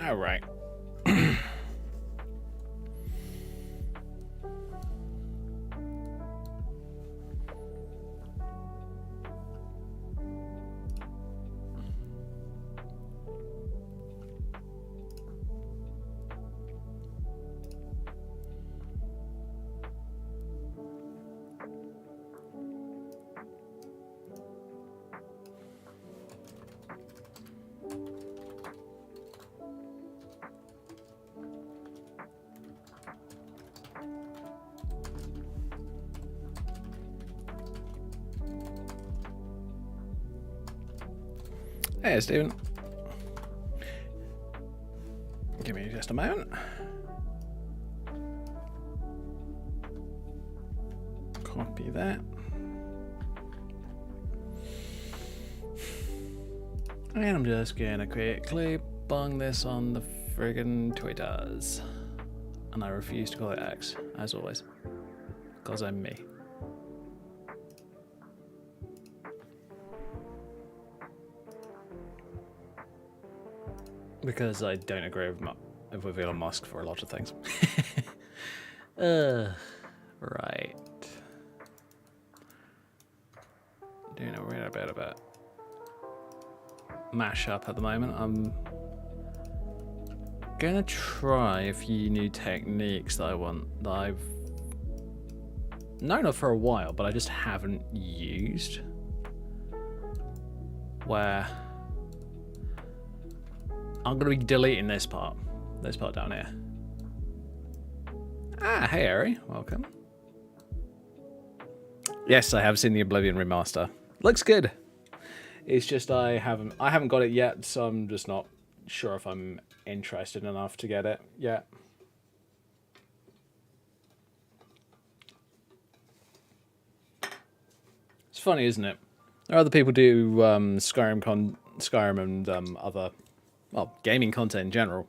All right. Hey, Stephen. Give me just a moment. Copy that. And I'm just gonna quickly bung this on the friggin' Twitters. And I refuse to call it X, as always. Because I'm me. Because I don't agree with Elon Musk for a lot of things. Right. Doing a real bit about Mashup at the moment. I'm gonna try a few new techniques that I've known of for a while, but I just haven't used. Where I'm going to be deleting this part down here. Ah, hey Ari, welcome. Yes, I have seen the Oblivion remaster. Looks good. It's just I haven't got it yet, so I'm just not sure if I'm interested enough to get it yet. It's funny, isn't it? There are other people do Skyrim and other, well, gaming content in general.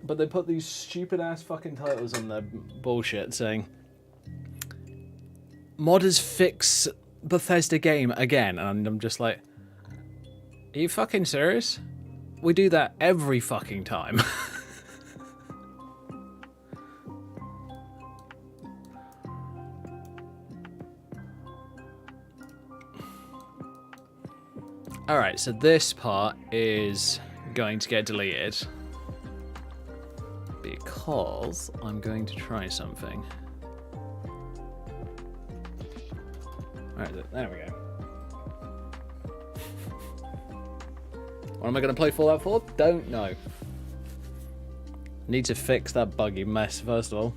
But they put these stupid ass fucking titles on their bullshit saying, modders fix Bethesda game again. And I'm just like, are you fucking serious? We do that every fucking time. Alright, so this part is going to get deleted because I'm going to try something. Alright, there we go. What am I going to play Fallout 4? Don't know. Need to fix that buggy mess first of all.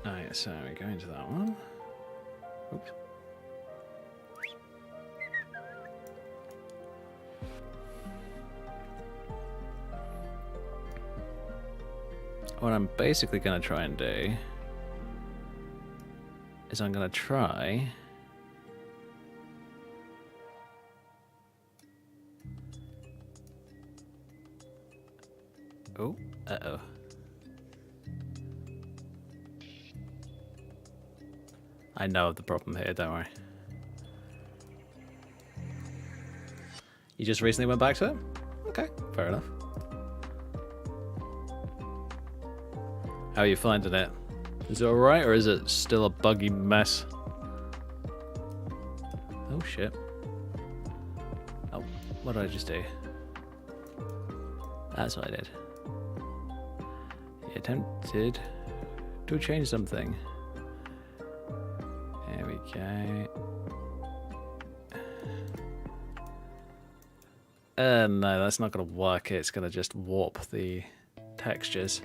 Alright, so we go into that one. Oops. What I'm basically going to try and do is I'm going to try oh, uh-oh. I know of the problem here, don't worry. You just recently went back to it? Okay, fair enough. How are you finding it? Is it alright, or is it still a buggy mess? Oh shit. Oh, what did I just do? That's what I did. He attempted to change something. There we go. No, that's not going to work. It's going to just warp the textures.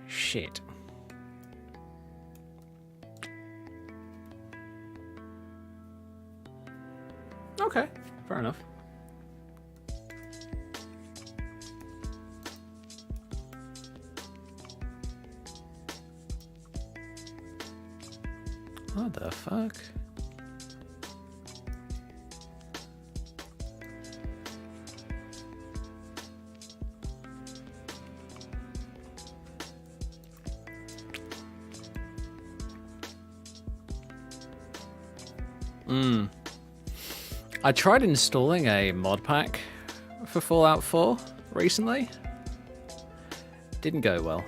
Shit. Okay, fair enough. What the fuck? I tried installing a mod pack for Fallout 4 recently. Didn't go well.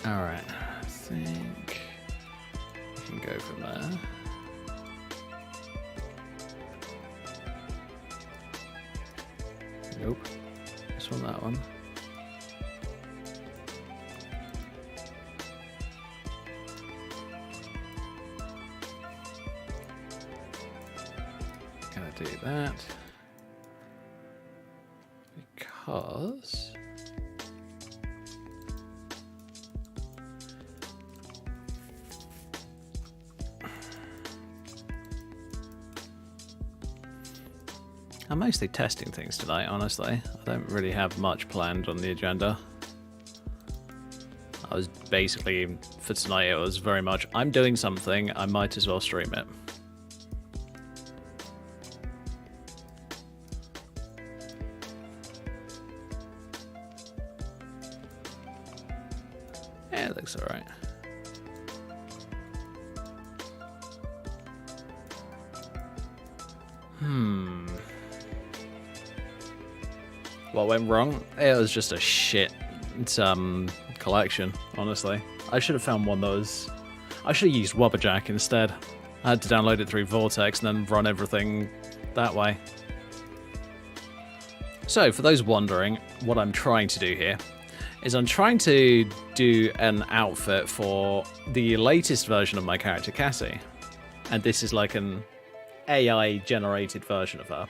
Alright, I think we can go from there. Nope. This one, that one. Gonna do that. Because I'm mostly testing things tonight, honestly. I don't really have much planned on the agenda. I was basically, for tonight, it was very much, I'm doing something, I might as well stream it. Yeah, it looks alright. What went wrong? It was just a shit collection, honestly. I should have found one that was... I should have used Wubberjack instead. I had to download it through Vortex and then run everything that way. So, for those wondering, what I'm trying to do here is I'm trying to do an outfit for the latest version of my character, Cassie. And this is like an AI-generated version of her.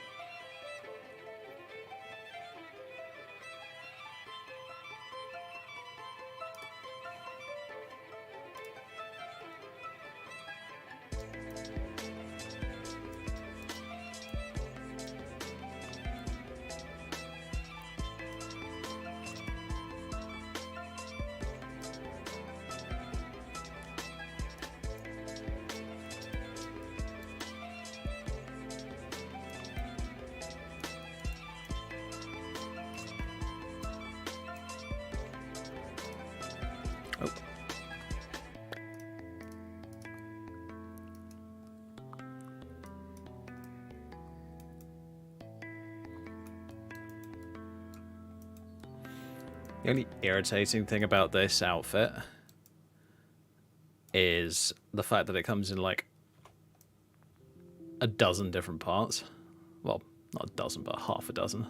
The only irritating thing about this outfit is the fact that it comes in like a dozen different parts. Well, not a dozen, but half a dozen.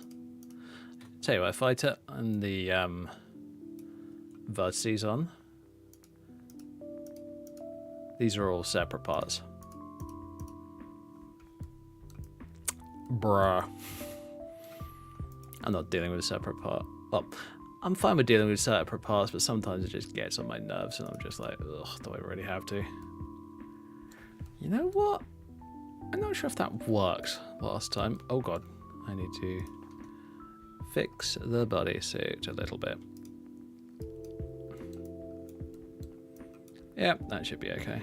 Tell you what, if I turn the vertices on, these are all separate parts. Bruh. I'm not dealing with a separate part. Well, I'm fine with dealing with separate parts, but sometimes it just gets on my nerves and I'm just like, ugh, do I really have to? You know what? I'm not sure if that worked last time. Oh god, I need to fix the bodysuit a little bit. Yeah, that should be okay.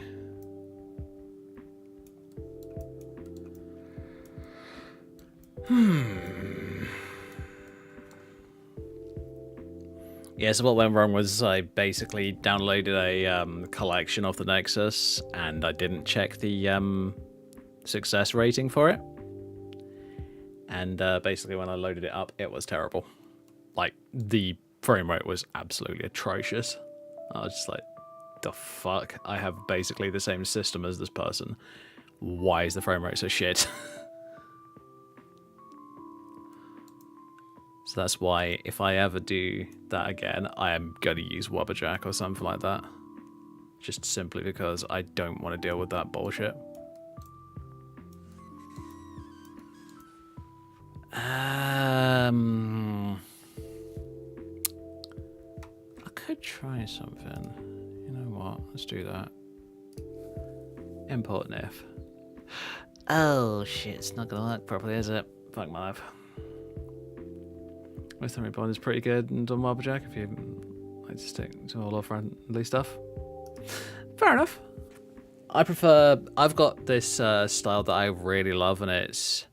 Yeah, so what went wrong was I basically downloaded a collection of the Nexus and I didn't check the success rating for it. And basically when I loaded it up, it was terrible. Like, the frame rate was absolutely atrocious. I was just like, the fuck? I have basically the same system as this person. Why is the frame rate so shit? So that's why if I ever do that again, I am going to use Wubberjack or something like that. Just simply because I don't want to deal with that bullshit. I could try something. You know what? Let's do that. Import NIF. Oh shit, it's not going to work properly, is it? Fuck my life. Most of the is pretty good and on Wubberjack if you like to stick to all off-friendly stuff. Fair enough. I've got this style that I really love, and it's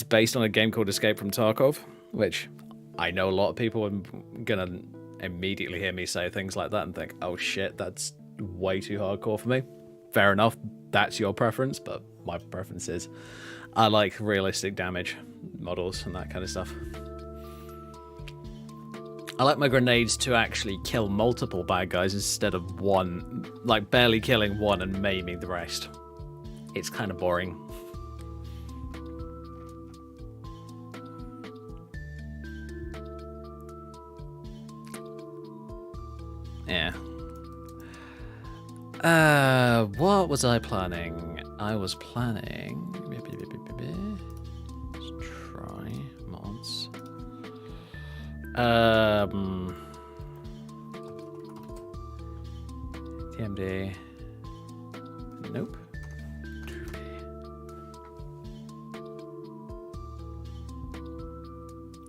based on a game called Escape from Tarkov. which I know a lot of people are gonna immediately hear me say things like that and think, oh shit, that's way too hardcore for me. Fair enough, that's your preference, but my preference is I like realistic damage models and that kind of stuff. I like my grenades to actually kill multiple bad guys instead of one, like barely killing one and maiming the rest. It's kind of boring. Yeah. What was I planning? I was planning... Let's try mods. TMD. Nope.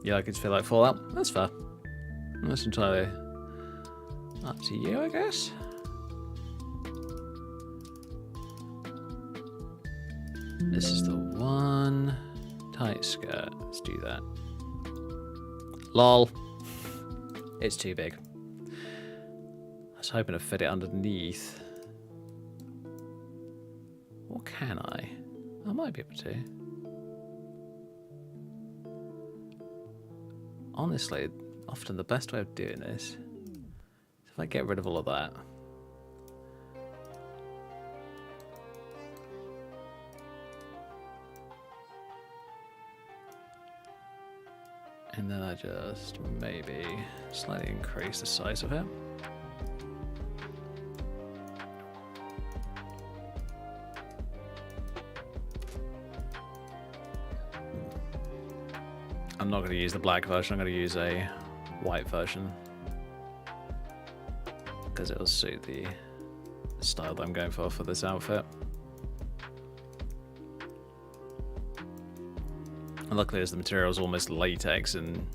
Yeah, I could feel like Fallout. That's fair. That's entirely up to you, I guess. This is the one. Tight skirt. Let's do that. Lol. It's too big. I was hoping to fit it underneath. Or can I? I might be able to. Honestly, often the best way of doing this is if I get rid of all of that. And then I just maybe slightly increase the size of it. I'm not going to use the black version, I'm going to use a white version. Because it'll suit the style that I'm going for this outfit. And luckily, as the material is almost latex in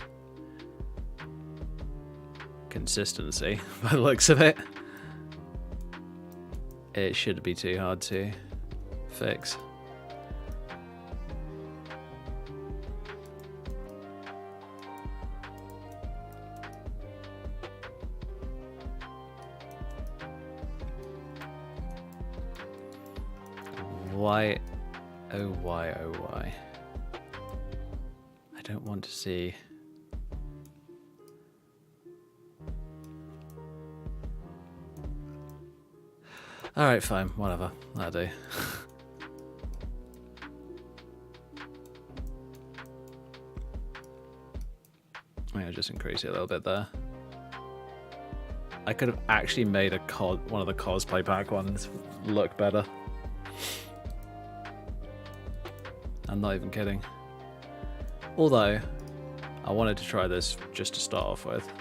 consistency, by the looks of it, it shouldn't be too hard to fix. Why, oh why, oh why. I don't want to see. Alright, fine, whatever. That'll do. I'll just increase it a little bit there. I could have actually made one of the cosplay pack ones look better. I'm not even kidding. Although, I wanted to try this just to start off with.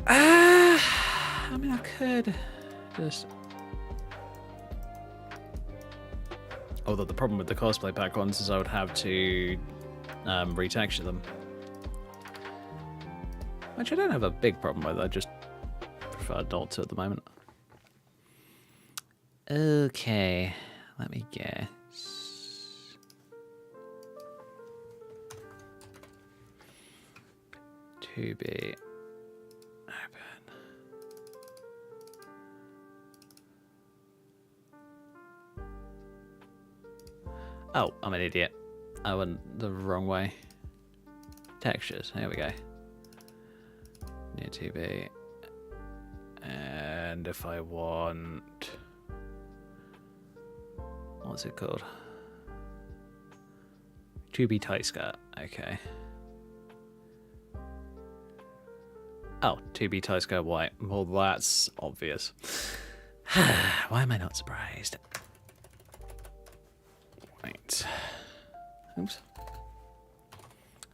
I mean, I could just... Although the problem with the cosplay pack ones is I would have to retexture them. Which I don't have a big problem with, I just prefer adults at the moment. Okay, let me guess. To be open. Oh, I'm an idiot. I went the wrong way. Textures, here we go. New to be. And if I want... What's it called? 2B tight skirt. Okay. Oh, 2B tight skirt white. Well, that's obvious. Why am I not surprised? Right. Oops.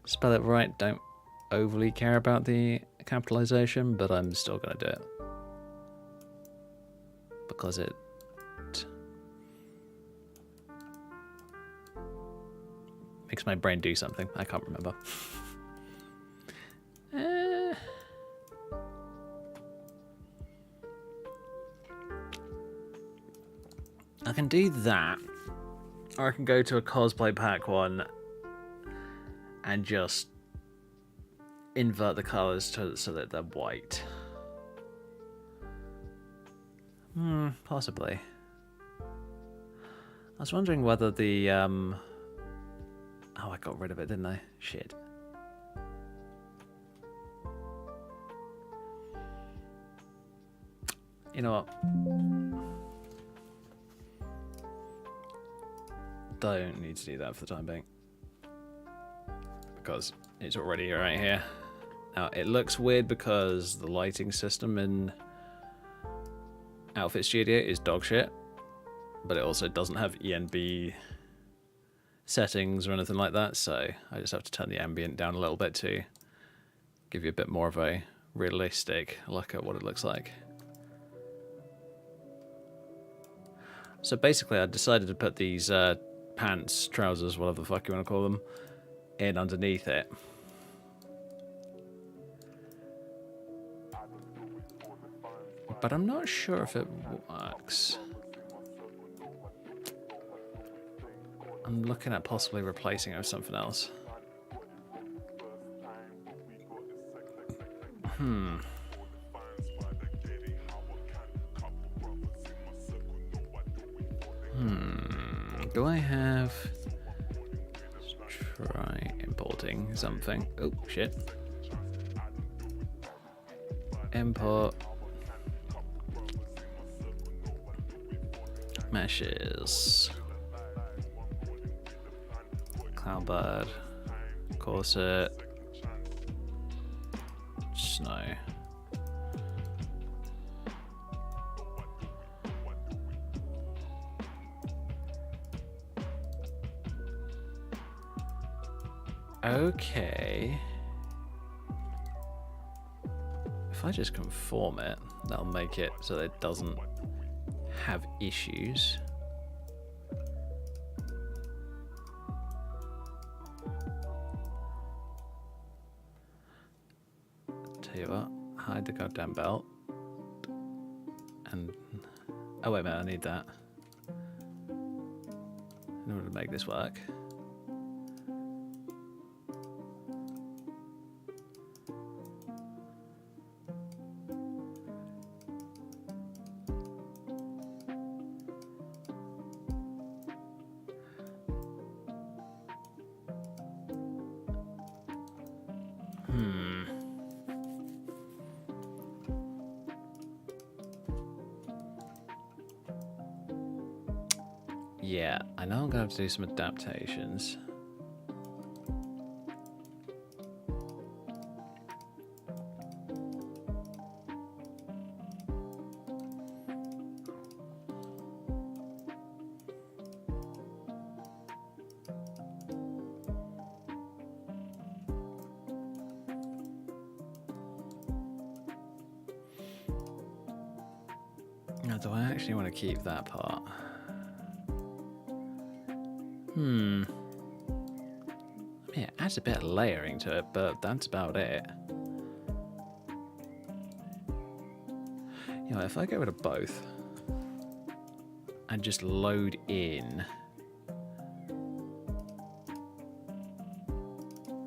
Spell it right. Don't overly care about the capitalization, but I'm still going to do it. Because it makes my brain do something. I can't remember. I can do that, or I can go to a cosplay pack one and just invert the colors so that they're white. Possibly. I was wondering whether the oh, I got rid of it, didn't I? Shit. You know what? Don't need to do that for the time being, because it's already right here. Now, it looks weird because the lighting system in Outfit Studio is dog shit, but it also doesn't have ENB settings or anything like that, so I just have to turn the ambient down a little bit to give you a bit more of a realistic look at what it looks like. So basically I decided to put these pants, trousers, whatever the fuck you want to call them, in underneath it. But I'm not sure if it works. I'm looking at possibly replacing it with something else. Do I have... Let's try importing something. Oh, shit. Import. Meshes. Cloudbird. Corset. Snow. Okay. If I just conform it, that'll make it so that it doesn't have issues. Tell you what, hide the goddamn belt. And oh wait a minute, I need that in order to make this work. Yeah, I know I'm gonna have to do some adaptations. Now, do I actually want to keep that part? I mean, it adds a bit of layering to it, but that's about it. You know, if I get rid of both and just load in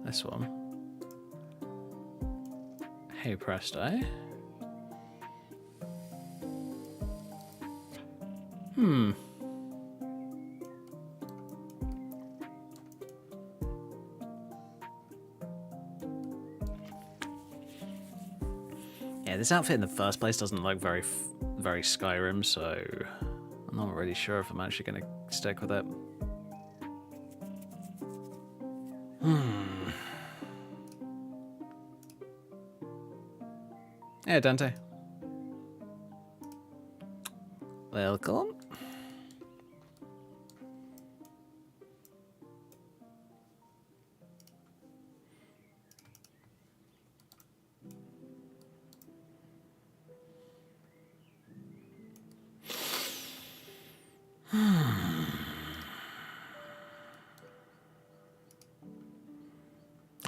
this one, hey presto. Yeah, this outfit in the first place doesn't look very Skyrim, so I'm not really sure if I'm actually going to stick with it. Hey, Dante. Welcome.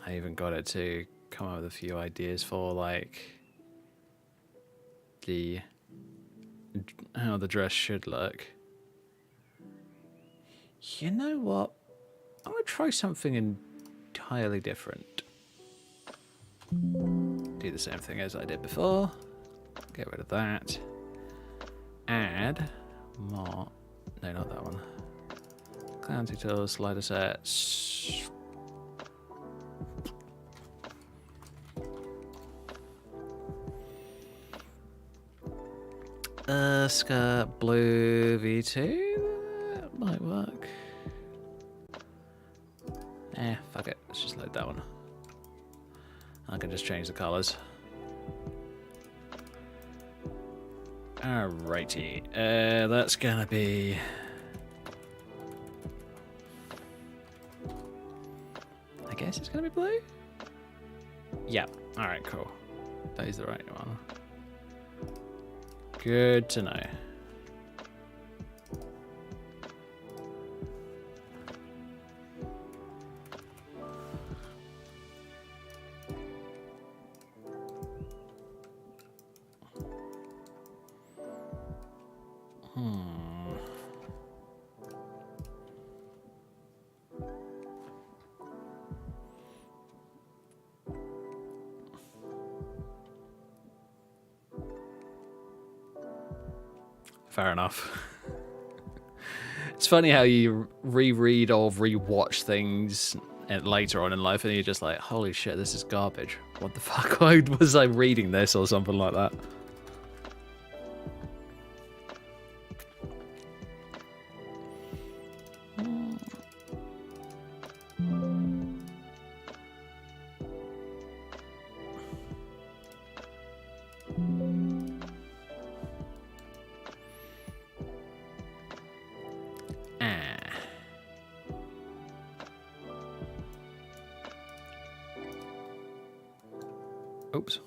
I even got it to come up with a few ideas for like how the dress should look. You know what? I'm going to try something entirely different. Do the same thing as I did before. Get rid of that. Add more. No, not that one. Clown tools, slider sets. Skirt blue V2. That might work. Fuck it. Let's just load that one. I can just change the colours. Alrighty. That's gonna be. I guess it's gonna be blue? Yeah. Alright, cool. That is the right one. Good to know. Fair enough. It's funny how you reread or rewatch things later on in life and you're just like, holy shit, this is garbage. What the fuck? Why was I reading this or something like that? Oops.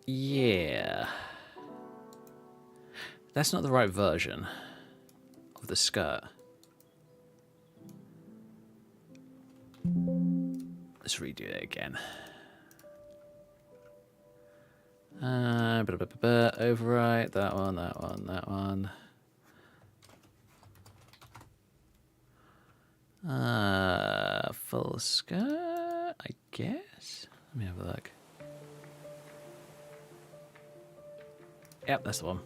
Yeah. That's not the right version of the skirt. Let's redo it again. Overwrite that one, that one, that one. Full skirt, I guess. Let me have a look. Yep, that's the one.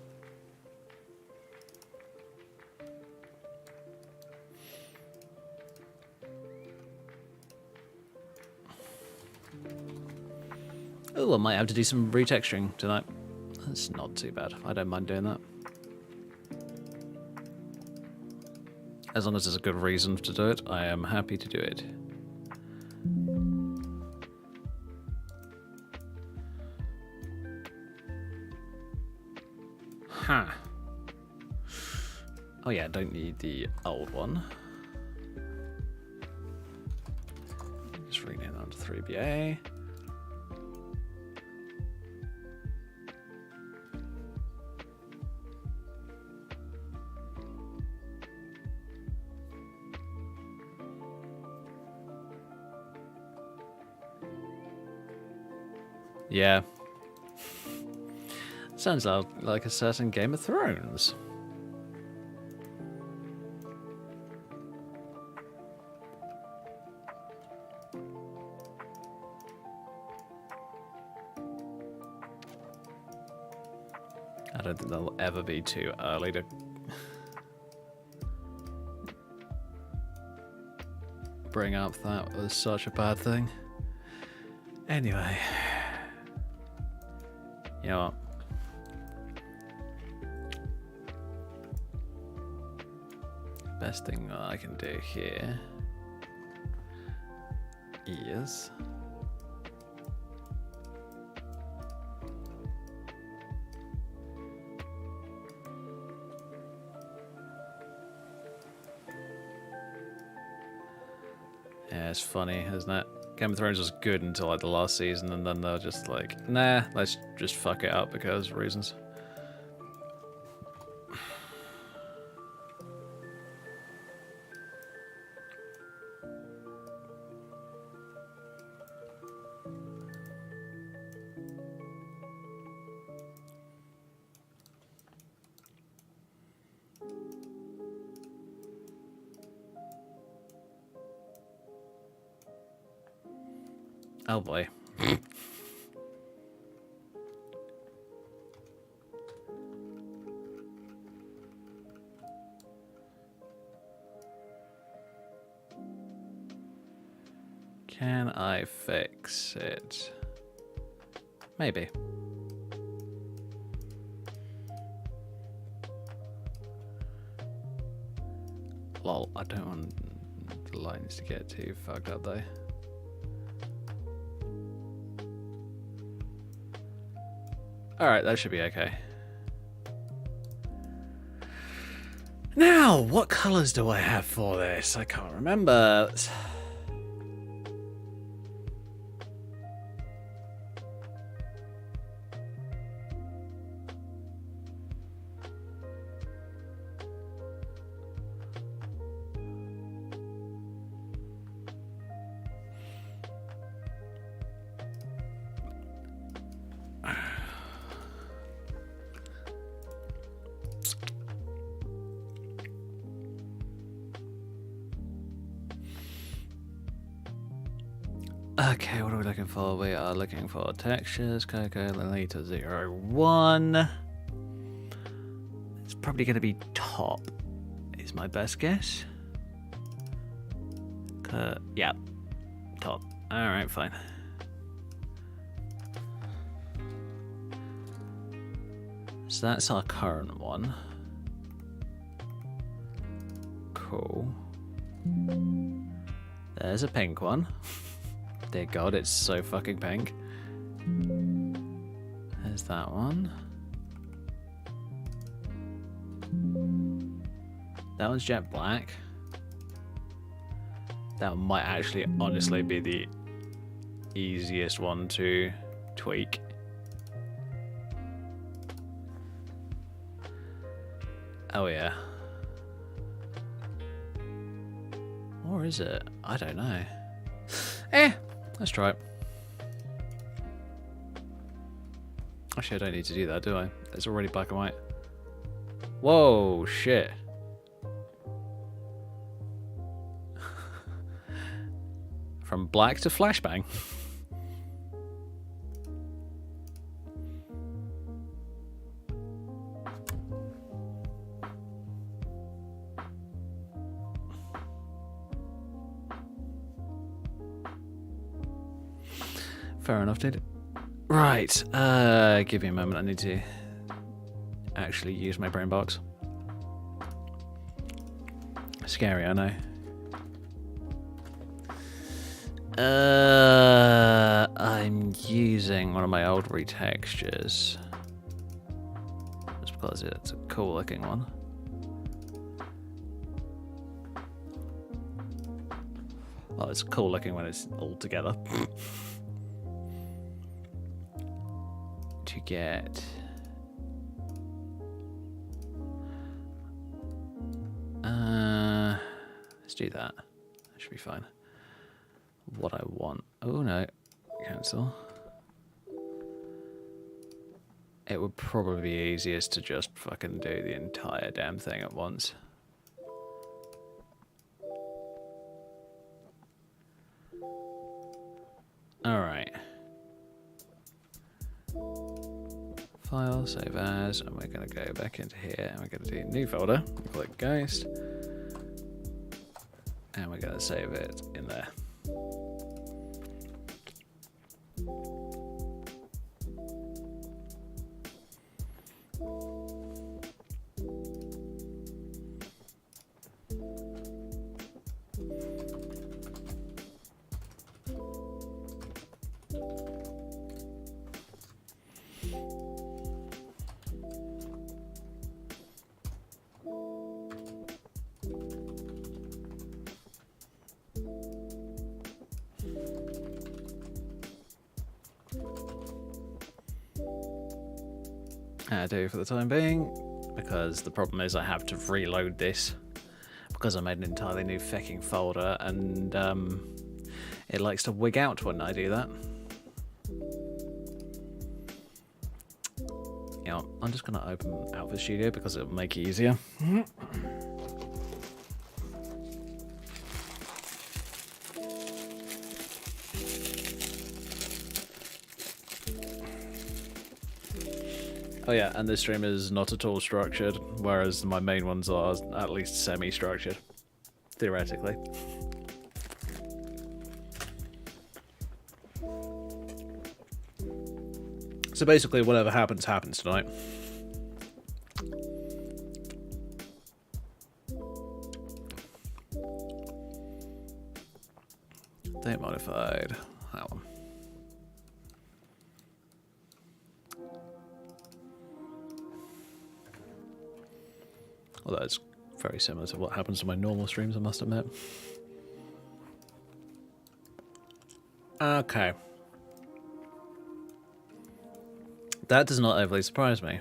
Oh, I might have to do some retexturing tonight. That's not too bad. I don't mind doing that. As long as there's a good reason to do it, I am happy to do it. Huh. Oh yeah, I don't need the old one. Just rename that to 3BA. Yeah. Sounds like a certain Game of Thrones. I don't think that'll ever be too early to bring up that was such a bad thing. Anyway. You know what? Best thing I can do here is yeah, it's funny, isn't it? Game of Thrones was good until like the last season, and then they're just like, nah, let's just fuck it up because of reasons. Oh boy. Can I fix it? Maybe. Lol, I don't want the lines to get too fucked up though. Alright, that should be okay. Now, what colours do I have for this? I can't remember. Okay, what are we looking for? We are looking for textures, Cocoa, Lolita 01. It's probably going to be top, is my best guess. Yeah, top. Alright, fine. So that's our current one. Cool. There's a pink one. Dear God, it's so fucking pink. There's that one. That one's jet black. That one might actually honestly be the easiest one to tweak. Oh yeah. Or is it? I don't know. Let's try it. Actually, I don't need to do that, do I? It's already black and white. Whoa, shit. From black to flashbang. Fair enough, dude. Right, give me a moment. I need to actually use my brain box. Scary, I know. I'm using one of my old retextures. Just because it's a cool looking one. Well, it's cool looking when it's all together. To get let's do that. That should be fine. What I want. Oh no, cancel. It would probably be easiest to just fucking do the entire damn thing at once. Alright. File, save as, and we're going to go back into here and we're going to do new folder, click Ghost, and we're going to save it in there. I do for the time being, because the problem is I have to reload this because I made an entirely new fucking folder, and it likes to wig out when I do that. You know, I'm just going to open Alpha Studio because it'll make it easier. Oh yeah, and this stream is not at all structured, whereas my main ones are at least semi-structured, theoretically. So basically, whatever happens, happens tonight. Date modified. That one. Well, that's very similar to what happens to my normal streams, I must admit. Okay. That does not overly surprise me.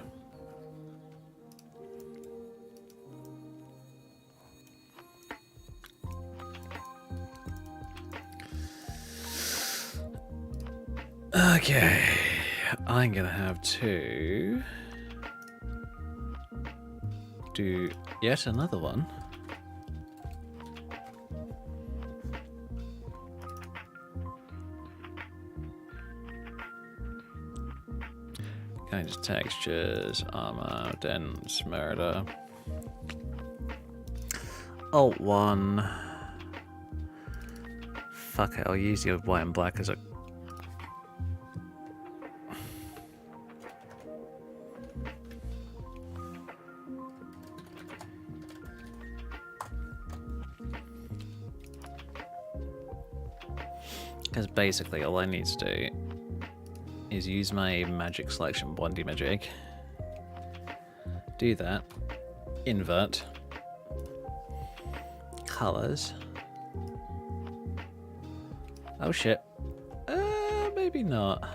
Okay. I'm gonna have to do yet another one. Kinds of textures, armor, dense, murder. Alt 1. Fuck it, I'll use the white and black as a... Because basically all I need to do is use my magic selection, Bondi Magic. Do that. Invert. Colors. Oh shit. Maybe not.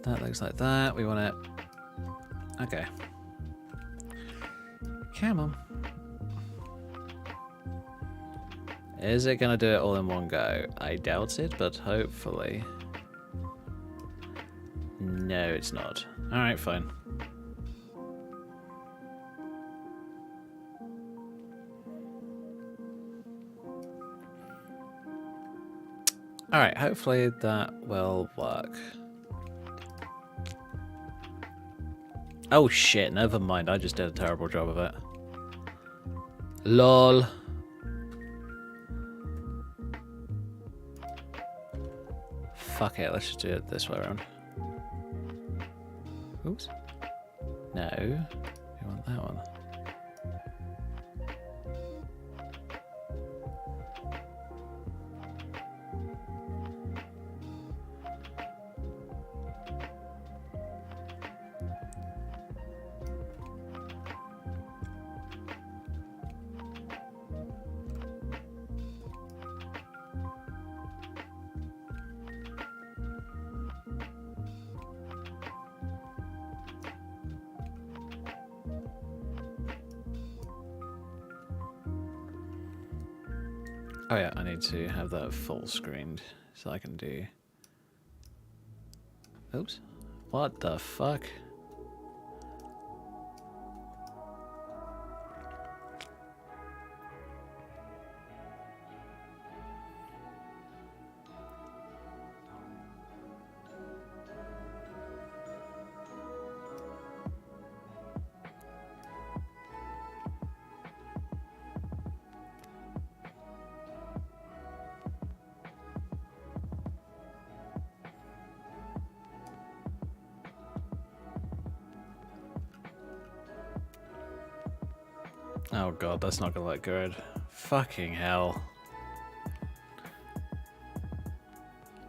That looks like that. We want it. Okay. Come on. Is it gonna do it all in one go? I doubt it, but hopefully. No, it's not. Alright, fine. Alright, hopefully that will work. Oh shit, never mind. I just did a terrible job of it. LOL. Fuck it, let's just do it this way around. Oops. No. We want that one. Oh yeah, I need to have that full screened so I can do... Oops. What the fuck? Oh god, that's not gonna look good. Fucking hell.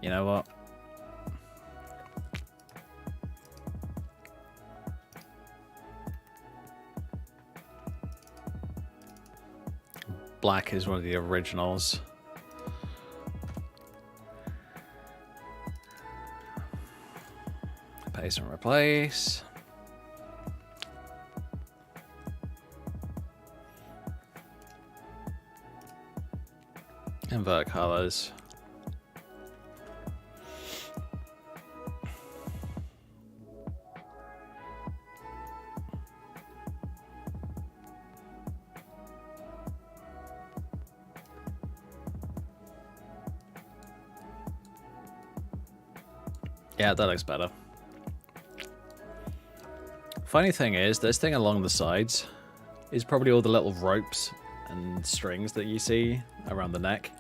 You know what? Black is one of the originals. Paste and replace. Invert colors. Yeah, that looks better. Funny thing is, this thing along the sides is probably all the little ropes and strings that you see around the neck.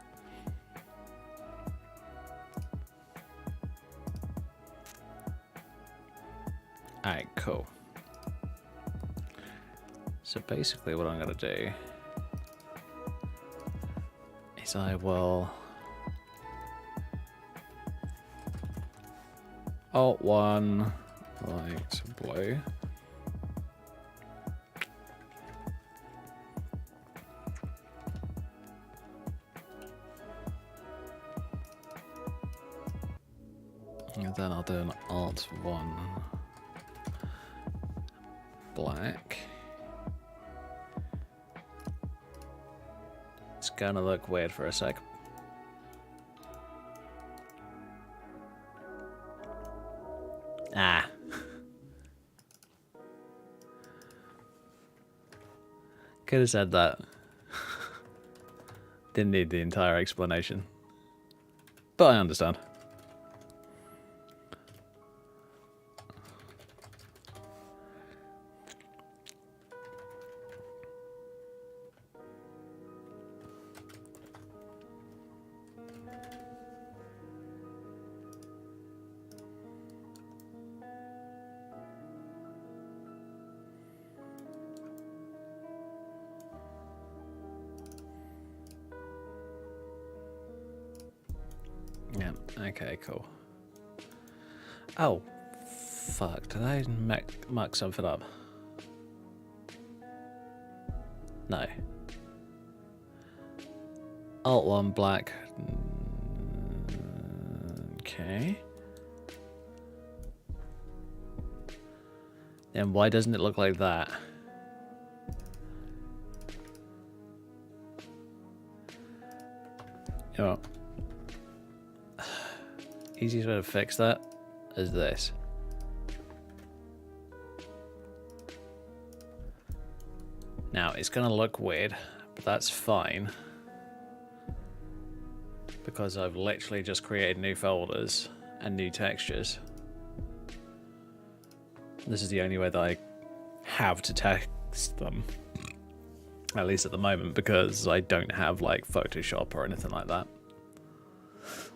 Alright, cool. So basically what I'm going to do is I will Alt 1, light blue. And then I'll do an Alt 1 black. It's gonna look weird for a sec. Ah. Could have said that. Didn't need the entire explanation. But I understand. Yeah, okay, cool. Oh, fuck, did I muck something up? No. Alt 1 black. Okay. Then why doesn't it look like that? You know, easiest way to fix that is this. Now, it's going to look weird, but that's fine. Because I've literally just created new folders and new textures. This is the only way that I have to text them. At least at the moment, because I don't have like Photoshop or anything like that.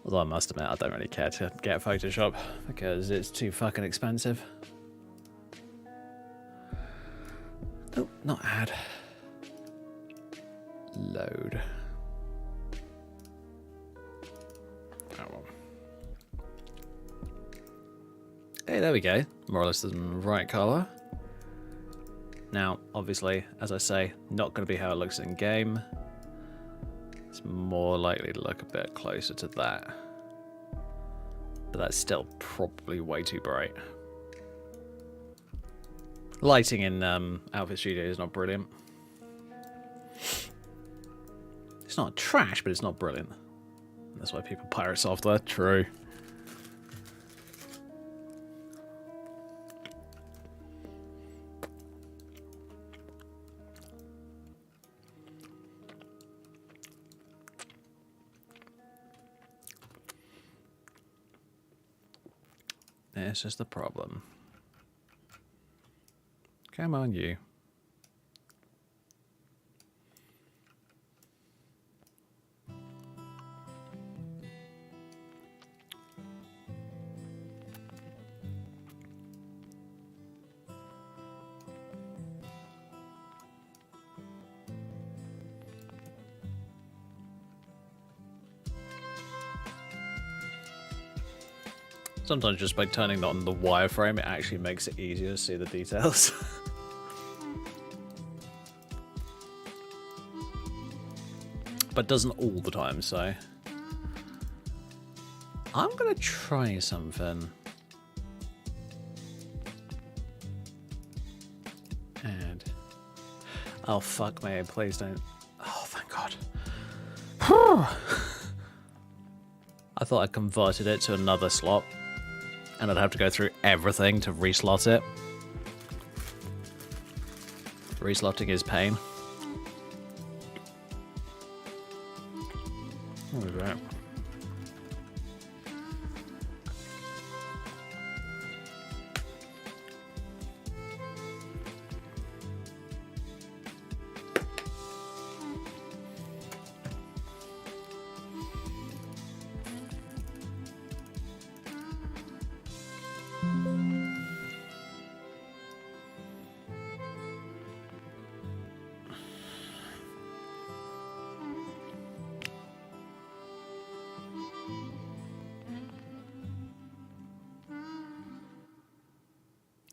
Although I must admit, I don't really care to get Photoshop because it's too fucking expensive. Oh, not add. Load. Oh well. Hey, there we go. More or less the right colour. Now, obviously, as I say, not going to be how it looks in game. It's more likely to look a bit closer to that. But that's still probably way too bright. Lighting in Outfit Studio is not brilliant. It's not trash, but it's not brilliant. That's why people pirate software. True. This is the problem. Come on, you. Sometimes just by turning on the wireframe, it actually makes it easier to see the details. But doesn't all the time, so... I'm gonna try something. And... oh, fuck me, please don't... oh, thank God. I thought I converted it to another slot. And I'd have to go through everything to reslot it. Reslotting is pain. There we go.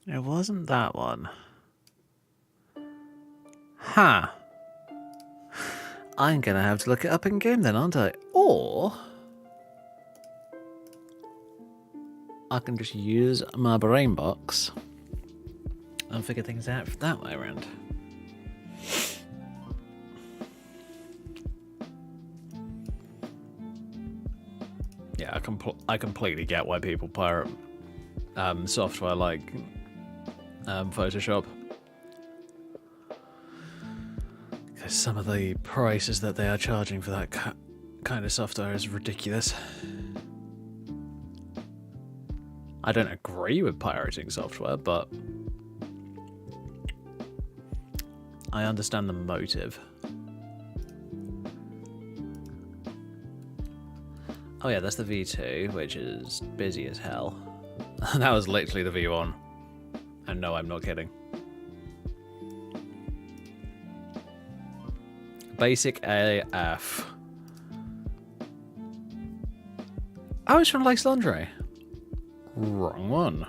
It wasn't that one. Huh. I'm gonna have to look it up in game then, aren't I? Or I can just use my brain box and figure things out that way around. Yeah, I completely get why people pirate software like Photoshop. Because some of the prices that they are charging for that kind of software is ridiculous. I don't agree with pirating software, but I understand the motive. Oh yeah, that's the V2, which is busy as hell. That was literally the V1. And no, I'm not kidding. Basic AF. Oh, it's from Lace Lingerie. Wrong one.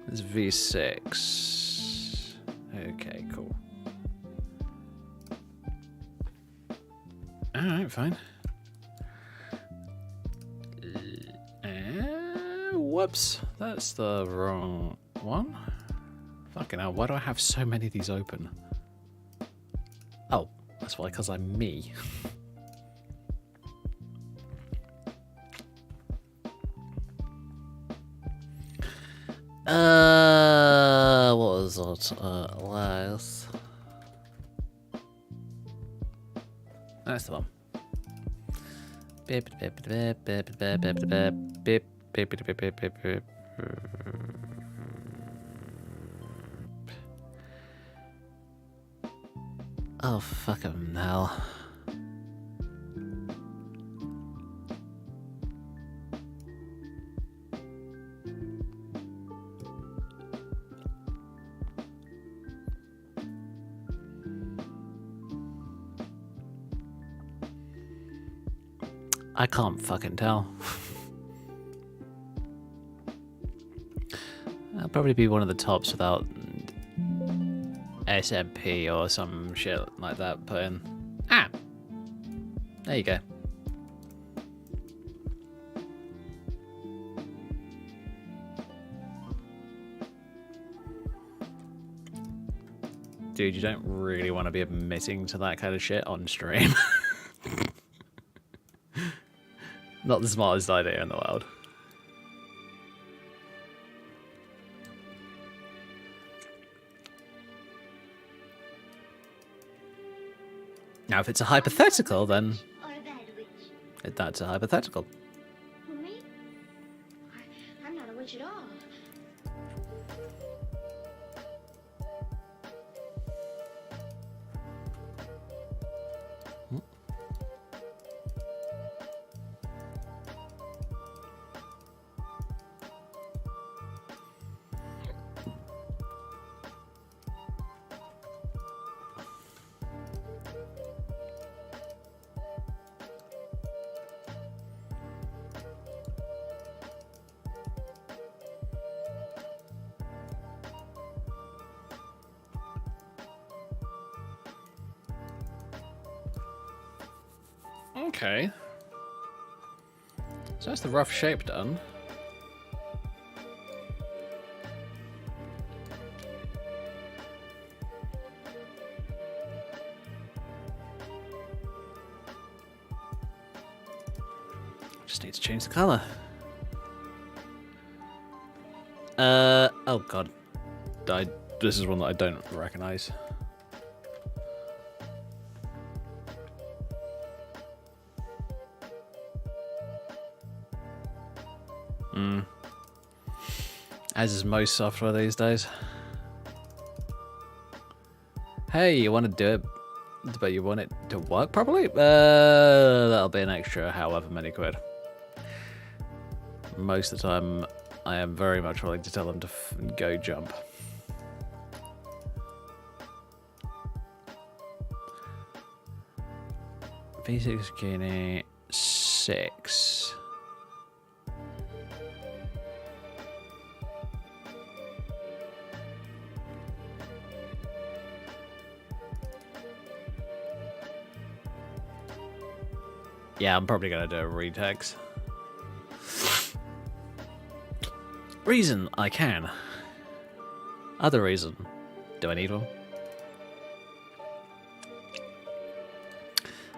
It's V6. Okay, cool. Alright, fine. Whoops, that's the wrong one. Fucking hell, why do I have so many of these open? Oh, that's why, because I'm me. What was it? Last. That's the one. Beep, beep, beep, beep, beep, beep, beep, beep, beep, beep, beep, beep. Oh, fucking hell. I can't fucking tell. I'll probably be one of the tops without SMP or some shit like that put in. Ah! There you go. Dude, you don't really want to be admitting to that kind of shit on stream. Not the smartest idea in the world. Now, if it's a hypothetical, then that's a hypothetical. Who, me? I'm not a witch at all. Okay. So that's the rough shape done. Just need to change the color. Oh god. This is one that I don't recognize. As is most software these days. Hey, you want to do it, but you want it to work properly? That'll be an extra however many quid. Most of the time, I am very much willing to tell them to go jump. V6 Guinea 6. Yeah, I'm probably going to do a retext. Reason I can. Other reason. Do I need one?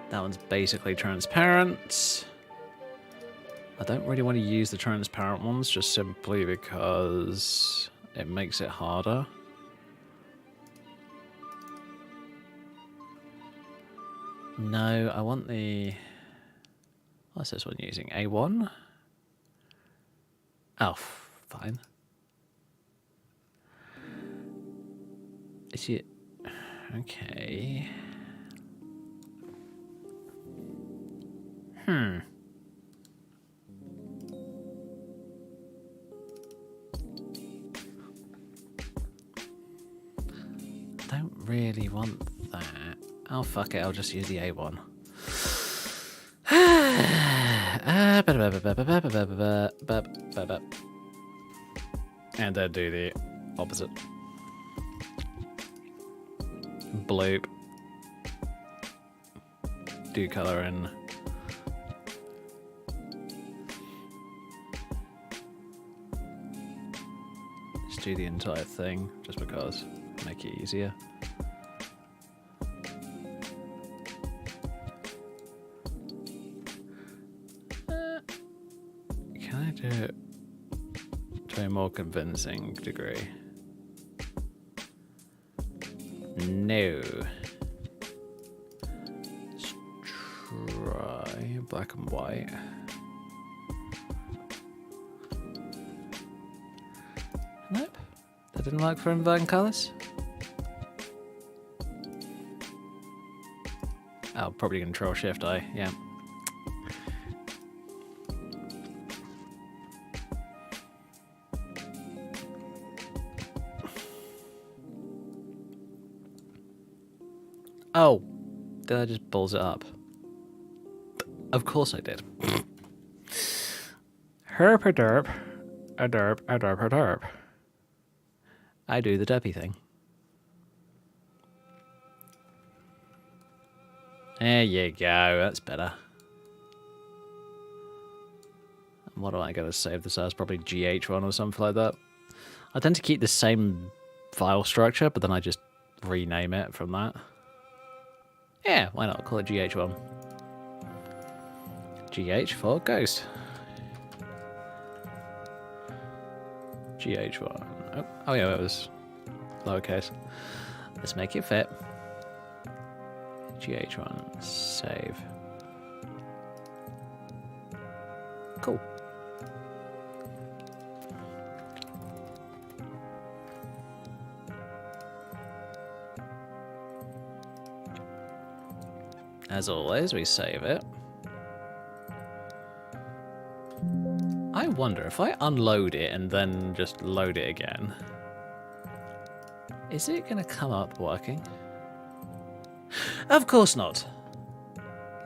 That one's basically transparent. I don't really want to use the transparent ones just simply because it makes it harder. No, I want the... What's this one using? A1? Oh, fine. Is it... Okay. Don't really want that. Oh, fuck it, I'll just use the A1. And then do the opposite. Bloop. Do color in. Just do the entire thing, just because. Make it easier. Can I do it to a more convincing degree? No. Let's try black and white. Nope. That didn't work for inverting colours. Oh, probably Control Shift I, yeah. Oh, did I just balls it up? Of course I did. Herp a derp, a derp, a derp, a derp. I do the derpy thing. There you go, that's better. What am I going to save this as? Probably GH1 or something like that. I tend to keep the same file structure, but then I just rename it from that. Yeah, why not? Call it GH1. GH for Ghost. GH1. Oh yeah, it was lowercase. Let's make it fit. GH1, save. Cool. As always, we save it. I wonder if I unload it and then just load it again, is it going to come up working? Of course not.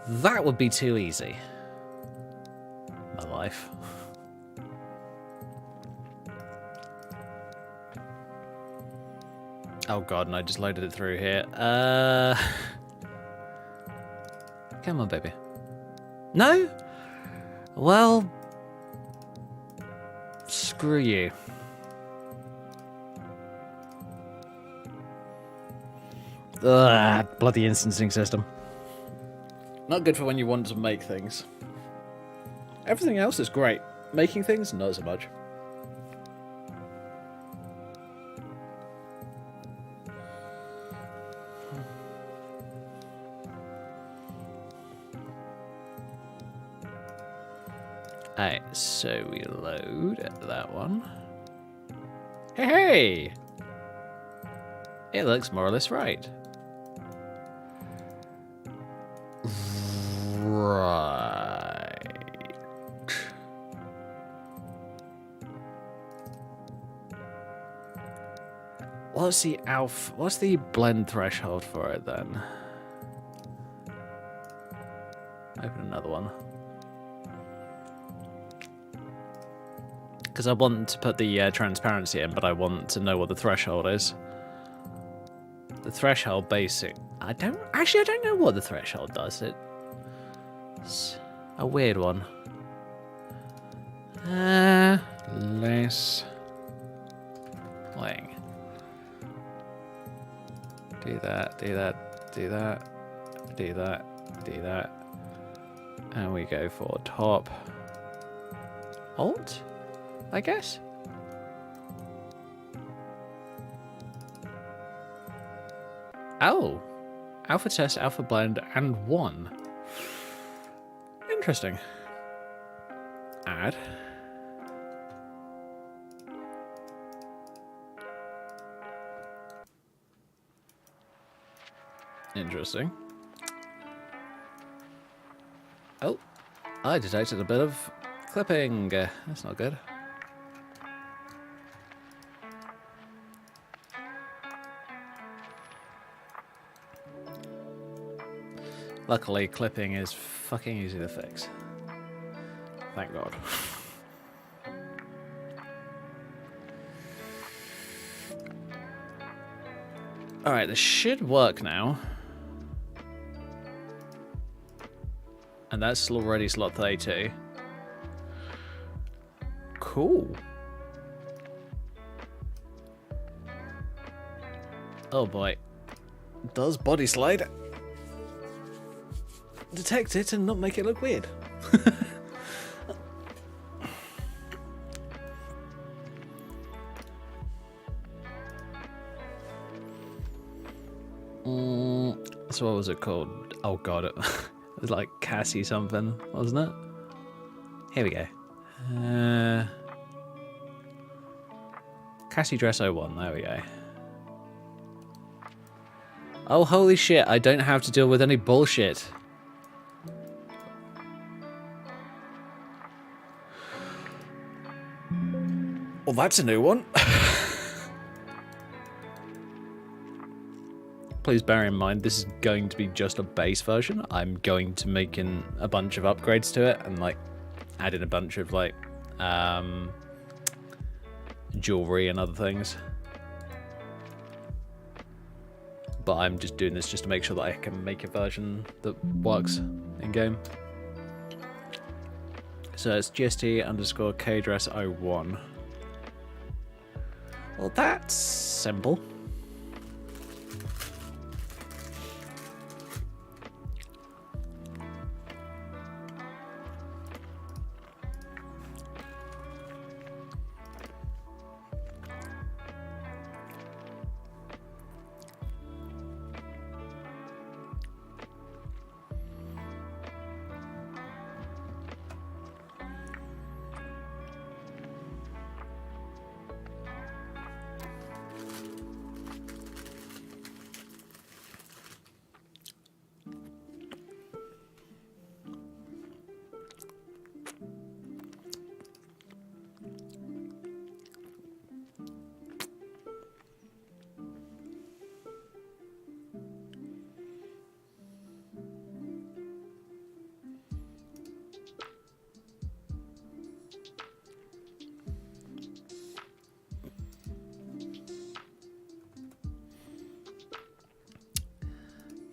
That would be too easy. My life. Oh god, and I just loaded it through here. Come on, baby. No? Well, screw you. Ugh, bloody instancing system. Not good for when you want to make things. Everything else is great. Making things, not so much. Alright, so we load that one. Hey! It looks more or less right. Right. What's the alpha? What's the blend threshold for it then? Open another one. Because I want to put the transparency in, but I want to know what the threshold is. The threshold basic. I don't know what the threshold does. A weird one. Less playing. Do that, do that, do that, do that, do that. And we go for top. Alt, I guess? Oh. Alpha test, alpha blend, and 1. Interesting. Add. Interesting. Oh, I detected a bit of clipping. That's not good. Luckily, clipping is fucking easy to fix. Thank God. Alright, this should work now. And that's already slot 32. Cool. Oh boy. Does body slide detect it and not make it look weird? So what was it called? Oh god, it was like Cassie something, wasn't it? Here we go. Cassie Dress 01, there we go. Oh holy shit, I don't have to deal with any bullshit. Well, that's a new one. Please bear in mind, this is going to be just a base version. I'm going to make in a bunch of upgrades to it and like add in a bunch of like jewelry and other things. But I'm just doing this just to make sure that I can make a version that works in game. So it's GST underscore KDress01. Well, that's simple.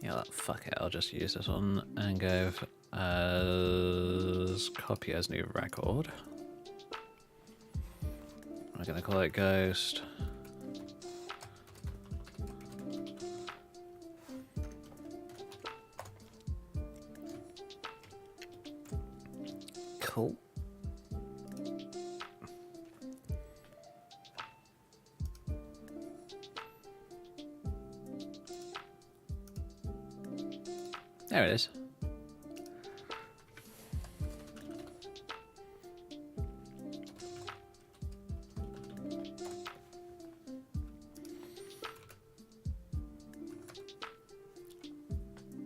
Yeah, fuck it, I'll just use this one and go as copy as new record. I'm gonna call it Ghost. Cool. There it is.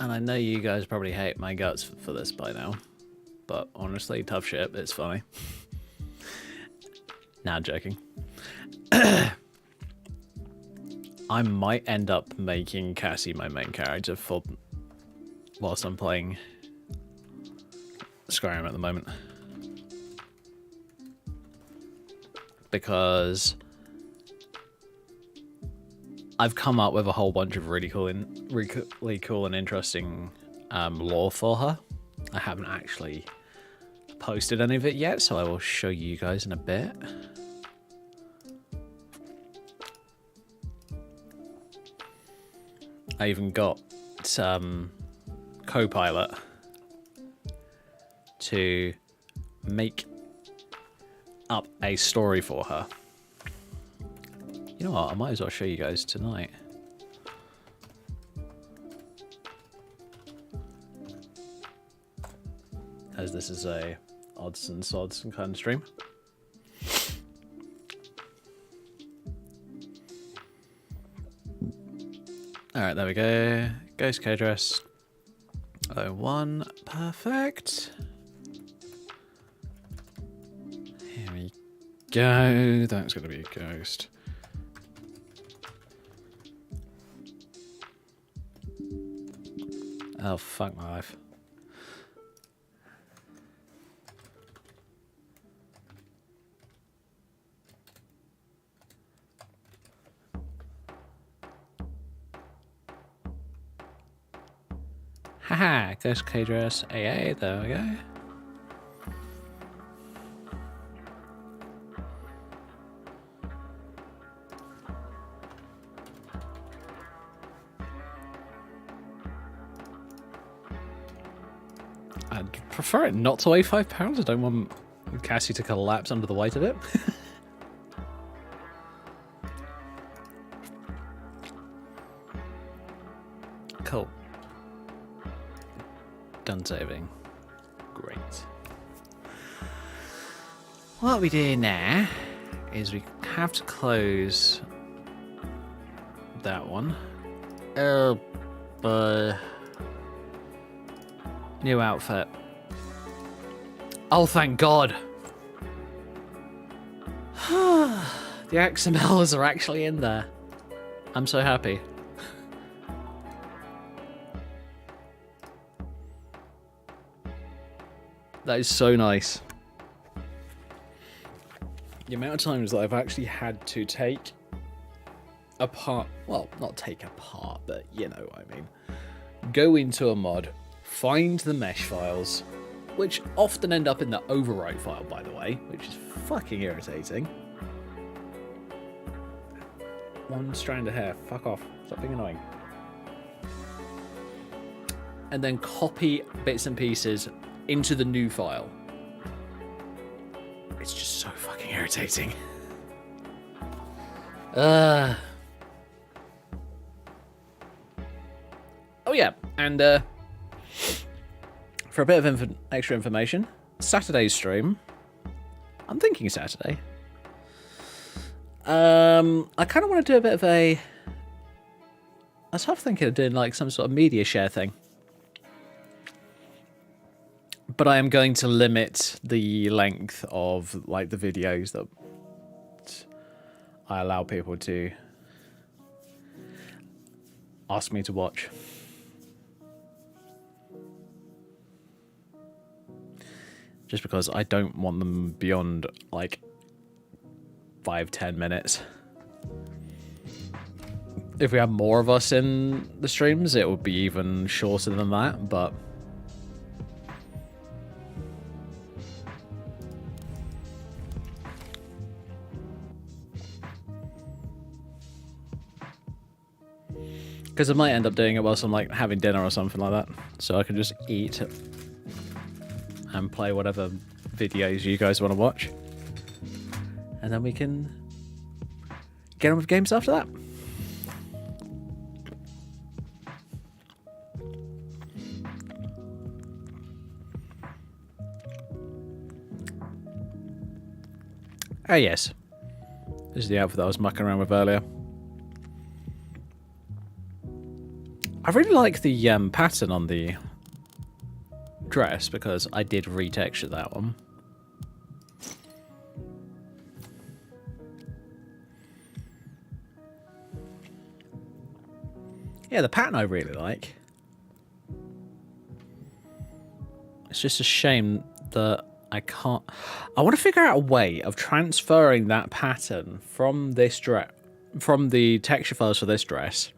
And I know you guys probably hate my guts for this by now, but honestly, tough shit, it's funny. Nah, joking. I might end up making Cassie my main character for whilst I'm playing Skyrim at the moment, because I've come up with a whole bunch of really cool and interesting lore for her. I haven't actually posted any of it yet, so I will show you guys in a bit. I even got some Copilot to make up a story for her. You know what? I might as well show you guys tonight. As this is a odds and sods kind of stream. Alright, there we go. Ghost K-Dress 01. Perfect. Here we go. That's going to be a ghost. Oh, fuck my life. Haha, Ghost K-Dress AA, there we go. I'd prefer it not to weigh 5 pounds. I don't want Cassie to collapse under the weight of it. Cool. Done saving. Great. What we do now is we have to close that one. Oh, but new outfit. Oh, thank God. The XMLs are actually in there. I'm so happy. That is so nice. The amount of times that I've actually had to take apart, well, not take apart, but you know what I mean. Go into a mod, find the mesh files, which often end up in the overwrite file, by the way, which is fucking irritating. One strand of hair, fuck off, stop being annoying. And then copy bits and pieces into the new file. It's just so fucking irritating. Oh yeah, and for a bit of extra information, Saturday's stream. I'm thinking Saturday. I kind of want to do a bit of a. I was half thinking of doing like some sort of media share thing. But I am going to limit the length of like the videos that I allow people to ask me to watch. Just because I don't want them beyond like 5-10 minutes. If we have more of us in the streams, it would be even shorter than that, but because I might end up doing it whilst I'm like having dinner or something like that, so I can just eat and play whatever videos you guys want to watch, and then we can get on with games after that. Oh yes, this is the outfit that I was mucking around with earlier. I really like the pattern on the dress because I did retexture that one. Yeah, the pattern I really like. It's just a shame that I can't. I want to figure out a way of transferring that pattern from this dress, from the texture files for this dress,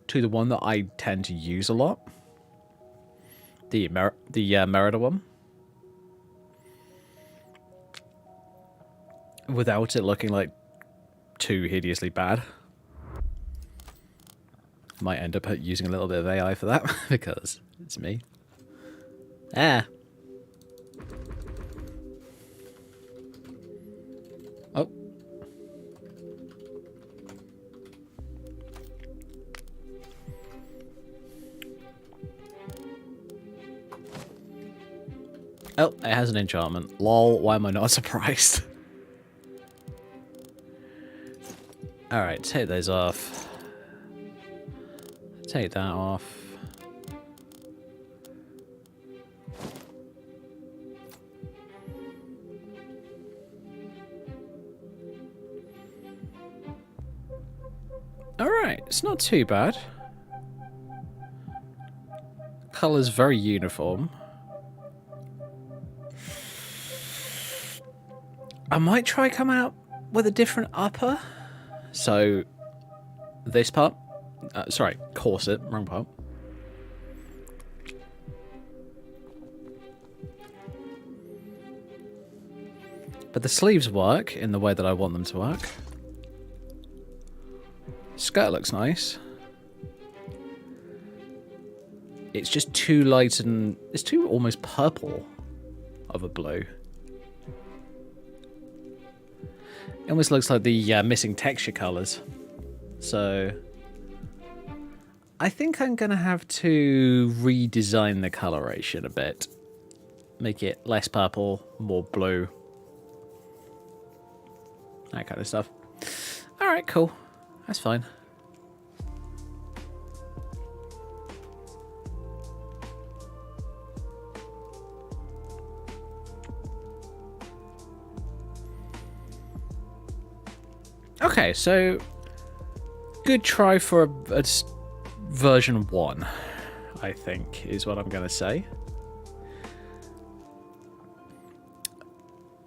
to the one that I tend to use a lot. The Merida one. without it looking like too hideously bad. Might end up using a little bit of AI for that because it's me. Ah. Oh. Oh, it has an enchantment. Lol, why am I not surprised? Alright, take those off. Take that off. Alright, it's not too bad. Colour's very uniform. I might try come out with a different upper. So, this part. Sorry, corset, wrong part. But the sleeves work in the way that I want them to work. Skirt looks nice. It's just too light and it's too almost purple of a blue. It almost looks like the missing texture colours. So I think I'm going to have to redesign the coloration a bit. Make it less purple, more blue. That kind of stuff. Alright, cool. That's fine. Okay, so good try for a version 1, I think, is what I'm going to say.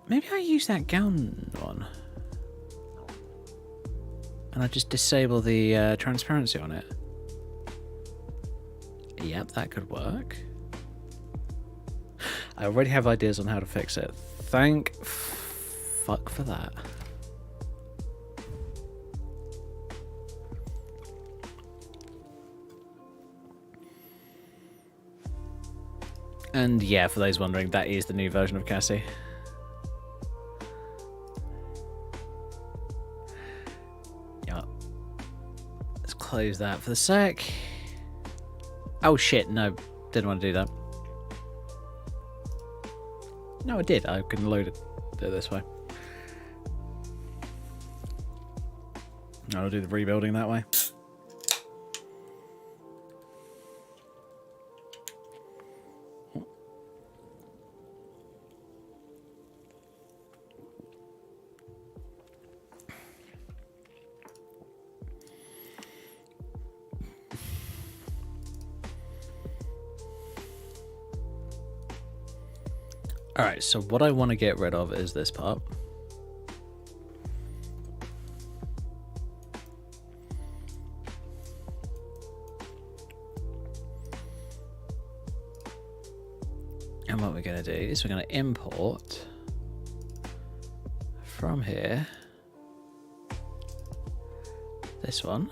Maybe I use that gown one. And I just disable the transparency on it. Yep, that could work. I already have ideas on how to fix it. Thank fuck for that. And yeah, for those wondering, that is the new version of Cassie. Yeah. Let's close that for the sec. Oh shit, no. Didn't want to do that. No, I did. I can load it this way. I'll do the rebuilding that way. Alright, so what I want to get rid of is this part. And what we're going to do is we're going to import from here this one.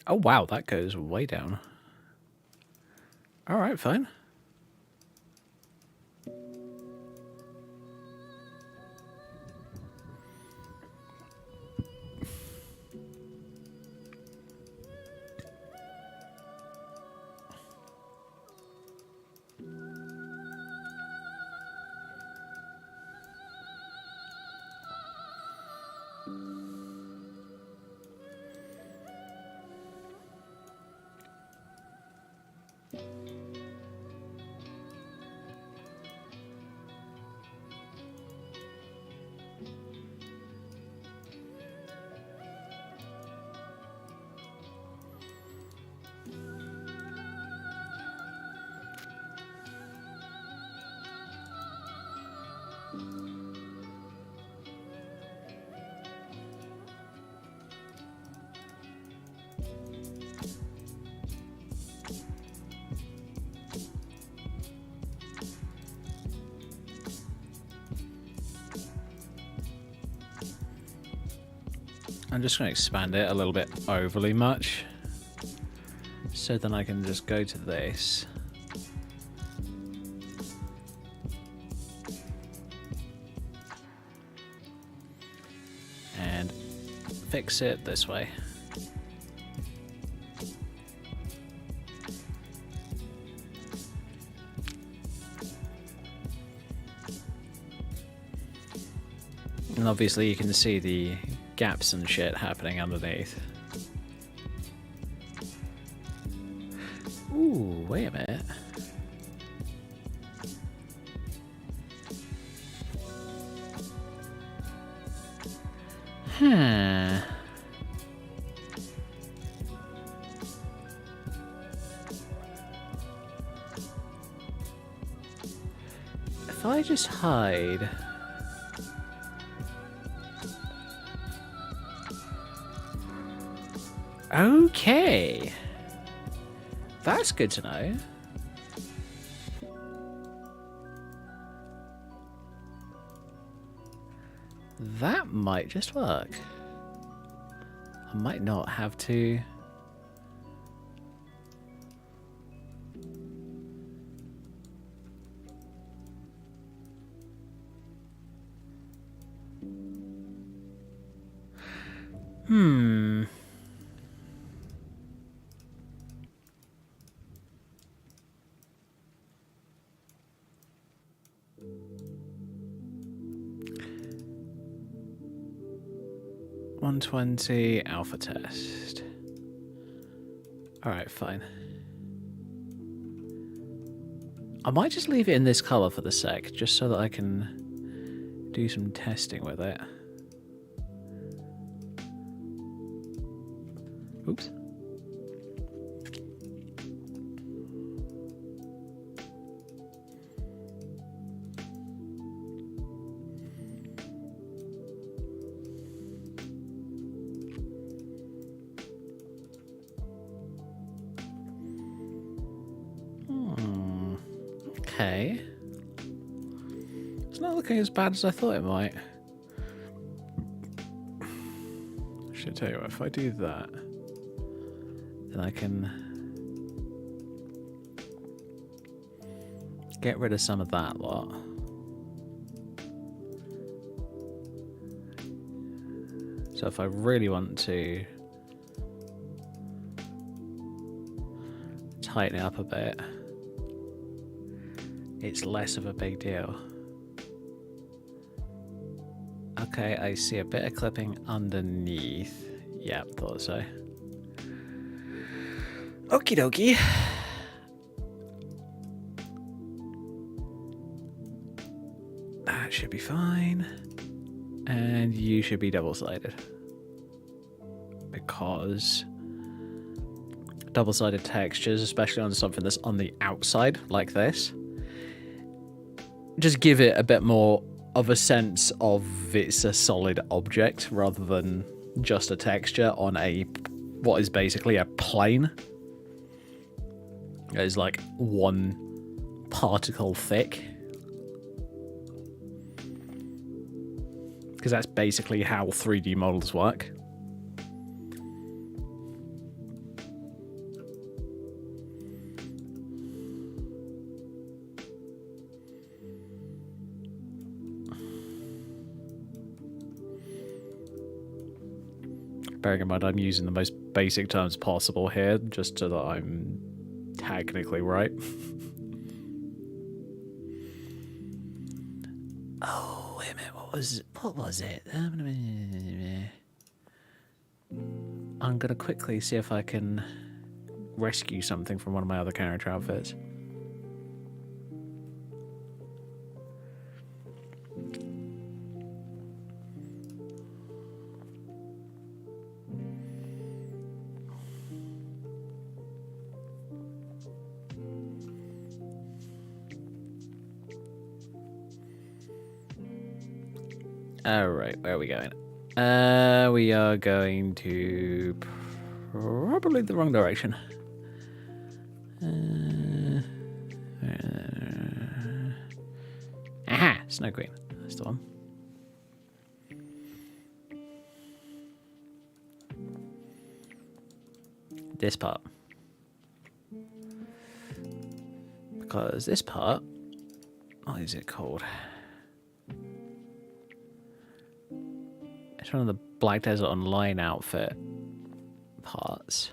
Oh wow, that goes way down. Alright, fine. I'm just going to expand it a little bit overly much. So then I can just go to this. And fix it this way. And obviously you can see the gaps and shit happening underneath. Ooh, wait a minute. Huh. If I just hide... Okay. That's good to know. That might just work. I might not have to... Hmm... 120 alpha test. Alright, fine. I might just leave it in this color for the sec, just so that I can do some testing with it. Oops. Okay. It's not looking as bad as I thought it might. I should tell you what, if I do that, then I can get rid of some of that lot. So if I really want to tighten it up a bit, it's less of a big deal. Okay, I see a bit of clipping underneath. Yeah, thought so. Okie dokie. That should be fine. And you should be double-sided. Because double-sided textures, especially on something that's on the outside, like this, just give it a bit more of a sense of it's a solid object rather than just a texture on a what is basically a plane. It is like one particle thick. Because that's basically how 3D models work. Bearing in mind I'm using the most basic terms possible here, just so that I'm technically right. Oh, wait a minute, what was it? I'm gonna quickly see if I can rescue something from one of my other character outfits. Alright, where are we going? We are going to probably the wrong direction. Aha! Snow Queen. That's the one. this part. Because this part, what is it called? It's one of the Black Desert Online outfit parts.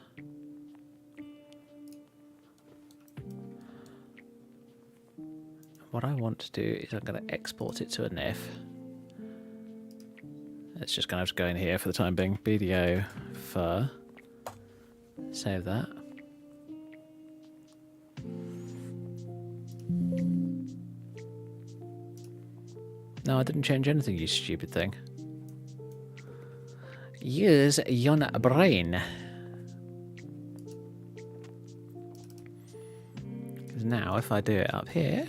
What I want to do is I'm going to export it to a NIF. It's just going to have to go in here for the time being. BDO fur. Save that. No, I didn't change anything, you stupid thing. Use your brain. Because now if I do it up here,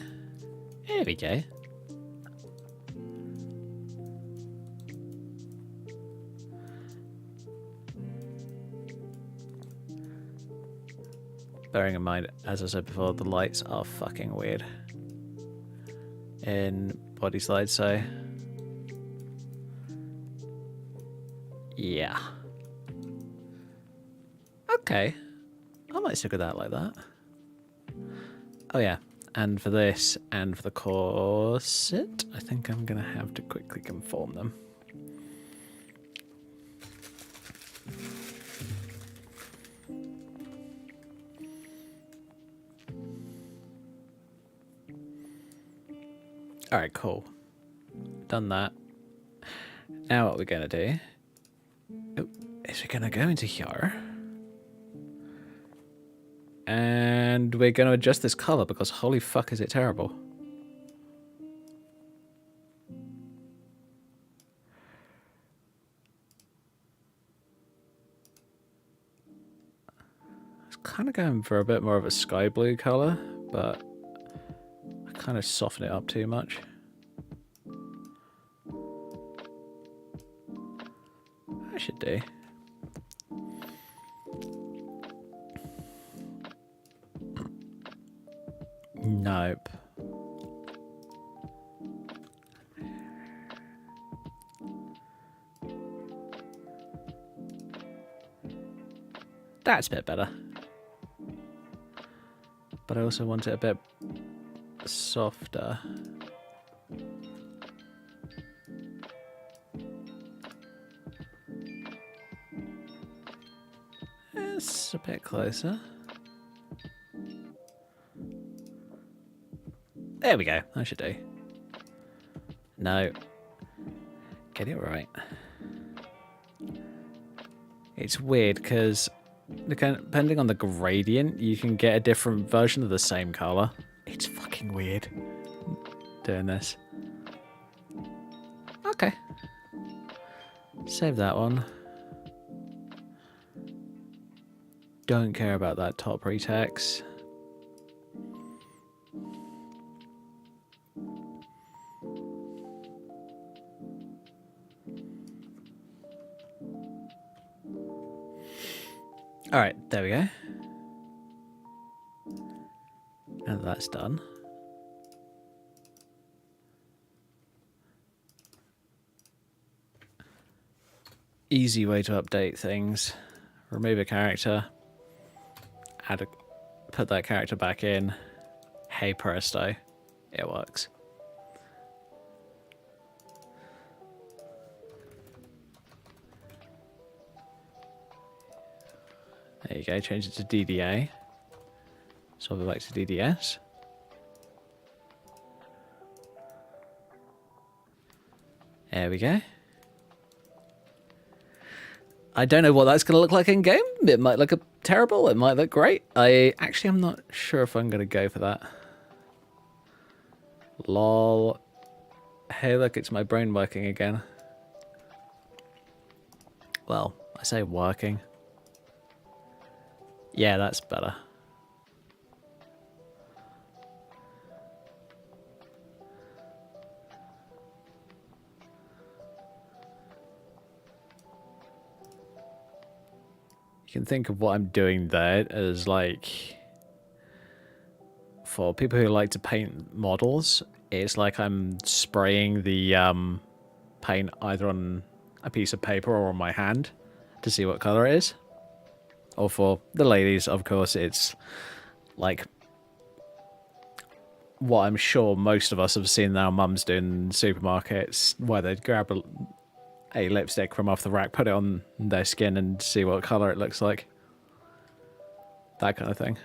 there we go. Bearing in mind, as I said before, the lights are fucking weird in body slide, so yeah. Okay, I might stick with that like that. Oh yeah, and for this and for the corset, I think I'm gonna have to quickly conform them. Alright, cool. Done that. Now what we're going to do is we're going to go into here. And we're going to adjust this colour because holy fuck is it terrible. I was kind of going for a bit more of a sky blue colour, but I kind of soften it up too much. I should do. Nope. That's a bit better. But I also want it a bit softer. It's a bit closer. There we go. I should do. No. Get it right. It's weird because depending on the gradient, you can get a different version of the same color. It's fucking weird doing this. Okay. Save that one. Don't care about that top retext. Alright, there we go. Now that that's done. Easy way to update things. Remove a character. Put that character back in. Hey presto. It works. There you go, change it to DDA. Swap it back to DDS. There we go. I don't know what that's going to look like in game. It might look terrible, it might look great. I'm not sure if I'm going to go for that. Lol. Hey look, it's my brain working again. Well, I say working. Yeah, that's better. You can think of what I'm doing there as like, for people who like to paint models, it's like I'm spraying the paint either on a piece of paper or on my hand to see what color it is. or for the ladies, of course, it's like what I'm sure most of us have seen our mums do in supermarkets, where they'd grab a lipstick from off the rack, put it on their skin, and see what colour it looks like. That kind of thing.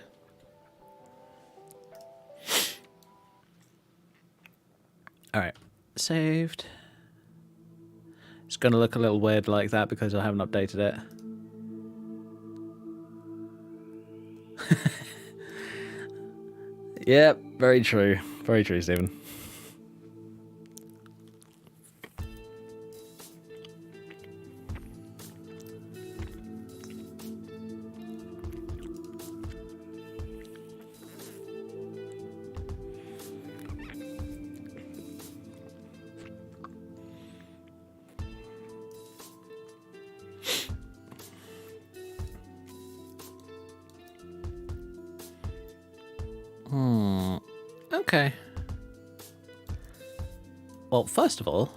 Alright, saved. It's going to look a little weird like that because I haven't updated it. Yep, very true. Very true, Stephen. Okay. Well, first of all,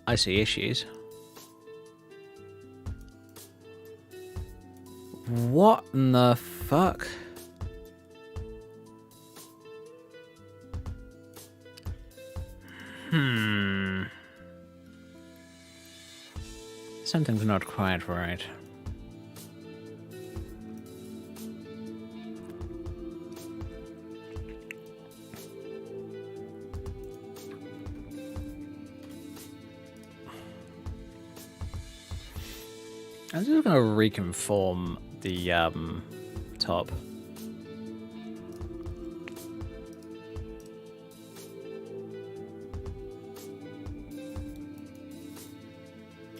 I see issues. What in the fuck? Something's not quite right. I'm just going to reconform the top.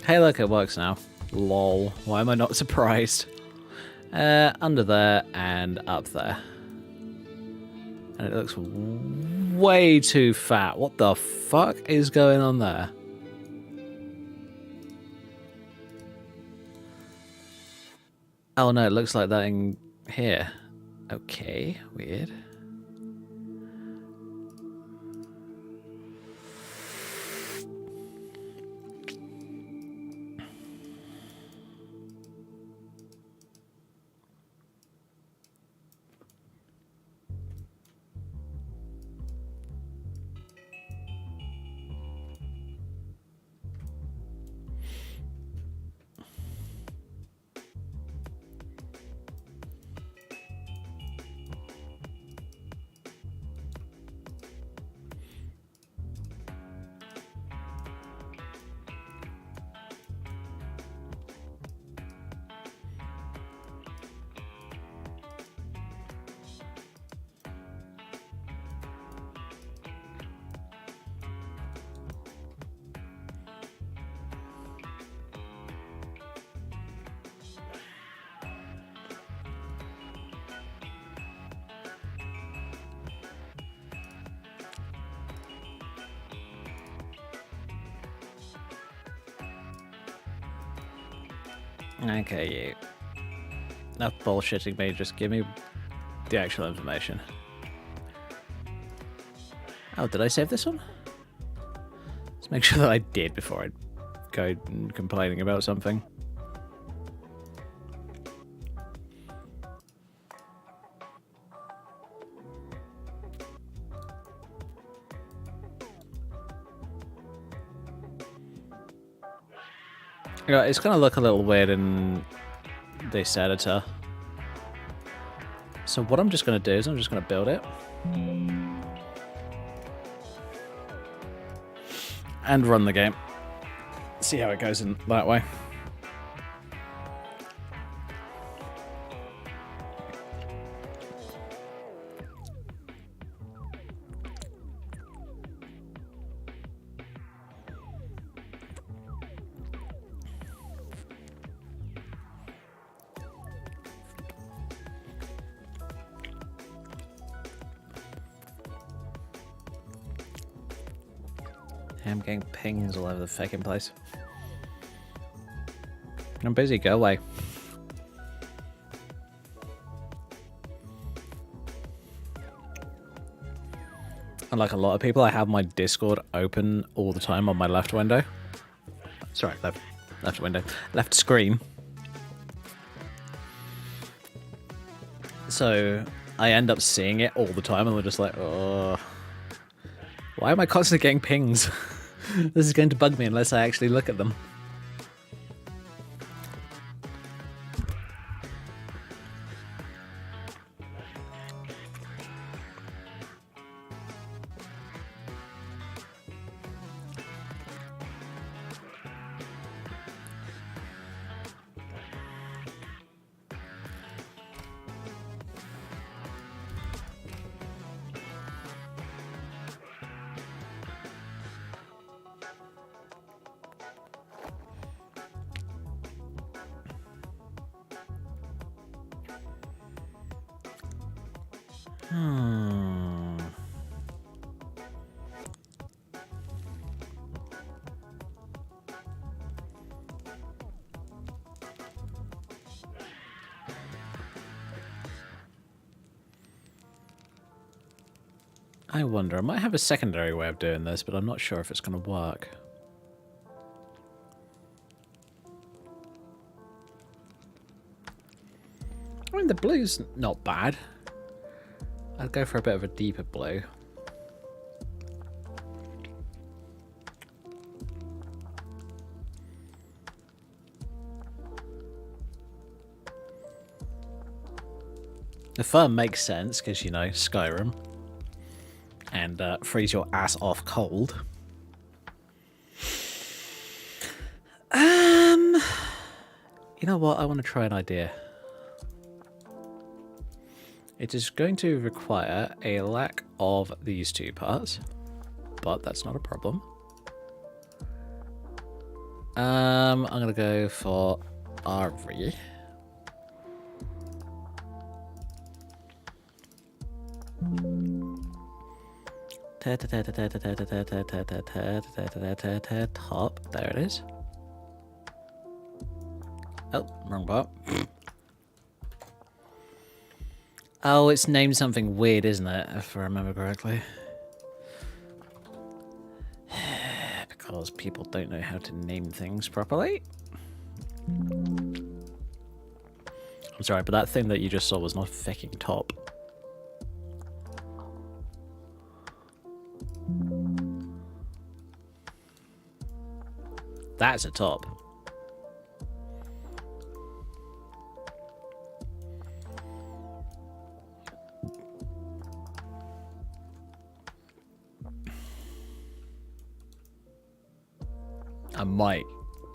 Hey, look, it works now. Lol. Why am I not surprised? Under there and up there. And it looks way too fat. What the fuck is going on there? Oh no, it looks like that in here. Okay, weird. Okay, you. Enough bullshitting me, just give me the actual information. Oh, did I save this one? Let's make sure that I did before I go complaining about something. Yeah, it's going to look a little weird in this editor. So what I'm just going to do is I'm just going to build it. And run the game. See how it goes in that way. I'm getting pings all over the fucking place. I'm busy, go away. Unlike a lot of people, I have my Discord open all the time on my left window. Sorry, left window. Left screen. So I end up seeing it all the time, and I'm just like, oh, why am I constantly getting pings? This is going to bug me unless I actually look at them. I wonder, I might have a secondary way of doing this, but I'm not sure if it's going to work. I mean, the blue's not bad. I'd go for a bit of a deeper blue. The fur makes sense, because, you know, Skyrim. And freeze your ass off cold. You know what? I want to try an idea. It is going to require a lack of these two parts, but that's not a problem. I'm gonna go for RV. Top. There it is. Oh, wrong part. Oh, it's named something weird, isn't it? If I remember correctly. Because people don't know how to name things properly. I'm sorry, but that thing that you just saw was not fucking top. That's a top. I might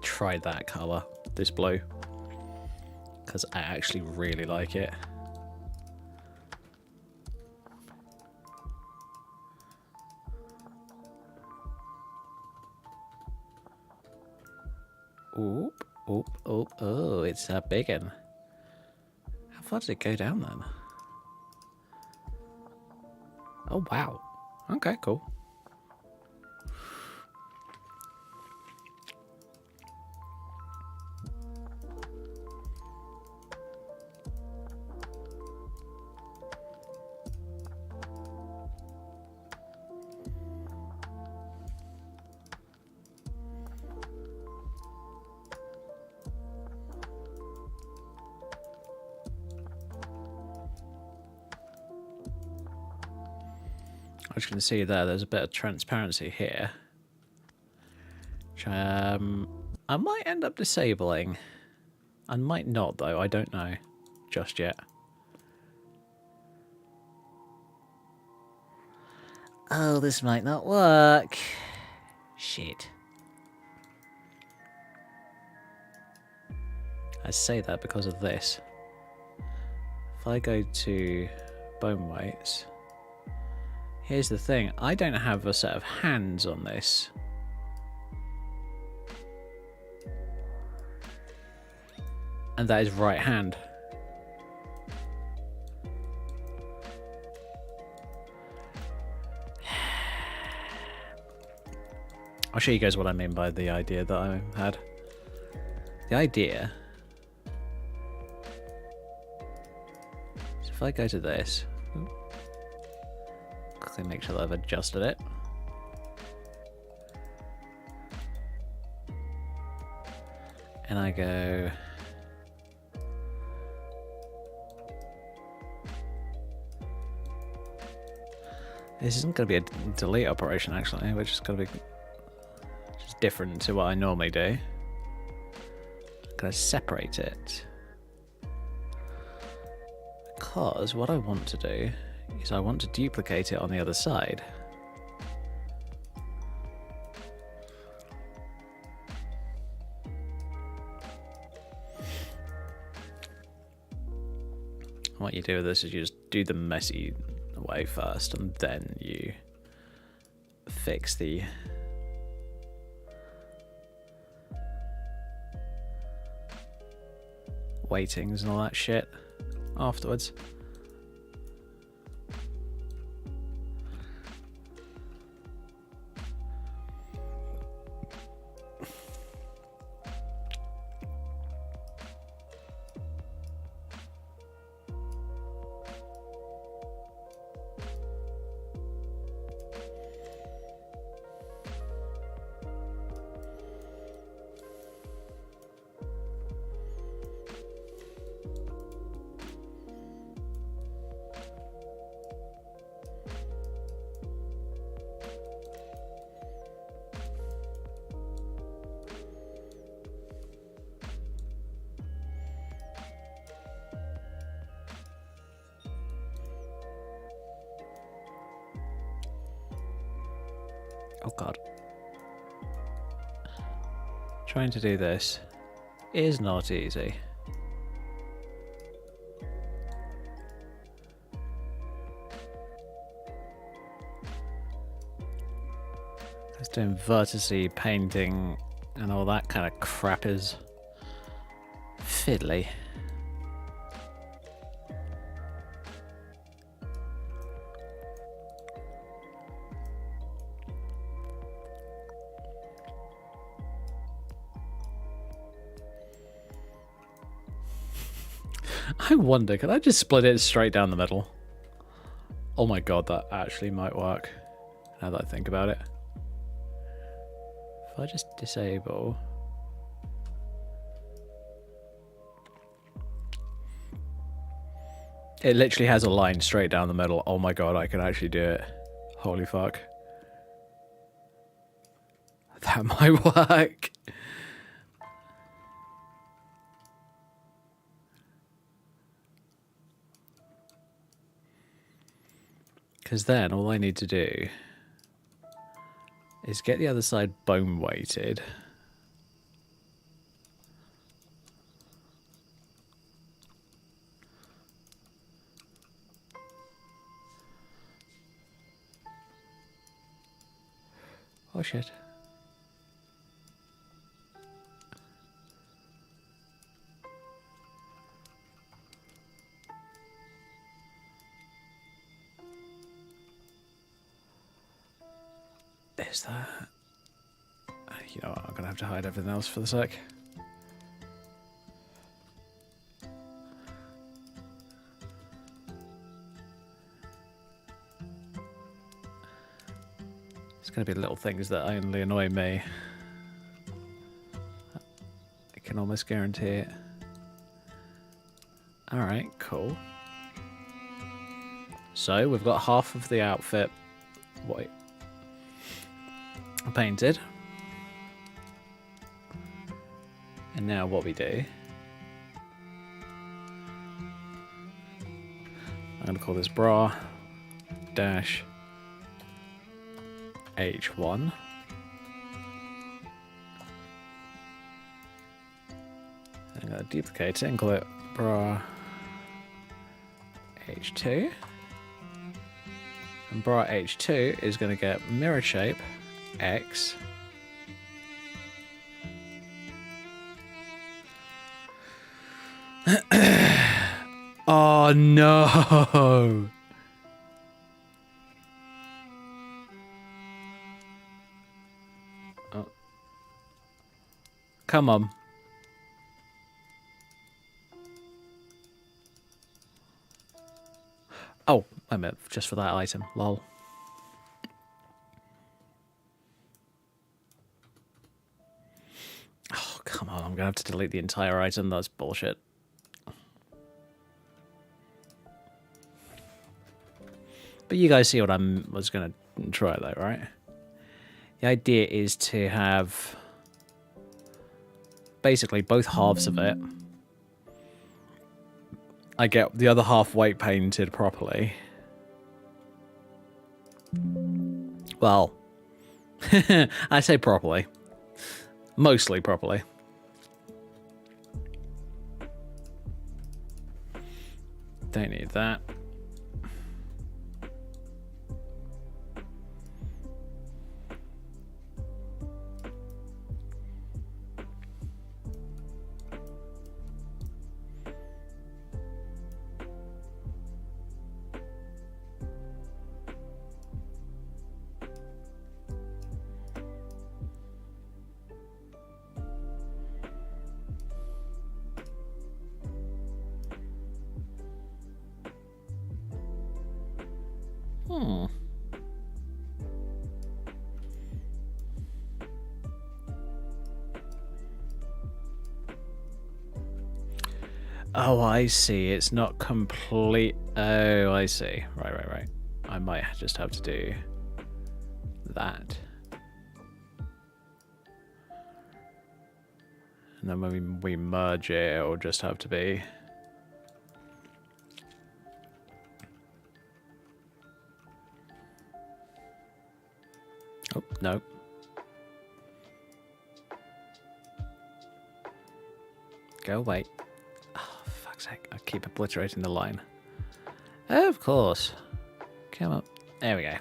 try that color, this blue, because I actually really like it. Oop, oop, oop, oh, it's a big one. How far did it go down then? Oh, wow. Okay, cool. As you can see there's a bit of transparency here. Which I might end up disabling. I might not, though. I don't know just yet. Oh, this might not work. Shit. I say that because of this. If I go to bone weights... Here's the thing, I don't have a set of hands on this. And that is right hand. I'll show you guys what I mean by the idea that I had. The idea... So if I go to this... quickly make sure that I've adjusted it. And I go... This isn't going to be a delete operation, actually. We're just going to be just different to what I normally do. I'm going to separate it. Because what I want to do is I want to duplicate it on the other side. What you do with this is you just do the messy way first, and then you fix the weightings and all that shit afterwards. Oh god. Trying to do this is not easy. Just doing vertice painting and all that kind of crap is fiddly. I wonder, can I just split it straight down the middle? Oh my god, that actually might work, now that I think about it. If I just disable... It literally has a line straight down the middle. Oh my god, I can actually do it. Holy fuck. That might work. Because then all I need to do is get the other side bone weighted. Oh shit. Is that... You know what, I'm gonna have to hide everything else for the sec. It's gonna be little things that only annoy me. I can almost guarantee it. Alright, cool. So, we've got half of the outfit white painted. And now what we do, I'm going to call this bra dash H1. I'm going to duplicate it and call it bra H2. And bra H2 is going to get mirror shape X. Oh no! Oh. Come on. Oh, I meant just for that item. Lol. Oh, come on. I'm going to have to delete the entire item. That's bullshit. But you guys see what I was going to try though, right? The idea is to have basically both halves of it. I get the other half white painted properly. Well, I say properly. Mostly properly. Don't need that. Oh, I see. It's not complete. Oh, I see. Right. I might just have to do that. And then when we merge it, it'll just have to be... Oh, no. Go away. Oh, fuck's sake. I keep obliterating the line. Oh, of course. Come up. There we go.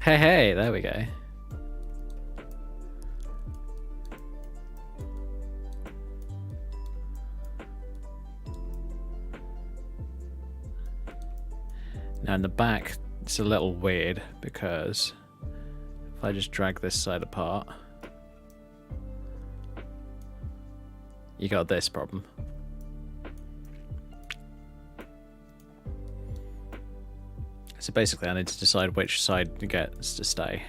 Hey, there we go. Now in the back, it's a little weird because if I just drag this side apart, you got this problem. So basically I need to decide which side gets to stay.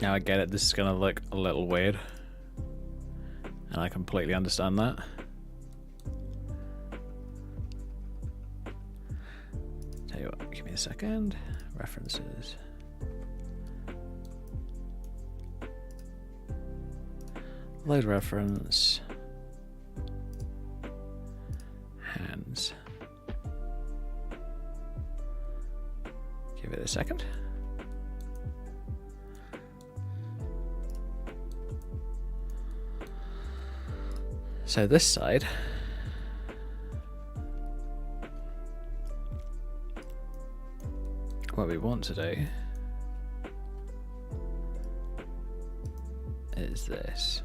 Now I get it, this is going to look a little weird. And I completely understand that. Tell you what, give me a second. References. Load reference. Hands. Give it a second. So this side, what we want to do is this.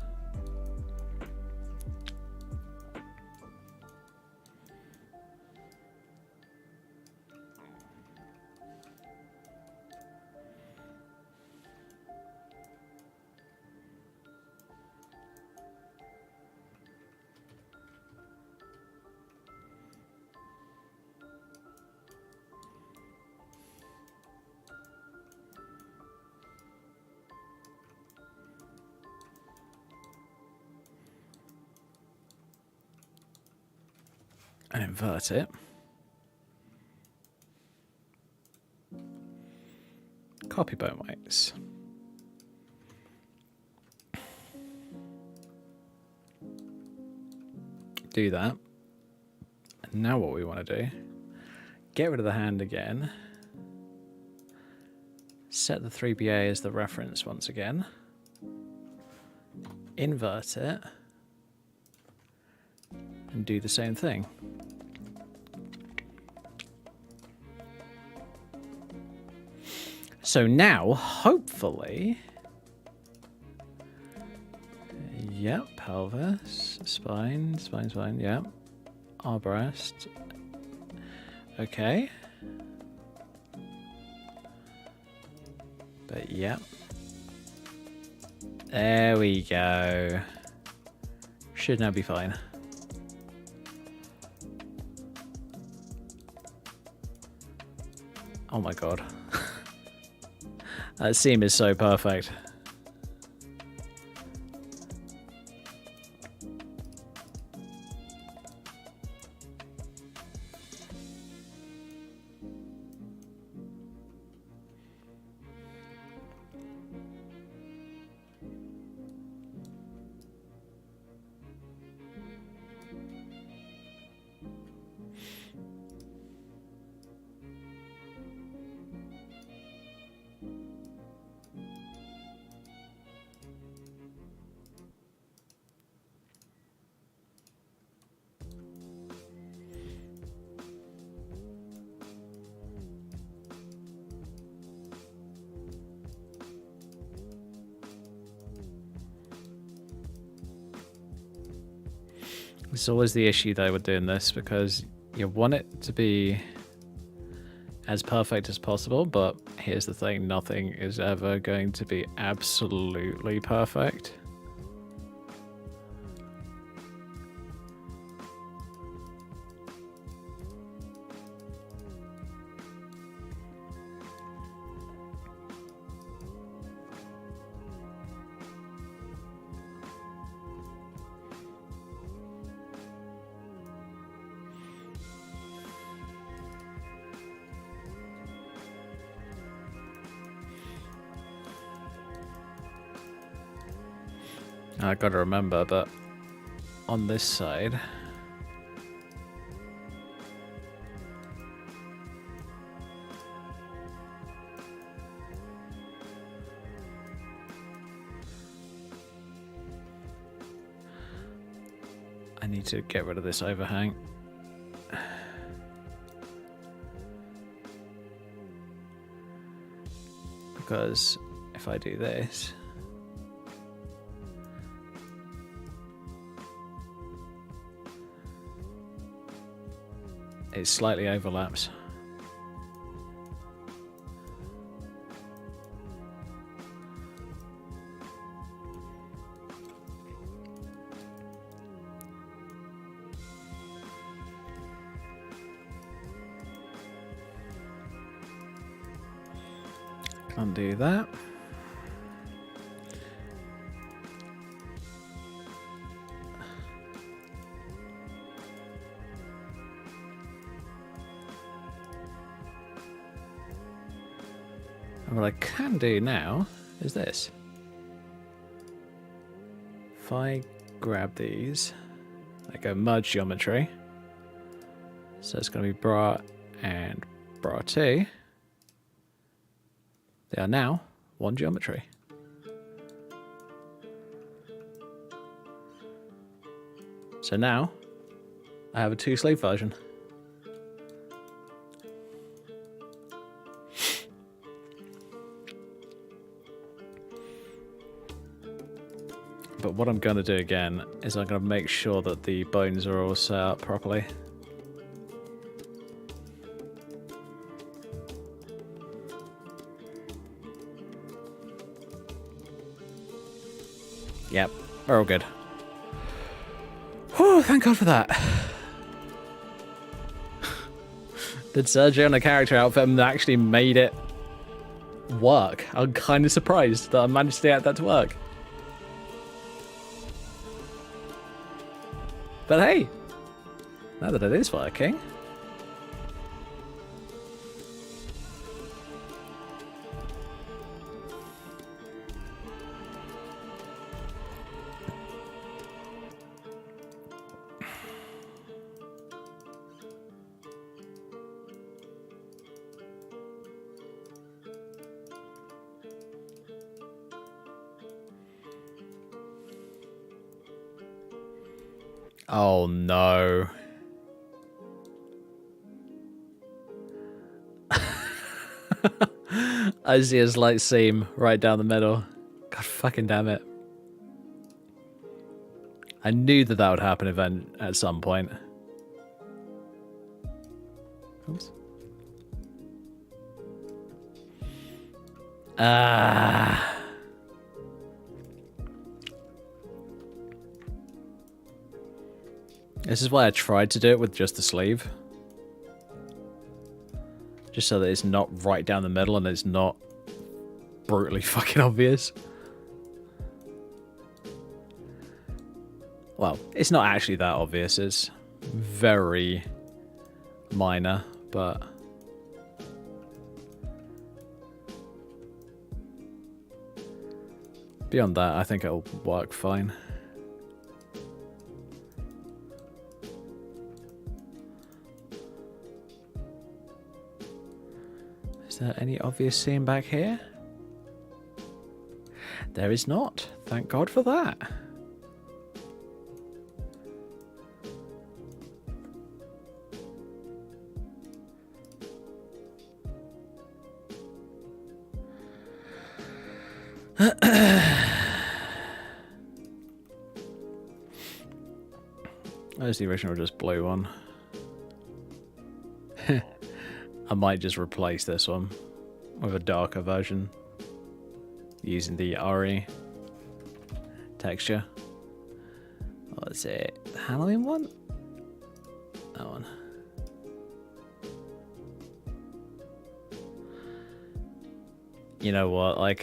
And invert it. Copy bone weights. do that. And now what we want to do, get rid of the hand again. Set the 3BA as the reference once again. Invert it. And do the same thing. So now, hopefully... Yep, pelvis, spine, yep. Our breast. Okay. But yep. There we go. Should now be fine. Oh my god. That seam is so perfect. It's always the issue though with doing this, because you want it to be as perfect as possible, but here's the thing, nothing is ever going to be absolutely perfect. I gotta remember that on this side, I need to get rid of this overhang. Because if I do this, it slightly overlaps. Undo that. And what I can do now is this. If I grab these, I go merge geometry. So it's going to be bra and bra 2. They are now one geometry. So now I have a 2-sleeve version. But what I'm going to do again is I'm going to make sure that the bones are all set up properly. Yep, we're all good. Whew, thank God for that. Did Sergio on a character outfit and actually made it work? I'm kind of surprised that I managed to get that to work. But hey, now that it is working, Oh no. I see a slight seam right down the middle. God fucking damn it. I knew that that would happen at some point. Oops. Ah. This is why I tried to do it with just the sleeve. Just so that it's not right down the middle and it's not brutally fucking obvious. Well, it's not actually that obvious. It's very minor, but... beyond that, I think it'll work fine. Is there any obvious seam back here? There is not. Thank God for that. There's the original just blue one. I might just replace this one with a darker version using the RE texture. What is it? The Halloween one? That one. You know what? I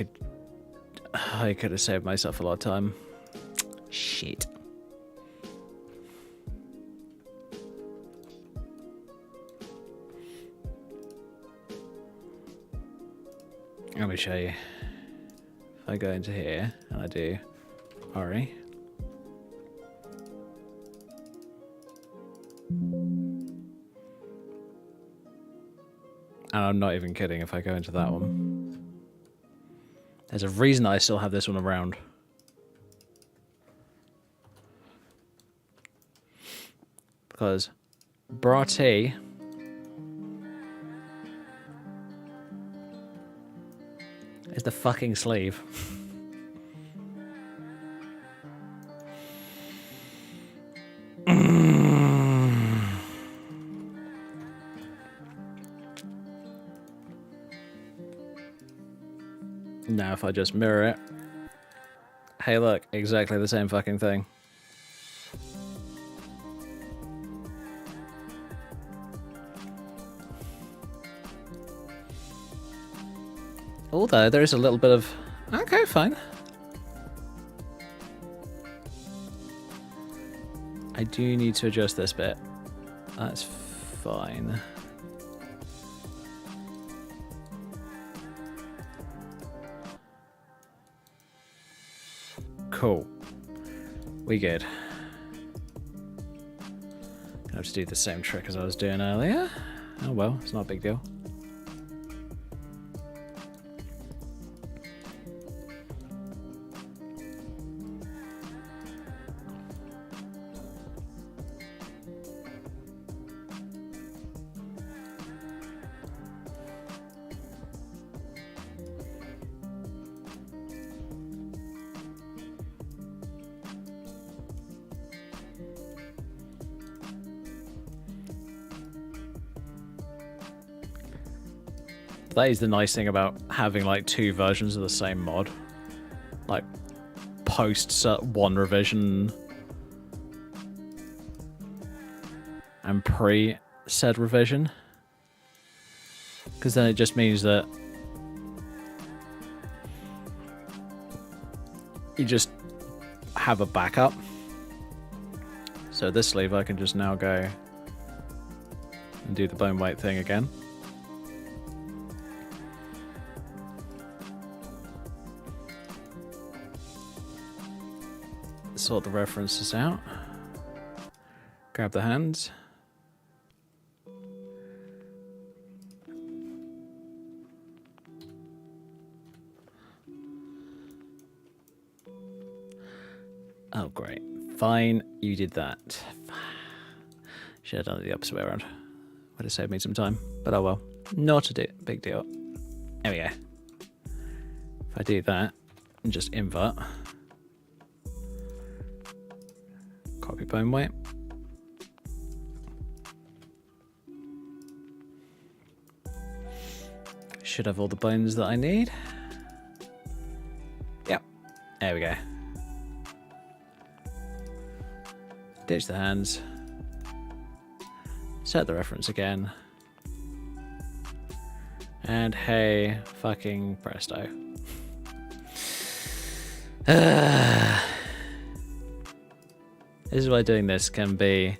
could have saved myself a lot of time. Shit. Let me show you. If I go into here and I do RE. And I'm not even kidding if I go into that one. There's a reason I still have this one around. Because bra T is the fucking sleeve. Now if I just mirror it. Hey look, exactly the same fucking thing. Although there is a little bit of... okay, fine. I do need to adjust this bit. That's fine. Cool. We good. I have to do the same trick as I was doing earlier. Oh well, it's not a big deal. That is the nice thing about having like two versions of the same mod. Like post one revision and pre said revision. Because then it just means that you just have a backup. So this sleeve I can just now go and do the bone weight thing again. Sort the references out. Grab the hands. Oh, great. Fine, you did that. Should have done it the opposite way around. Would have saved me some time. But oh well. Not a big deal. There we go. If I do that and just invert. Copy bone weight. Should have all the bones that I need. Yep. There we go. Ditch the hands. Set the reference again. And hey, fucking presto. This is why doing this can be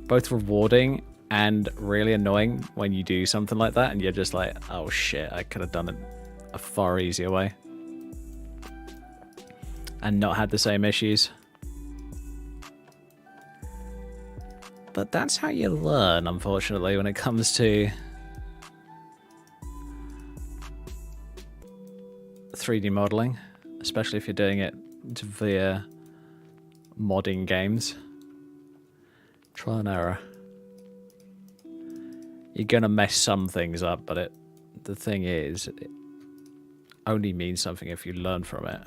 both rewarding and really annoying when you do something like that and you're just like, oh shit, I could have done it a far easier way. And not had the same issues. But that's how you learn, unfortunately, when it comes to 3D modeling, especially if you're doing it via modding games. Trial and error. You're gonna mess some things up, but the thing is, it only means something if you learn from it.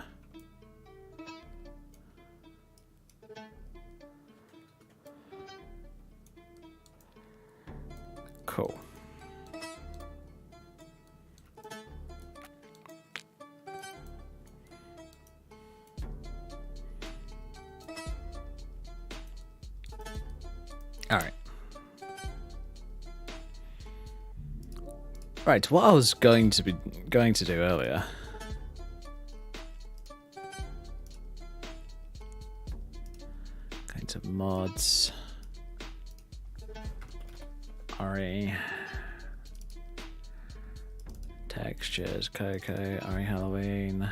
Cool. All right. Right, what I was going to do earlier. Going to mods. RE. Textures, Coco, RE Halloween.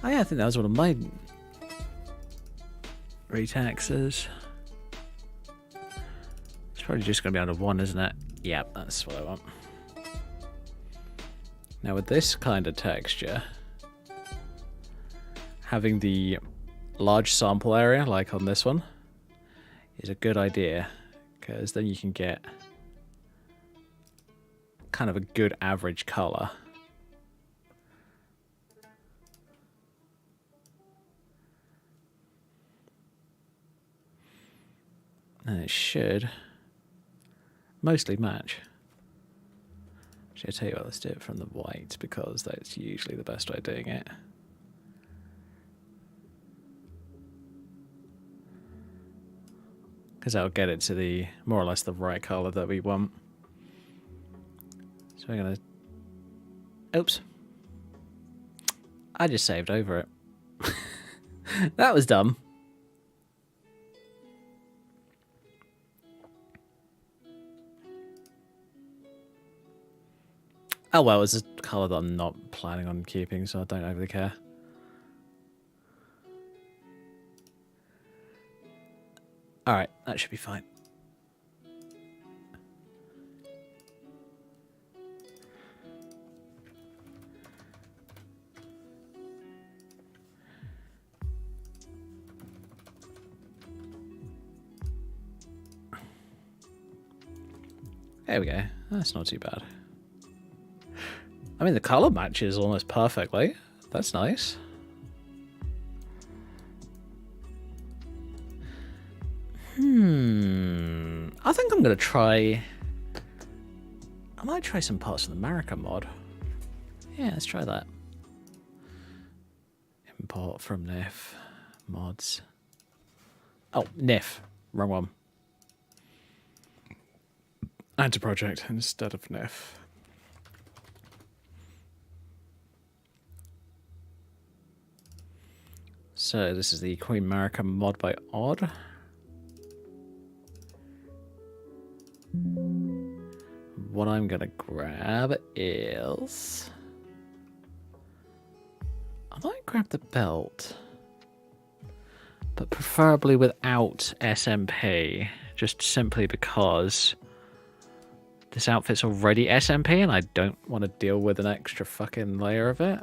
Oh yeah, I think that was one of my retaxes. It's probably just going to be under one, isn't it? Yep, that's what I want. Now with this kind of texture, having the large sample area, like on this one, is a good idea, because then you can get kind of a good average color. And it should mostly match. Actually, I'll tell you what, let's do it from the white, because that's usually the best way of doing it. Because that'll get it to the more or less the right color that we want. So we're gonna... Oops. I just saved over it. That was dumb. Oh well, it's a colour that I'm not planning on keeping, so I don't overly care. Alright, that should be fine. There we go. That's not too bad. I mean, the colour matches almost perfectly. That's nice. I think I'm going to try... I might try some parts of the America mod. Yeah, let's try that. Import from NIF. Mods. Oh, NIF. Wrong one. Add to project instead of NIF. So this is the Queen America mod by Odd. What I'm gonna grab is... I might grab the belt, but preferably without SMP, just simply because this outfit's already SMP and I don't want to deal with an extra fucking layer of it.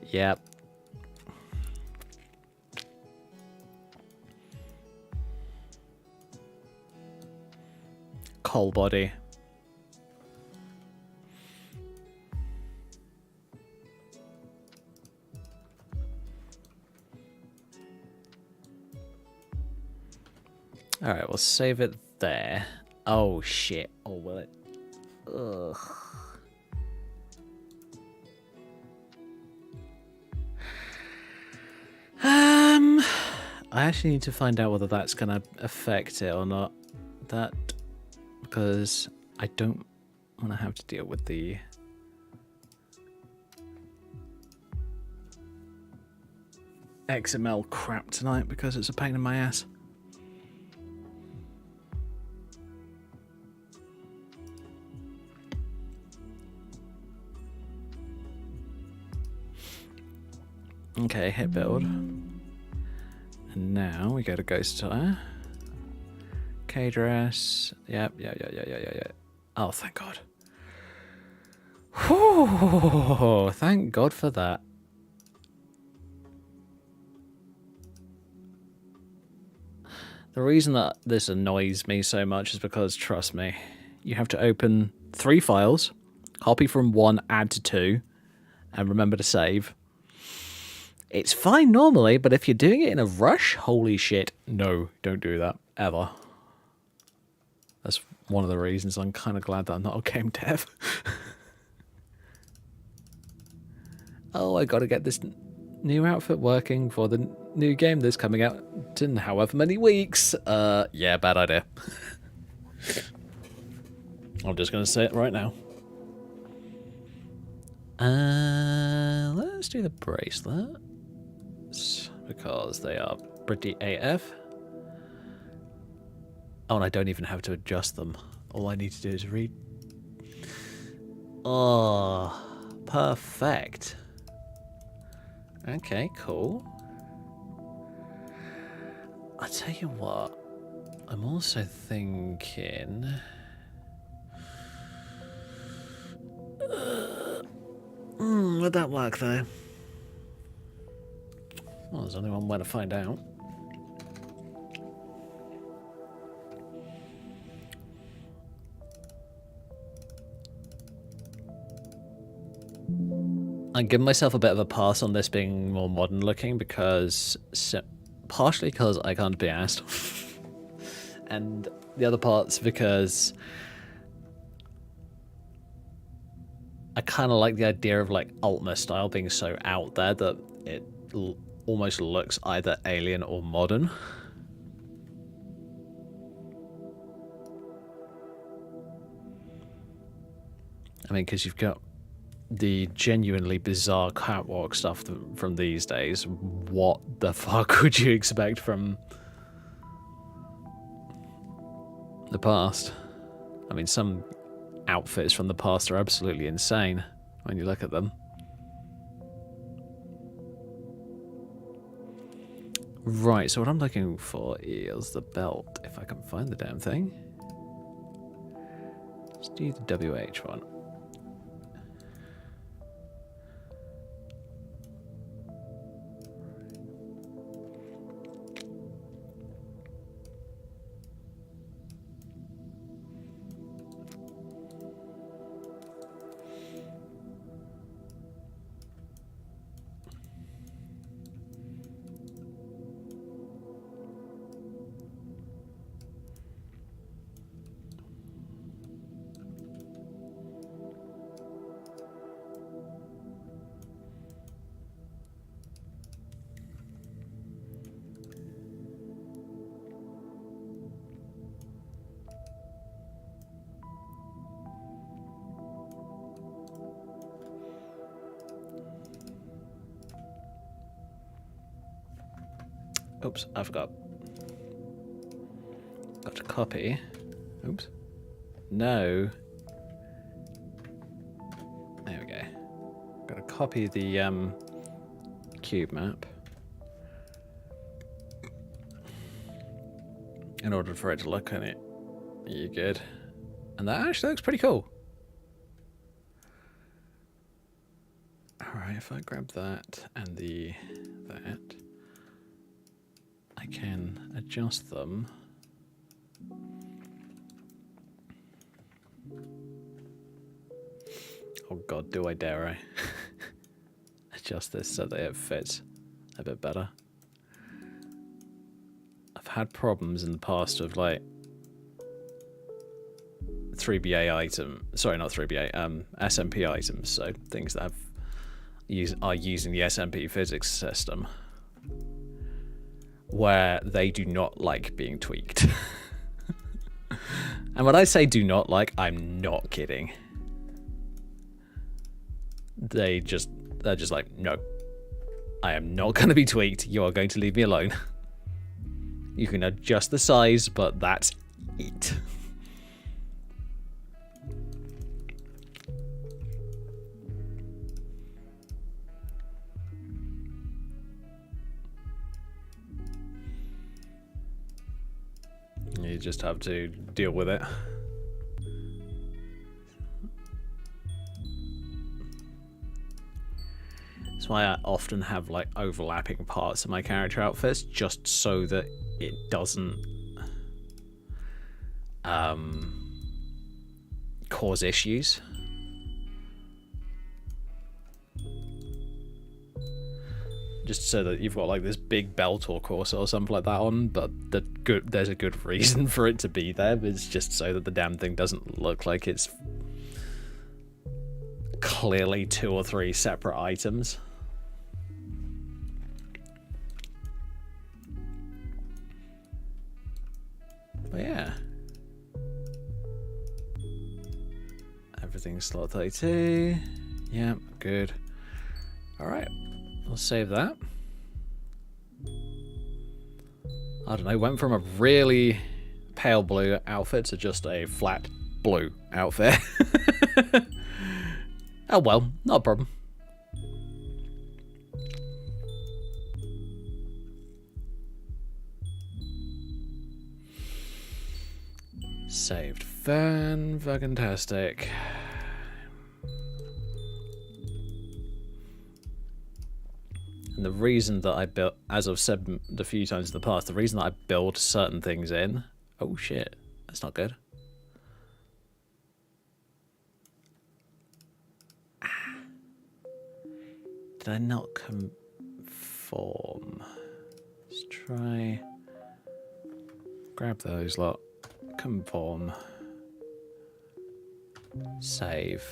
Yep. whole body. Alright, we'll save it there. Oh shit. Oh, will it? Ugh. I actually need to find out whether that's going to affect it or not. That, because I don't want to have to deal with the XML crap tonight because it's a pain in my ass. Okay, hit build. And now we go to Ghost Tire. K-dress. Yep. Oh, thank God. Whew, thank God for that. The reason that this annoys me so much is because, trust me, you have to open 3 files, copy from 1, add to 2, and remember to save. It's fine normally, but if you're doing it in a rush, holy shit, no, don't do that, ever. That's one of the reasons I'm kind of glad that I'm not a game dev. Oh, I gotta get this new outfit working for the new game that's coming out in however many weeks. Yeah, bad idea. I'm just gonna say it right now. Let's do the bracelets because they are pretty AF. Oh, and I don't even have to adjust them. All I need to do is read. Oh, perfect. Okay, cool. I tell you what, I'm also thinking. Would that work though? Well, there's only one way to find out. I'm giving myself a bit of a pass on this being more modern looking because, partially because I can't be asked, and the other part's because I kind of like the idea of like Ultima style being so out there that it almost looks either alien or modern. I mean, because you've got the genuinely bizarre catwalk stuff from these days. What the fuck would you expect from the past? I mean, some outfits from the past are absolutely insane when you look at them. Right, so what I'm looking for is the belt, if I can find the damn thing. Let's do the WH one. Oops, I forgot. Got to copy. Oops. No. There we go. Got to copy the cube map in order for it to look on it. You good? And that actually looks pretty cool. Alright, if I grab that and that, I can adjust them. Oh god, do I dare I? Adjust this so that it fits a bit better. I've had problems in the past of like 3BA item, sorry, not 3BA, SMP items, so things that are using the SMP physics system, where they do not like being tweaked. And when I say do not like, I'm not kidding. They're just like, no, I am not going to be tweaked. You are going to leave me alone. You can adjust the size, but that's it. You just have to deal with it. That's why I often have like overlapping parts of my character outfits, just so that it doesn't cause issues. Just so that you've got like this big belt or corset or something like that on, but there's a good reason for it to be there. It's just so that the damn thing doesn't look like it's clearly 2 or 3 separate items. But yeah. Everything's slot 32. Yeah, good. Alright. I'll save that. I don't know, went from a really pale blue outfit to just a flat blue outfit. Oh well, not a problem. Saved. Fan-fucking-tastic. And the reason that I built, as I've said a few times in the past, the reason that I build certain things in... Oh shit, that's not good. Ah. Did I not conform? Let's try... Grab those lot. Conform. Save.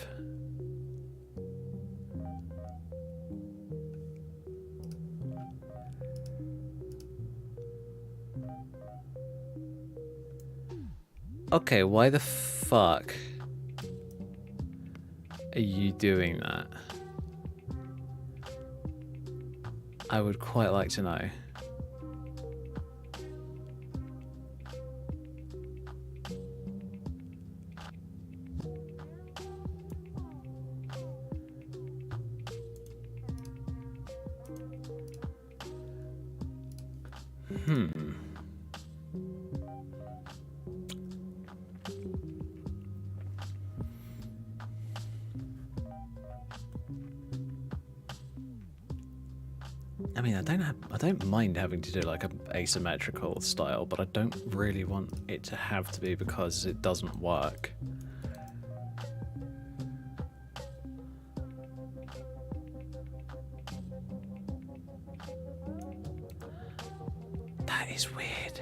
Okay, why the fuck are you doing that? I would quite like to know. I mean, I don't mind having to do like an asymmetrical style, but I don't really want it to have to be because it doesn't work. That is weird.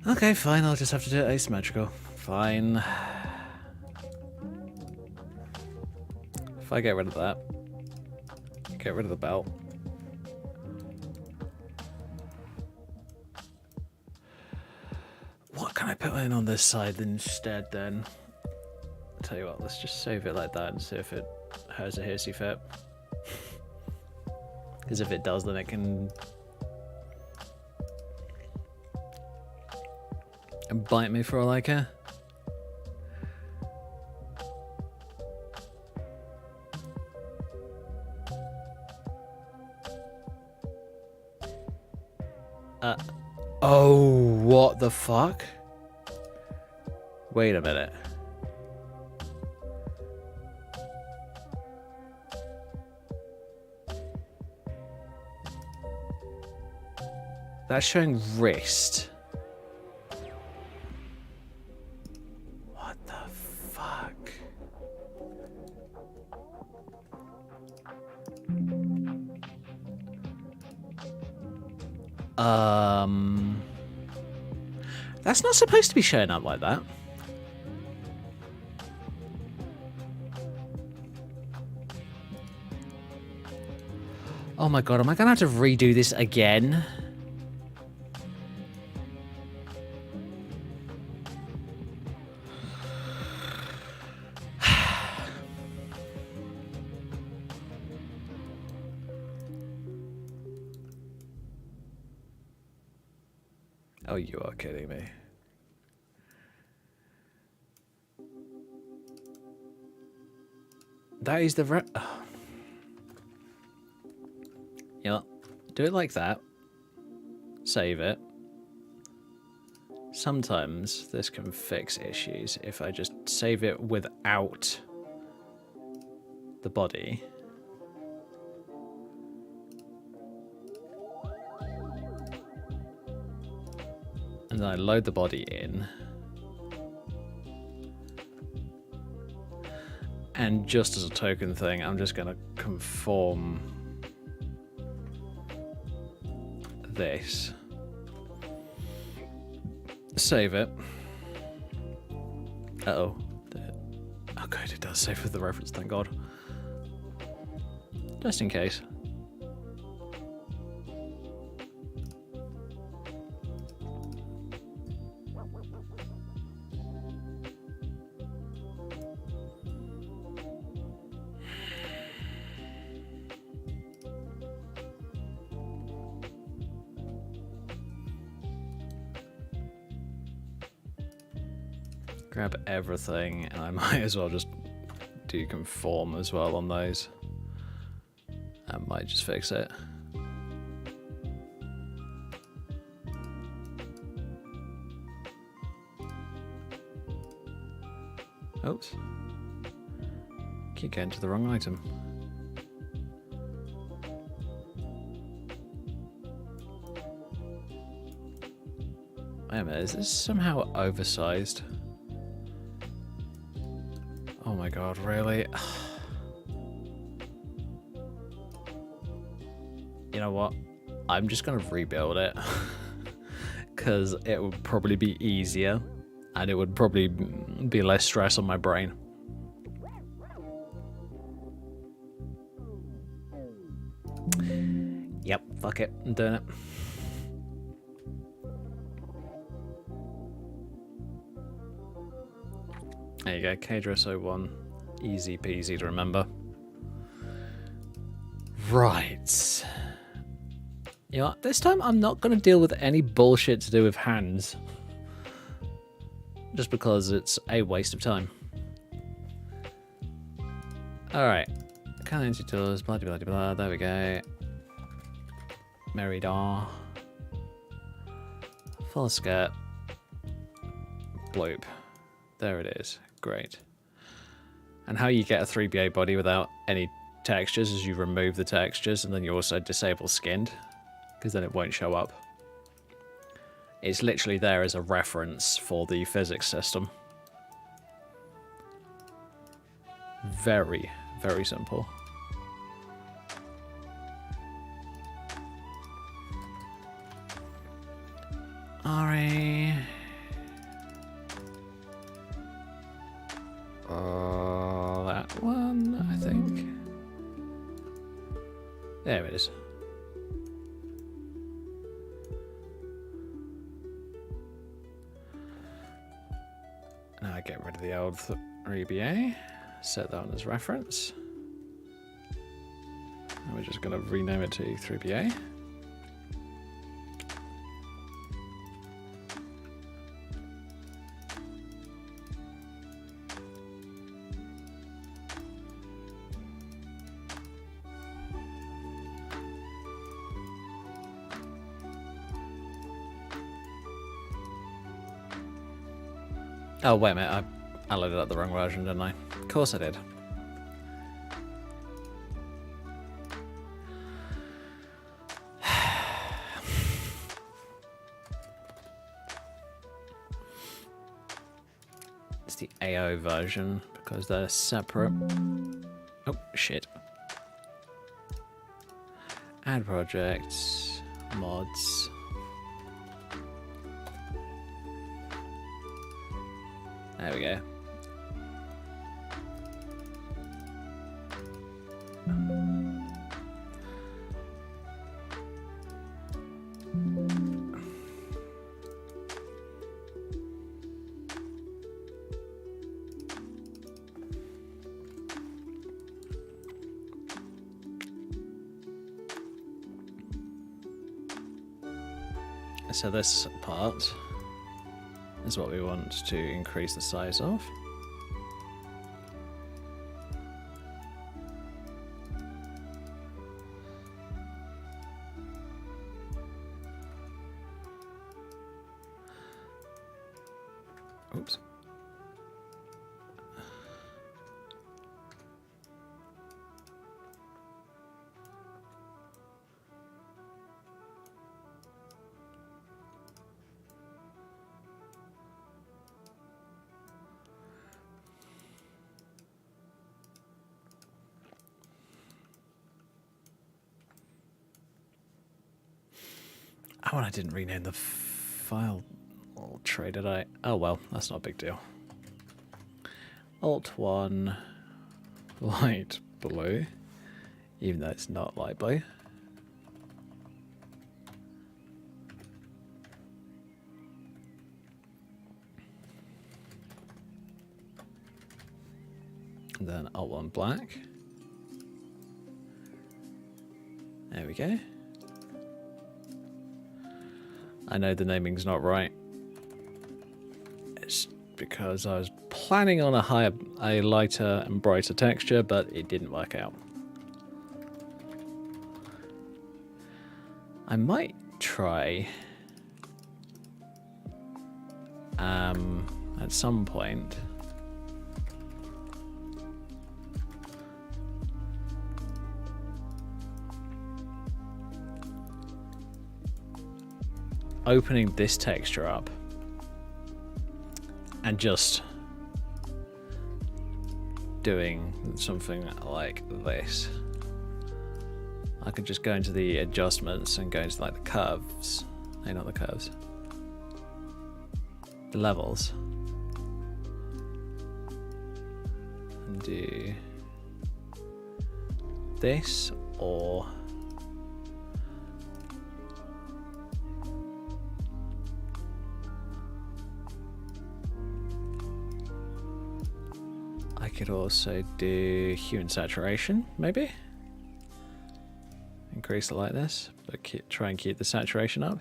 Okay, fine, I'll just have to do it asymmetrical. Fine. If I get rid of that, get rid of the belt. What can I put in on this side instead then? I'll tell you what, let's just save it like that and see if it has a hissy fit. Because if it does, then it can bite me for all I care. Oh, what the fuck? Wait a minute. That's showing wrist. That's not supposed to be showing up like that. Oh my god, am I gonna have to redo this again? Oh, you are kidding me. That is the oh. You know, do it like that. Save it. Sometimes this can fix issues if I just save it without the body. And then I load the body in. And just as a token thing, I'm just going to conform this. Save it. Uh-oh. Oh god, it does save with the reference, thank god. Just in case. Grab everything, and I might as well just do conform as well on those. That might just fix it. Oops. Keep getting to the wrong item. Wait a minute, is this somehow oversized? Oh my god, really? You know what? I'm just gonna rebuild it. Because it would probably be easier. And it would probably be less stress on my brain. Yep, fuck it. I'm doing it. There you go, K-Dress 01. Easy peasy to remember. Right. You know what? This time I'm not going to deal with any bullshit to do with hands. Just because it's a waste of time. Alright. Currency tools, blah blah blah blah. There we go. Merida. Full skirt. Bloop. There it is. Great. And how you get a 3BA body without any textures is you remove the textures and then you also disable skinned, because then it won't show up. It's literally there as a reference for the physics system. Very, very simple. Alright. That one, I think. There it is. Now I get rid of the old 3BA, set that one as reference. And we're just going to rename it to 3BA. Oh, wait a minute, I loaded up the wrong version, didn't I? Of course I did. It's the AO version, because they're separate. Oh, shit. Add projects, mods. There we go. So this part is what we want to increase the size of. Oops. Oh, and I didn't rename the file tray, did I? Oh well, that's not a big deal. Alt 1, light blue, even though it's not light blue. And then Alt 1 black. There we go. I know the naming's not right. It's because I was planning on a lighter and brighter texture, but it didn't work out. I might try at some point opening this texture up and just doing something like this. I could just go into the adjustments and go into like the curves. No, not the curves. The levels. And do this, or I could also do hue and saturation, maybe. Increase it like this, but try and keep the saturation up.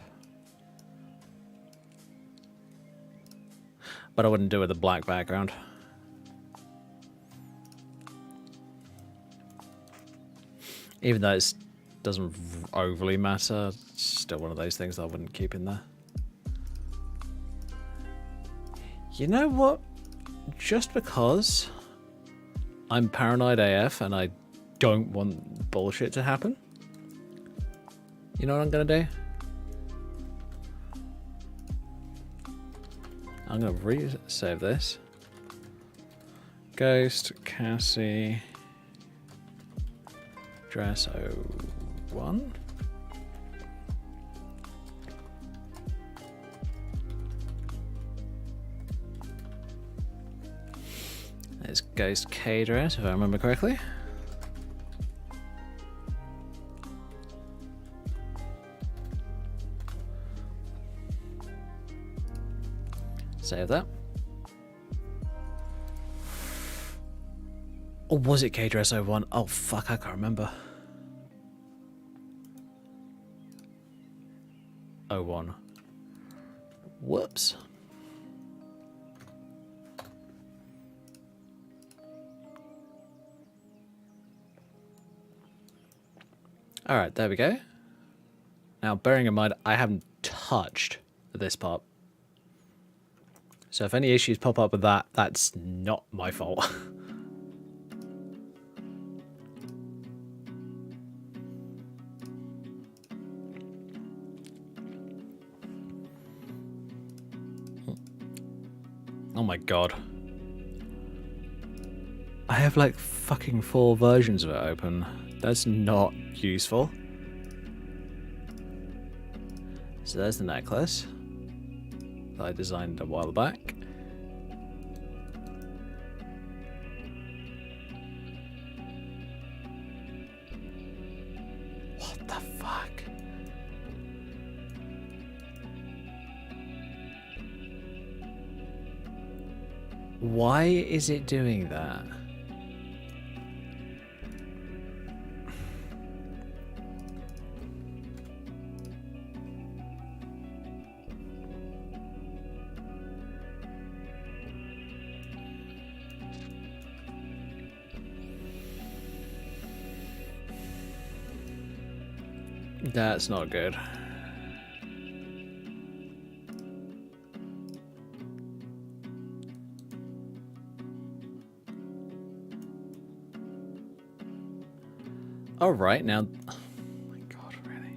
But I wouldn't do it with a black background. Even though it doesn't overly matter, it's still one of those things that I wouldn't keep in there. You know what? Just because I'm paranoid AF and I don't want bullshit to happen, you know what I'm gonna do? I'm gonna re-save this. Ghost, Cassie, Dress 01. There's Ghost K Dress, if I remember correctly. Save that. Or was it K-Dress 01? Oh fuck, I can't remember. 01. Whoops. Alright, there we go. Now, bearing in mind, I haven't touched this part. So if any issues pop up with that, that's not my fault. Oh my god. I have like fucking 4 versions of it open. That's not useful. So there's the necklace that I designed a while back. Why is it doing that? That's not good. All right, now. Oh my God, really?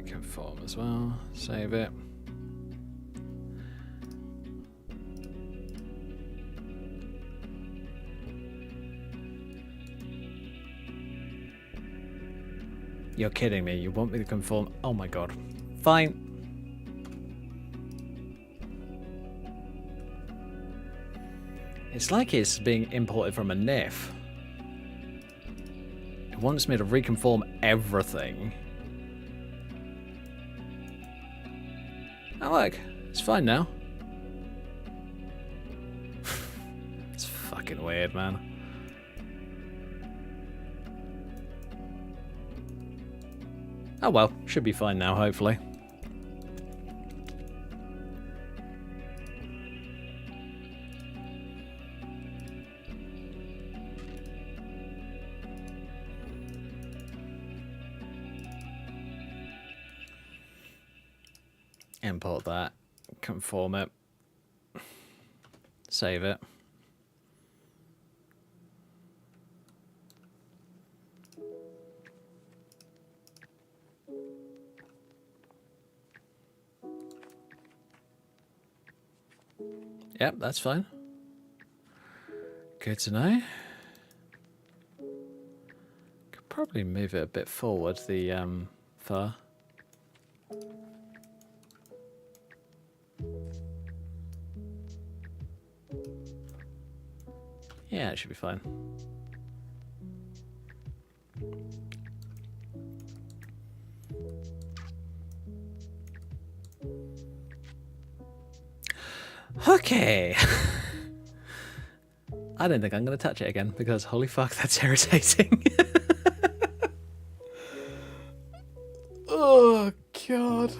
Conform as well. Save it. You're kidding me. You want me to conform? Oh my God. Fine. It's like it's being imported from a NIF. It wants me to reconform everything. Oh look, it's fine now. It's fucking weird, man. Oh well, should be fine now, hopefully. Import that, conform it, save it. Yep, that's fine. Good to know. Could probably move it a bit forward, the fur. Yeah, it should be fine. Okay. I don't think I'm going to touch it again because holy fuck, that's irritating. Oh, God.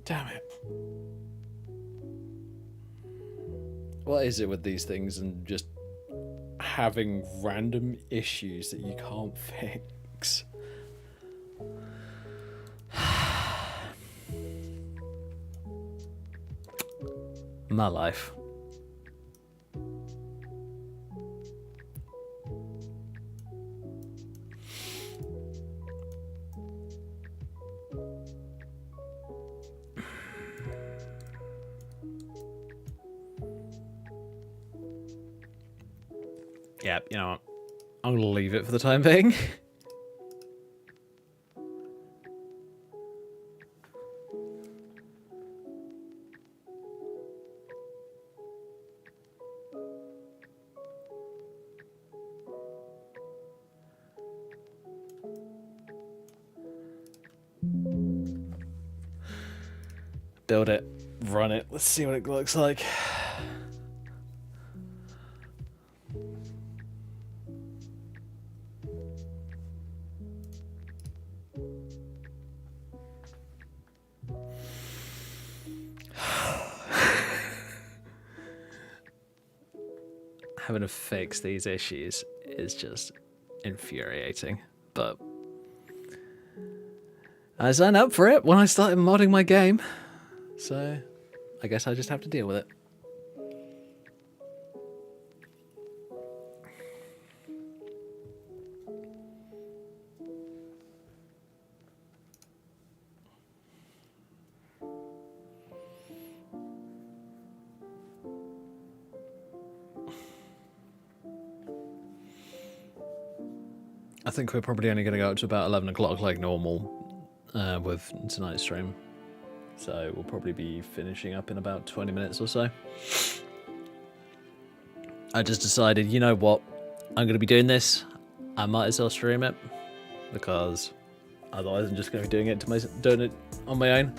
Damn it. What is it with these things and just having random issues that you can't fix? My life. Yeah, you know what? I'm gonna leave it for the time being. Build it, run it, let's see what it looks like. Having to fix these issues is just infuriating, but I signed up for it when I started modding my game, so I guess I just have to deal with it. I think we're probably only going to go up to about 11 o'clock like normal with tonight's stream. So we'll probably be finishing up in about 20 minutes or so. I just decided, you know what? I'm going to be doing this. I might as well stream it. because otherwise I'm just going to be doing it on my own.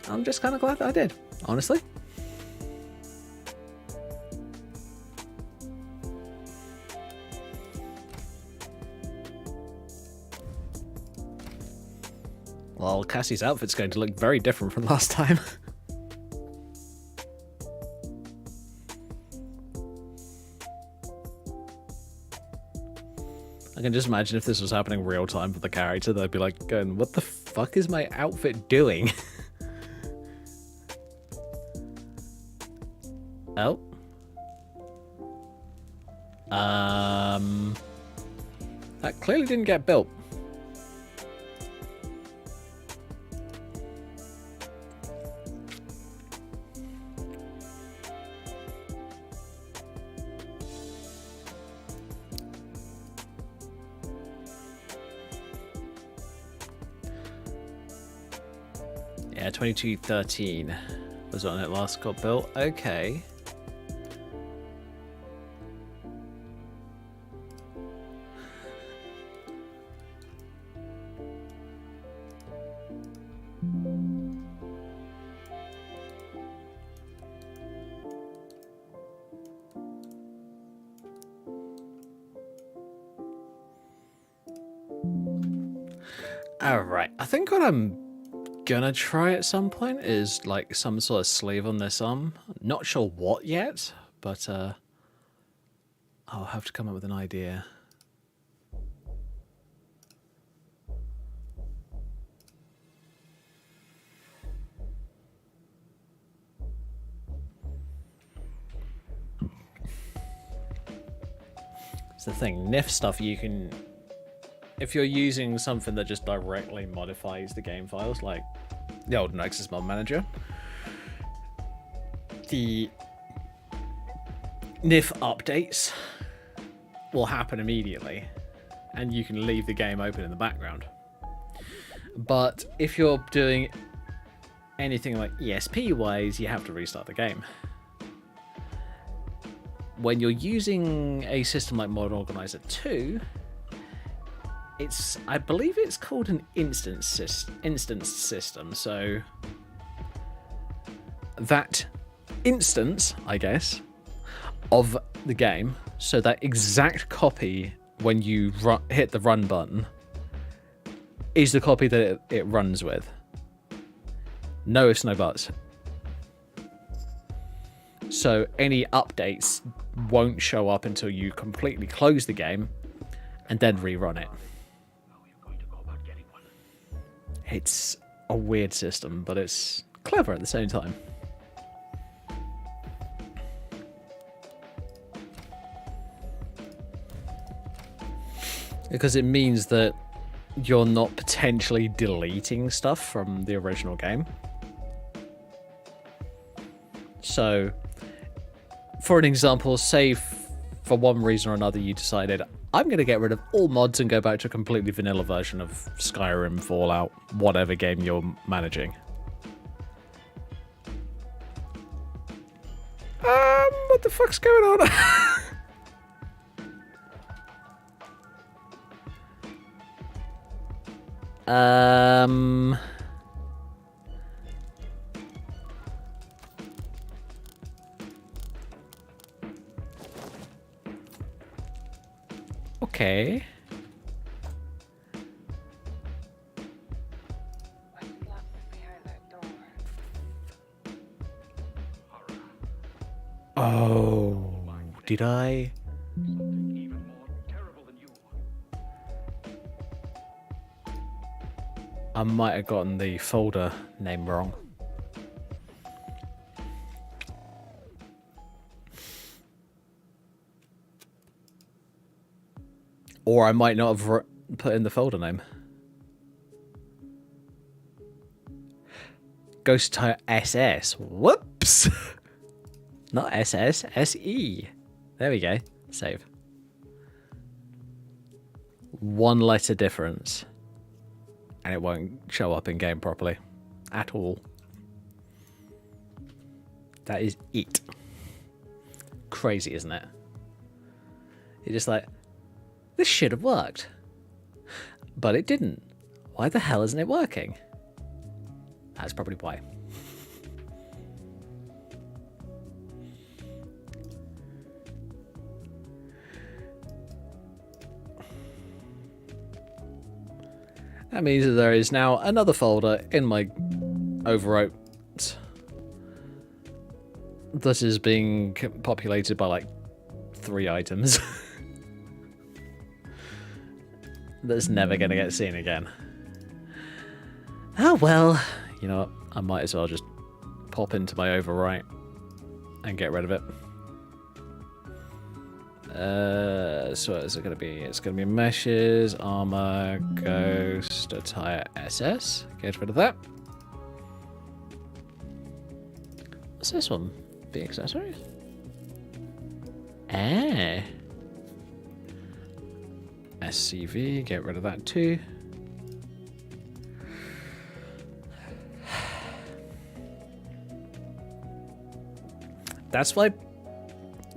I'm just kind of glad that I did, honestly. Well, Cassie's outfit's going to look very different from last time. I can just imagine if this was happening real time for the character, they'd be like going, what the fuck is my outfit doing? Oh. That clearly didn't get built. Yeah, 2213 was when it last got built. Okay. Alright, I think what I'm gonna try at some point is like some sort of sleeve on this arm. Not sure what yet, but I'll have to come up with an idea. It's the thing, NIF stuff you can... If you're using something that just directly modifies the game files, like the old Nexus Mod Manager, the NIF updates will happen immediately, and you can leave the game open in the background. But if you're doing anything like ESP-wise, you have to restart the game. When you're using a system like Mod Organizer 2, I believe it's called an instance system, so that instance, I guess, of the game, so that exact copy when you hit the run button is the copy that it runs with. No ifs, no buts. So any updates won't show up until you completely close the game and then rerun it. It's a weird system, but it's clever at the same time. Because it means that you're not potentially deleting stuff from the original game. So, for an example, say for one reason or another you decided, I'm going to get rid of all mods and go back to a completely vanilla version of Skyrim, Fallout, whatever game you're managing. What the fuck's going on? Okay. Oh, did I? I might have gotten the folder name wrong. Or I might not have put in the folder name. Ghost Tire SS. Whoops! Not SS, SE. There we go. Save. One letter difference. And it won't show up in game properly. At all. That is it. Crazy, isn't it? You're just like, This should have worked. But it didn't. Why the hell isn't it working? That's probably why. That means that there is now another folder in my overwrite that is being populated by like 3 items. That's never going to get seen again. Oh well, you know what? I might as well just pop into my overwrite and get rid of it. So what is it going to be? It's going to be meshes, armor, ghost, attire, SS. Get rid of that. What's this one? The accessories? Ah. SCV, get rid of that too. That's why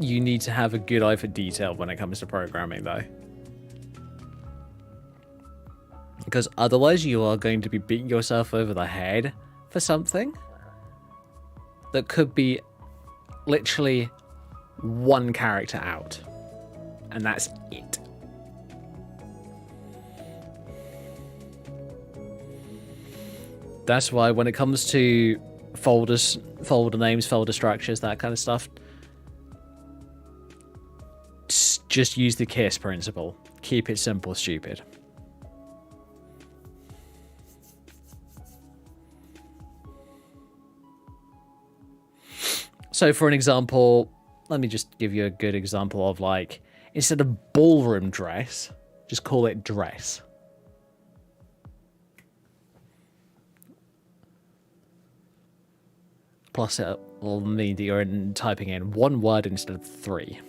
you need to have a good eye for detail when it comes to programming, though. Because otherwise you are going to be beating yourself over the head for something that could be literally one character out. And that's it. That's why when it comes to folders, folder names, folder structures, that kind of stuff, just use the KISS principle. Keep it simple, stupid. So for an example, let me just give you a good example of, like, instead of ballroom dress, just call it dress. Plus it will mean that you're typing in 1 word instead of 3.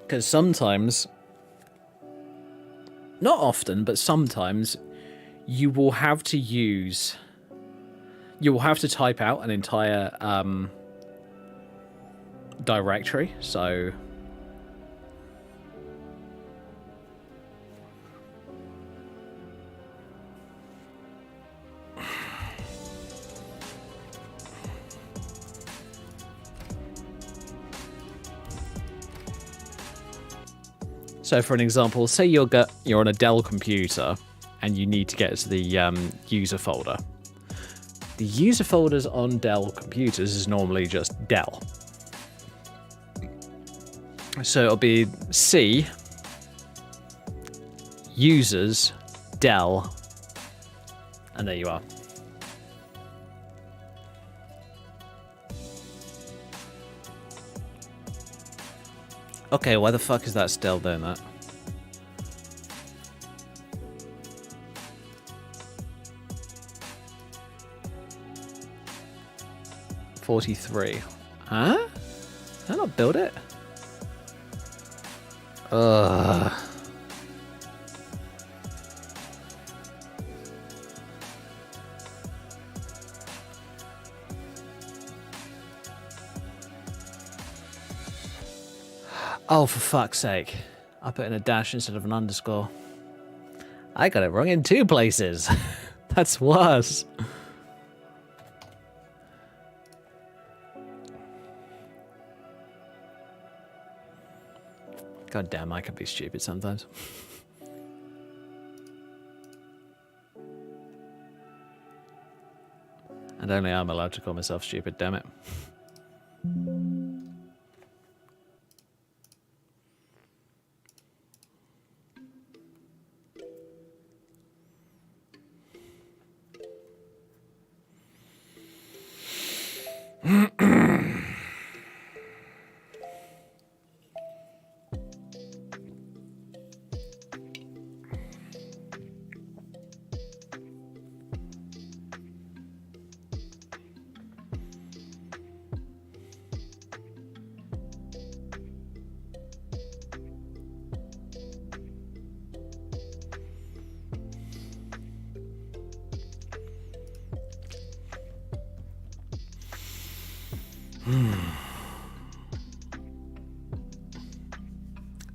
Because sometimes, not often, but sometimes, you will have to type out an entire directory. So for an example, say you're on a Dell computer and you need to get to the user folder. The user folders on Dell computers is normally just Dell. So it'll be C, users, Dell, and there you are. Okay, why the fuck is that still doing that? $43. Huh? Did I not build it? Ugh. Oh, for fuck's sake. I put in a dash instead of an underscore. I got it wrong in 2 places. That's worse. God damn, I can be stupid sometimes. And only I'm allowed to call myself stupid, damn it.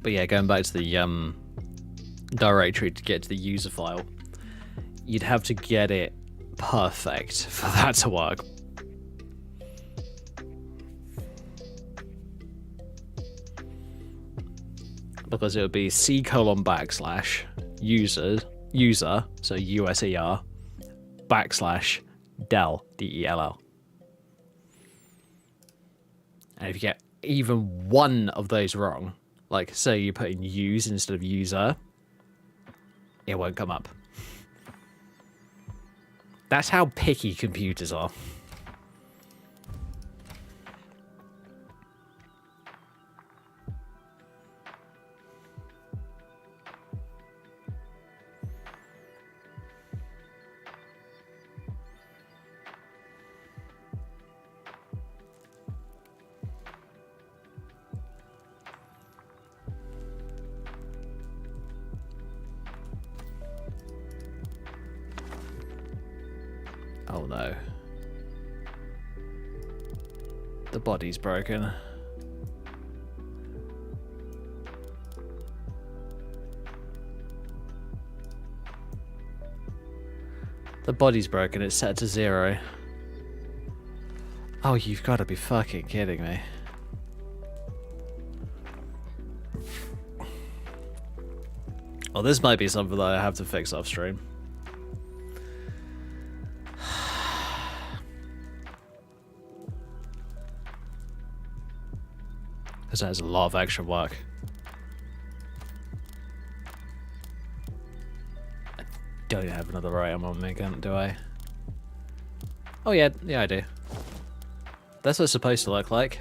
But yeah, going back to the directory to get to the user file, you'd have to get it perfect for that to work. Because it would be c:/user, so user, /del, del. And if you get even one of those wrong, like say you put in use instead of user, it won't come up. That's how picky computers are. Oh no. The body's broken. The body's broken, it's set to 0. Oh, you've got to be fucking kidding me. Well, this might be something that I have to fix off stream. Because that's a lot of extra work. I don't have another item on me, do I? Oh yeah, I do. That's what it's supposed to look like.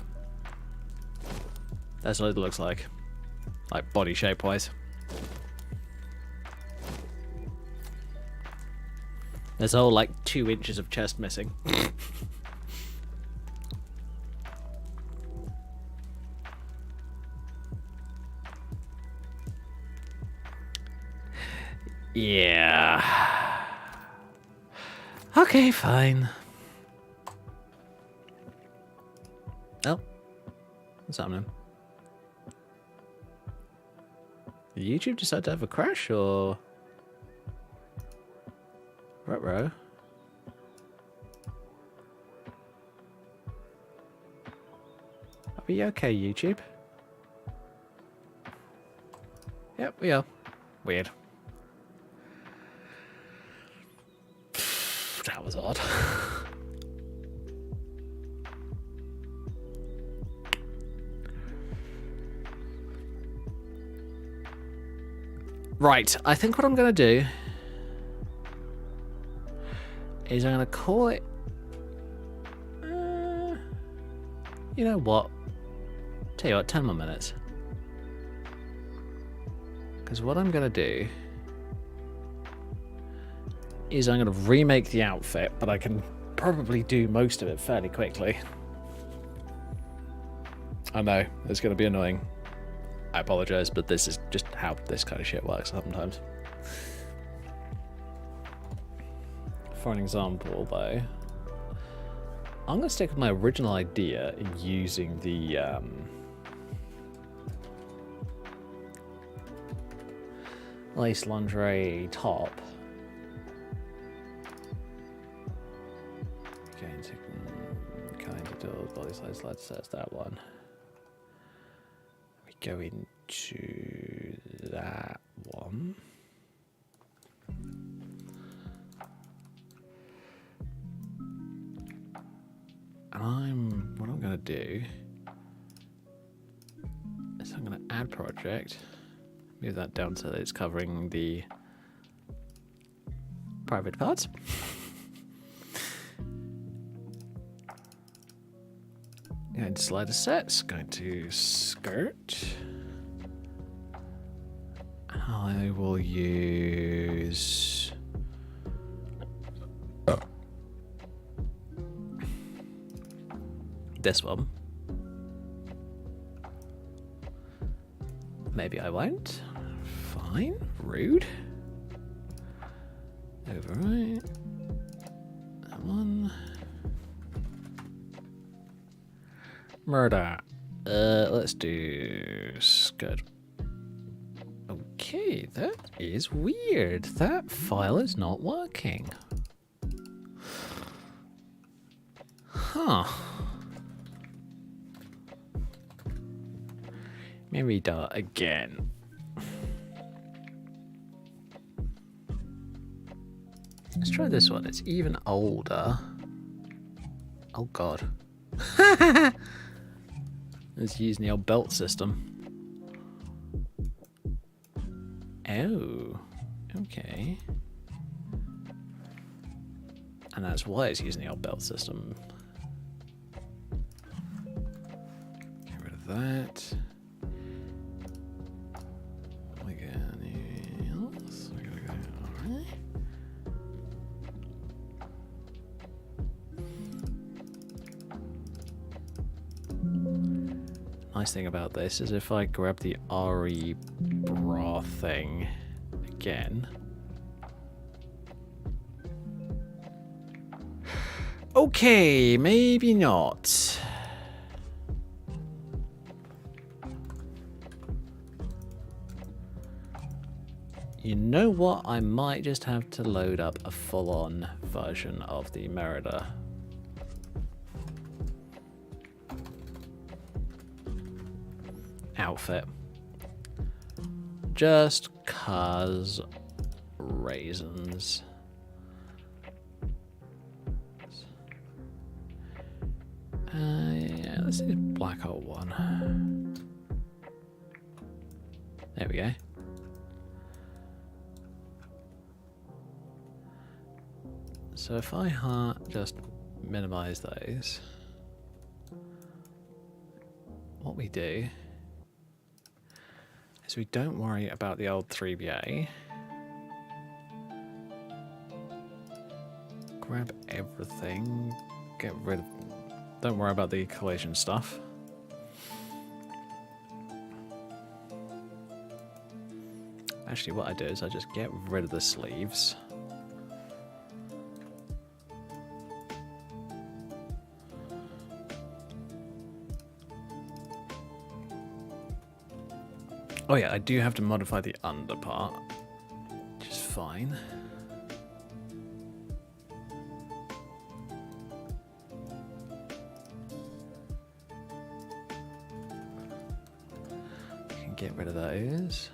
That's what it looks like body shape wise. There's a whole 2 inches of chest missing. Yeah. Okay, fine. Oh. What's happening? Did YouTube decide to have a crash, or... Ruh-roh. Are we okay, YouTube? Yep, we are. Weird. That was odd. Right, I think what I'm going to do is I'm going to call it... you know what? Tell you what, 10 more minutes. Because what I'm going to do is I'm going to remake the outfit, but I can probably do most of it fairly quickly. I know, it's going to be annoying. I apologize, but this is just how this kind of shit works sometimes. For an example, though, I'm going to stick with my original idea in using the lace lingerie top. Going to kind of do body size, let's set that one. We go into that one. And what I'm going to do is I'm going to add project, move that down so that it's covering the private parts. Going to slider sets, going to skirt. I will use this one. Maybe I won't. Fine. Rude. Overwrite. That one. Murder. Let's do Scud. Okay, that is weird. That file is not working. Huh. Maybe do it again. Let's try this one. It's even older. Oh god. Let's use the old belt system. Oh, okay. And that's why it's using the old belt system. Get rid of that. What we got anything else? We gotta go. Alright. Nice thing about this is if I grab the RE bra thing again. Okay, maybe not. You know what? I might just have to load up a full-on version of the Merida. Outfit. Just 'cause raisins. Yeah, let's do the black hole one. There we go. So if I just minimize those, what we do is we don't worry about the old 3BA. Grab everything, get rid of, don't worry about the collision stuff. Actually, what I do is I just get rid of the sleeves. Oh yeah, I do have to modify the under part, which is fine. I can get rid of those.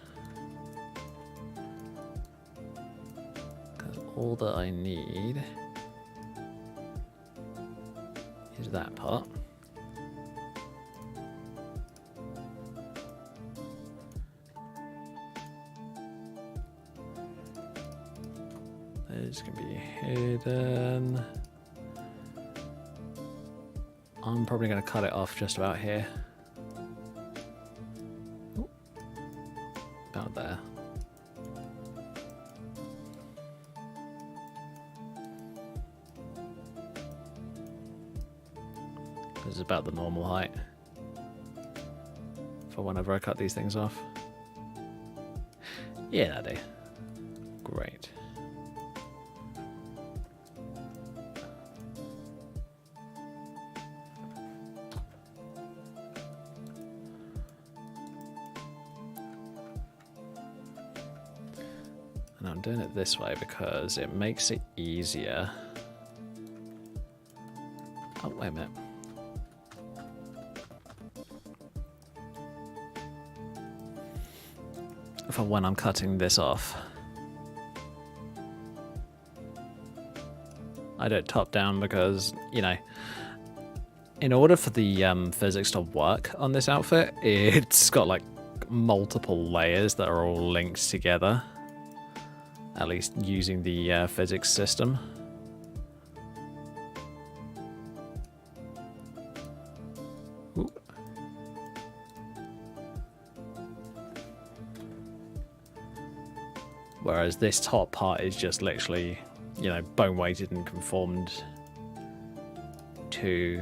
Because all that I need is that part. Those can be hidden. I'm probably going to cut it off just about here. Ooh. About there. This is about the normal height for whenever I cut these things off. Yeah, that'll do. Great. And I'm doing it this way because it makes it easier. Oh, wait a minute. For when I'm cutting this off, I do it top down because, you know, in order for the physics to work on this outfit, it's got like multiple layers that are all linked together. At least using the physics system. Ooh. Whereas this top part is just literally, you know, bone weighted and conformed to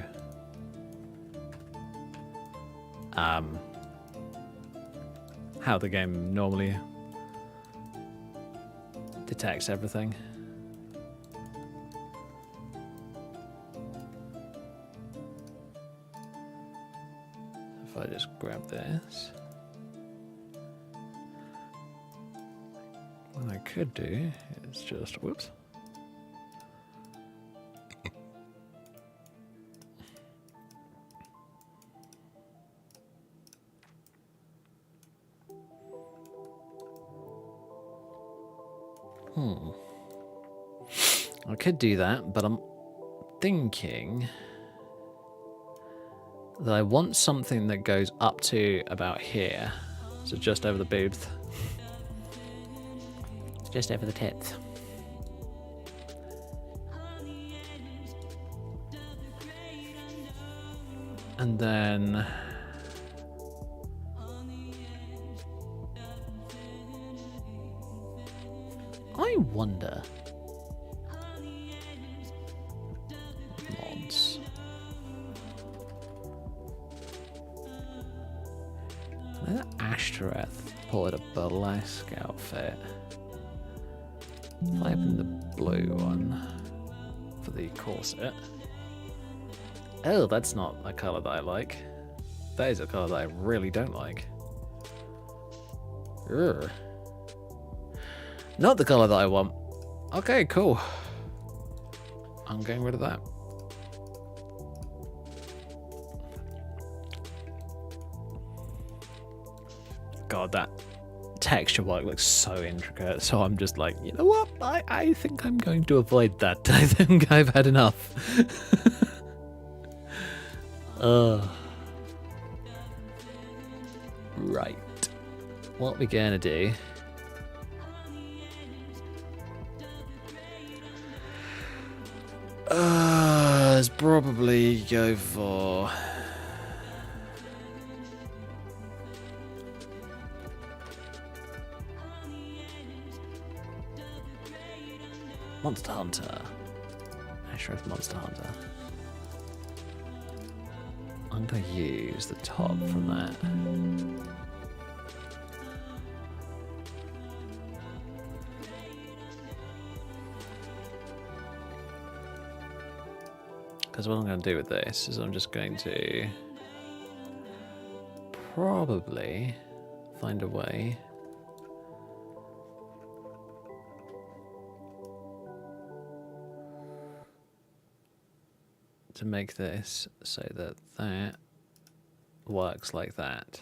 how the game normally detects everything. if I just grab this. What I could do is just, whoops. I could do that, but I'm thinking that I want something that goes up to about here. So just over the boobs. Just over the tits. And then I wonder. Mods. That Ashtoreth pulled a burlesque outfit. If I open the blue one for the corset. Oh, that's not a colour that I like. That is a colour that I really don't like. Urgh. Not the colour that I want. Okay, cool. I'm getting rid of that. God, that texture work looks so intricate, so I'm just like, you know what? I think I'm going to avoid that. I think I've had enough. Right. What we're gonna do is probably go for Monster Hunter. Ashworth Monster Hunter. I'm going to use the top from that. Because what I'm going to do with this is I'm just going to probably find a way to make this so that that works like that.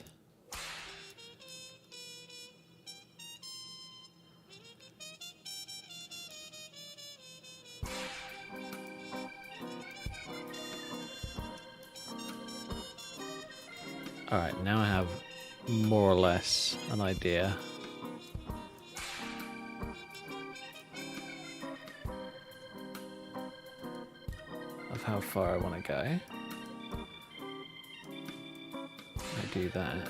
Alright, now I have more or less an idea. Of how far I want to go. I do that.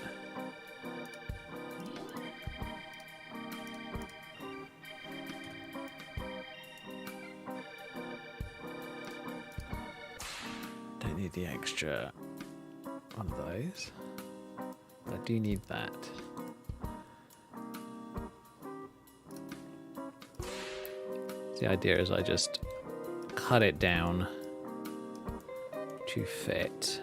Don't need the extra one of those. But I do need that. The idea is I just cut it down to fit.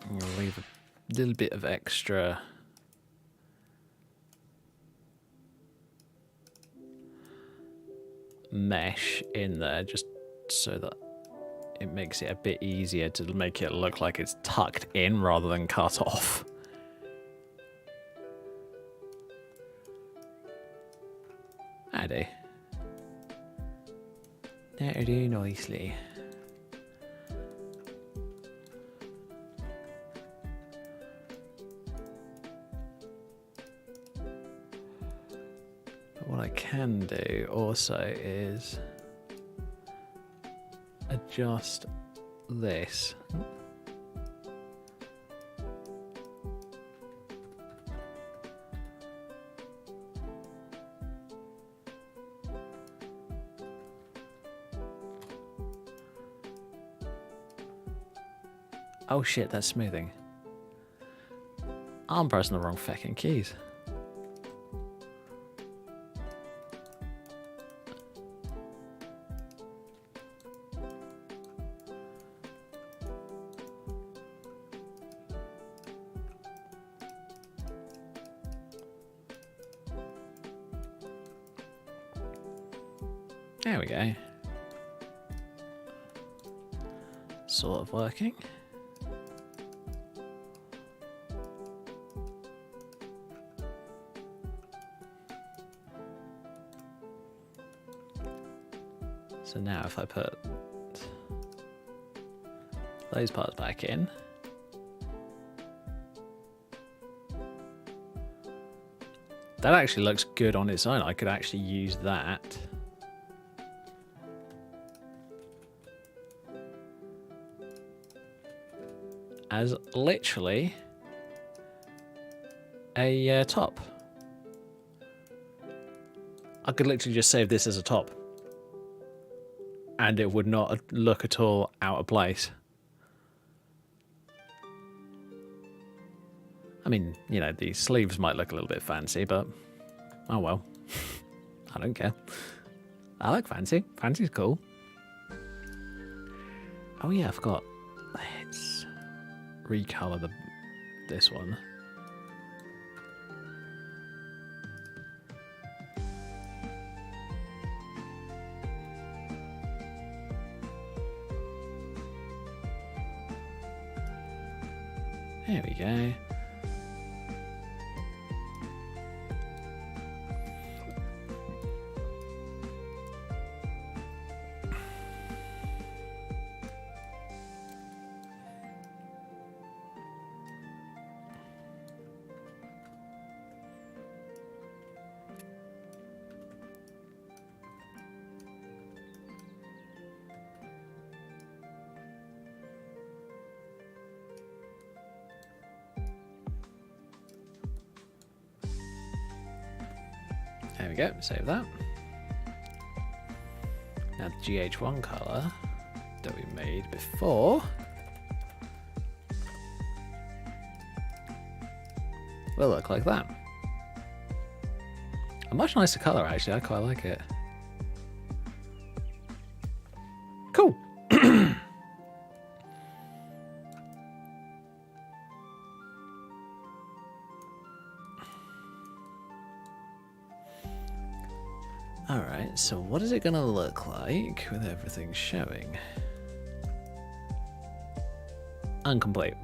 I'm gonna leave a little bit of extra mesh in there just so that it makes it a bit easier to make it look like it's tucked in rather than cut off. I do. That'll do nicely. What I can do also is adjust this. Oh shit, that's smoothing. I'm pressing the wrong fucking keys. There we go. Sort of working. So now if I put those parts back in, that actually looks good on its own. I could actually use that as literally a top. I could literally just save this as a top and it would not look at all out of place. I mean, you know, the sleeves might look a little bit fancy, but oh well. I don't care. I like fancy. Fancy's cool. Oh yeah, I forgot. Let's recolor this one. There we go. There we go, save that. Now the GH1 colour that we made before will look like that. A much nicer colour actually, I quite like it. Cool. Alright, so what is it going to look like with everything showing? Incomplete.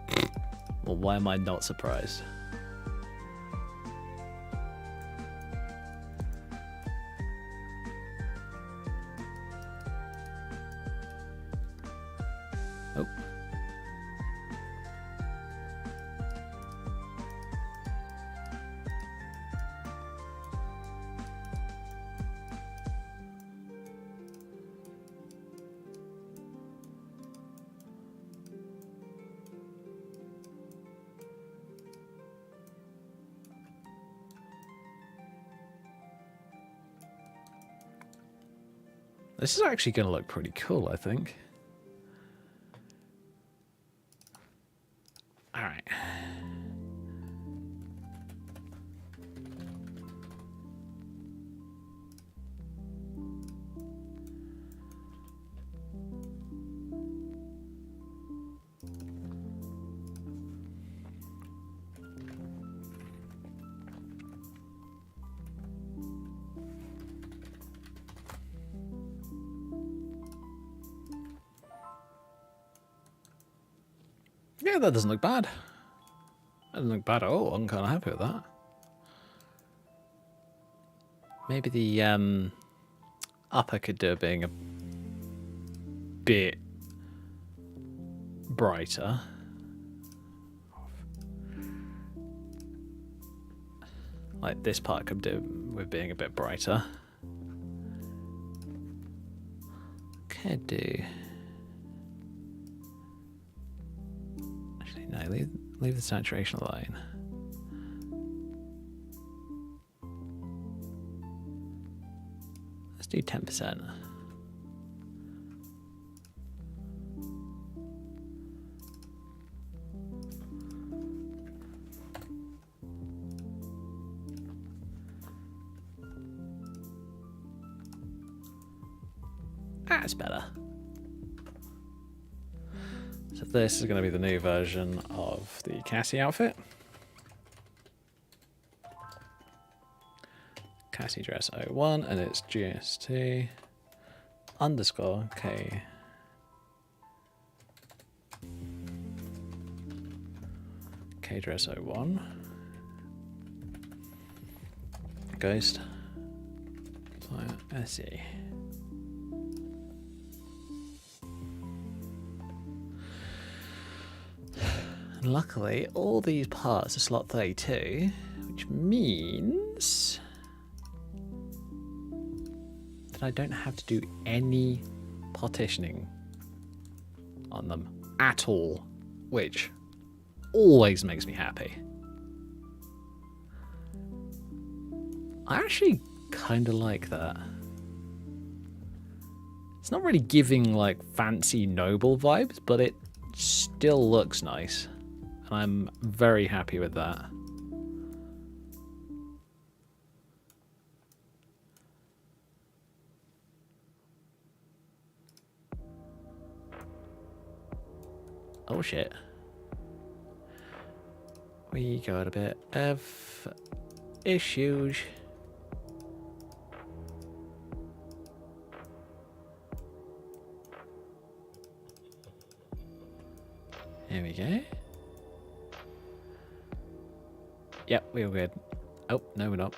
Well, why am I not surprised? Oh. This is actually going to look pretty cool, I think. All right. Yeah, that doesn't look bad. That doesn't look bad at all. I'm kind of happy with that. Maybe the upper could do being a bit brighter. Like this part could do with being a bit brighter. Could do. Actually, no, leave the saturation line. Let's do 10%. That's better. So this is going to be the new version of the Cassie outfit. Cassie dress 01, and it's GST underscore K. K dress 01. Ghost. SE. And luckily, all these parts are slot 32, which means that I don't have to do any partitioning on them at all, which always makes me happy. I actually kind of like that. It's not really giving like fancy noble vibes, but it still looks nice. And I'm very happy with that. Oh shit. We got a bit of issues. There we go. Yep, we're good. Oh, no, we're not.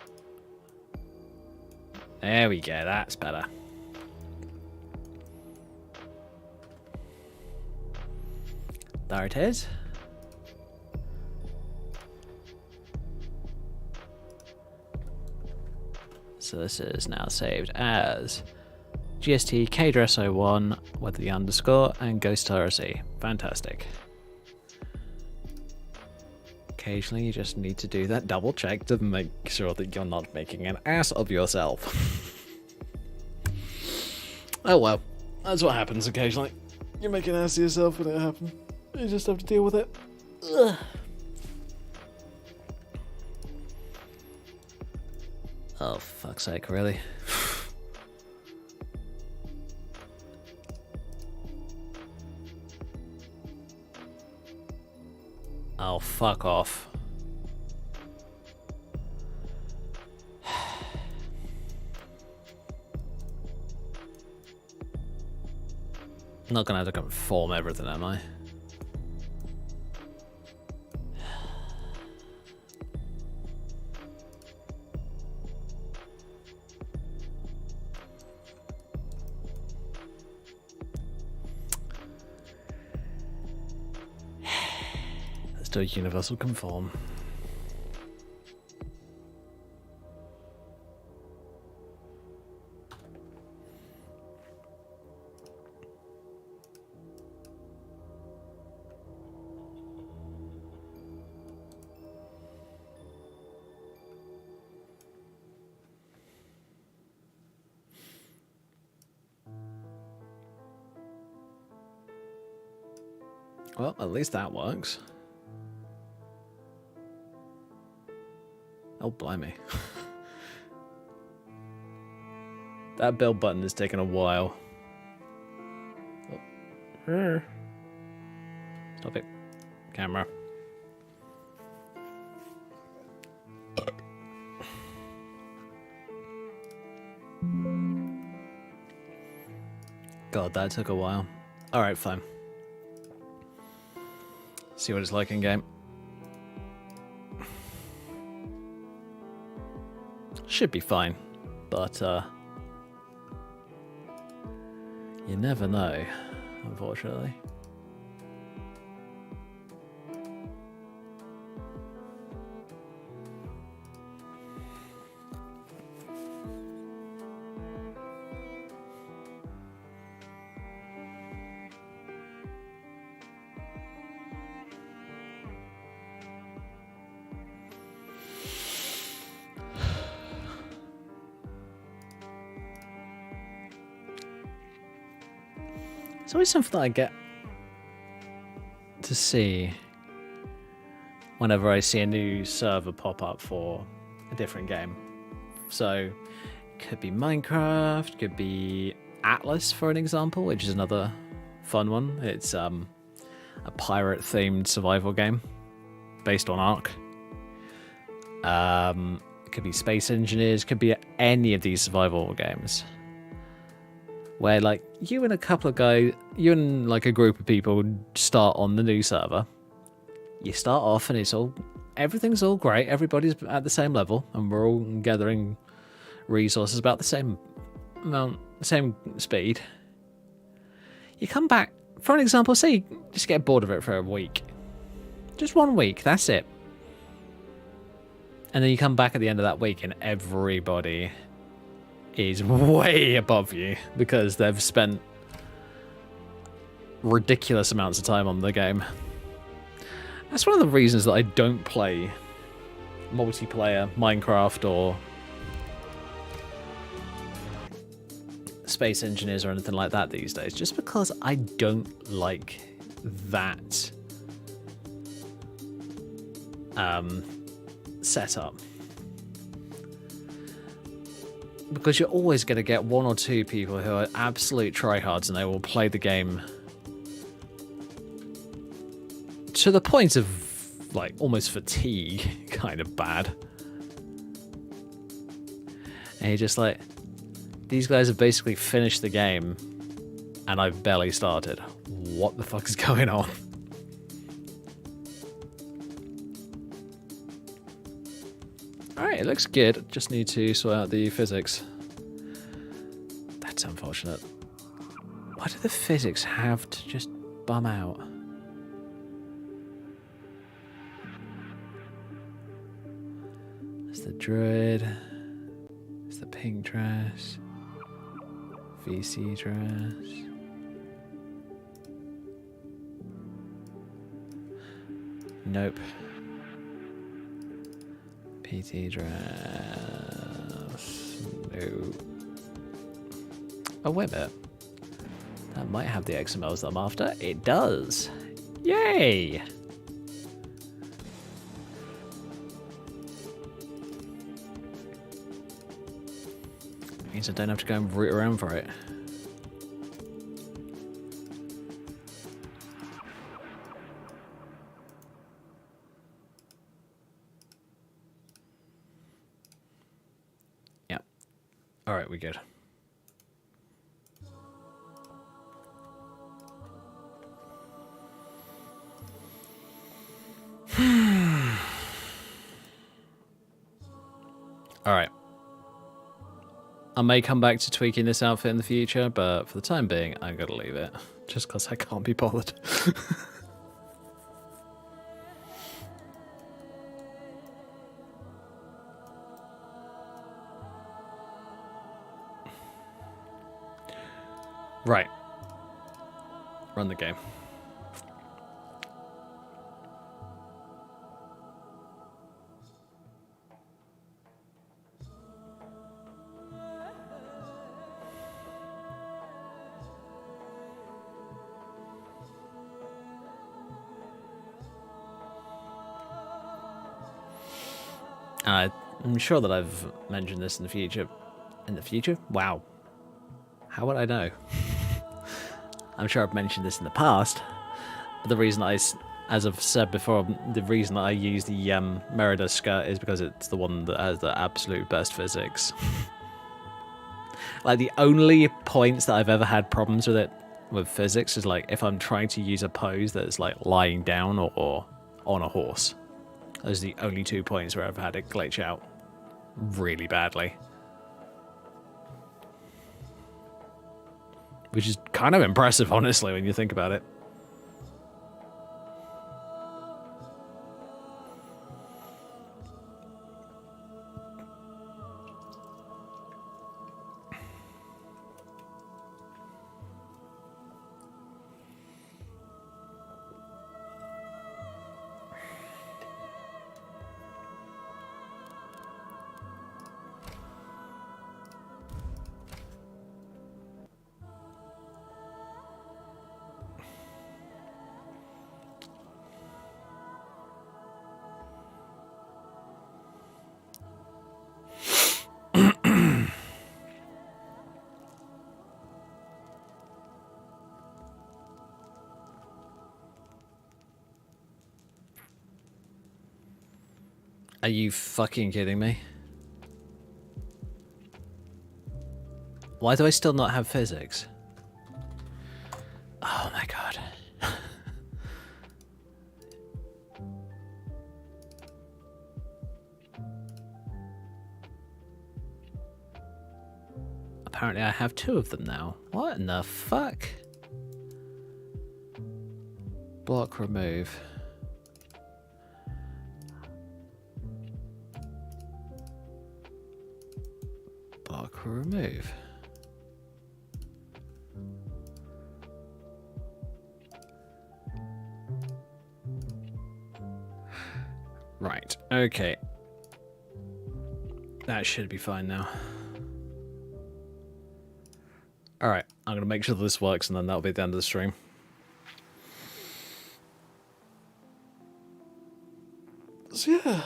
There we go, that's better. There it is. So this is now saved as GST KDress01 with the underscore and Ghost RC. Fantastic. Occasionally you just need to do that double check to make sure that you're not making an ass of yourself. Oh well, that's what happens occasionally. You make an ass of yourself when it happens. You just have to deal with it. Ugh. Oh, fuck's sake, really? Oh, fuck off. I'm not gonna have to conform everything, am I? Let's do a universal conform. Well, at least that works. Oh, blimey. That build button is taking a while. Oh. Stop it. Camera. God, that took a while. Alright, fine. See what it's like in game. Should be fine, but you never know, unfortunately. It's always something that I get to see whenever I see a new server pop up for a different game. So, could be Minecraft, could be Atlas, for an example, which is another fun one. It's a pirate-themed survival game based on Ark. It could be Space Engineers, could be any of these survival games where like you and like a group of people start on the new server. You start off and everything's all great. Everybody's at the same level and we're all gathering resources about the same amount, same speed. You come back, for an example, say you just get bored of it for a week. Just 1 week, that's it. And then you come back at the end of that week and everybody is way above you because they've spent ridiculous amounts of time on the game. That's one of the reasons that I don't play multiplayer Minecraft or Space Engineers or anything like that these days, just because I don't like that setup. Because you're always going to get 1 or 2 people who are absolute tryhards and they will play the game to the point of like almost fatigue, kind of bad. And you're just like, these guys have basically finished the game and I've barely started. What the fuck is going on? Alright, it looks good. Just need to sort out the physics. That's unfortunate. Why do the physics have to just bum out? There's the druid. There's the pink dress. VC dress. Nope. PT dress. No. Oh, wait a minute. That might have the XMLs that I'm after. It does. Yay! Means I don't have to go and root around for it. Yeah. Alright, we're good. Alright. I may come back to tweaking this outfit in the future, but for the time being, I'm going to leave it. Just because I can't be bothered. Right. Run the game. I'm sure that I've mentioned this in the future. In the future? Wow. How would I know? I'm sure I've mentioned this in the past. But the reason as I've said before, the reason that I use the Merida skirt is because it's the one that has the absolute best physics. Like, the only points that I've ever had problems with it, with physics, is like if I'm trying to use a pose that's like lying down or on a horse. Those are the only 2 points where I've had it glitch out really badly. Which is kind of impressive, honestly, when you think about it. Are you fucking kidding me? Why do I still not have physics? Oh my god. Apparently I have 2 of them now. What in the fuck? Block remove. Block remove. Right, okay. That should be fine now. Alright, I'm going to make sure this works and then that'll be the end of the stream. So yeah,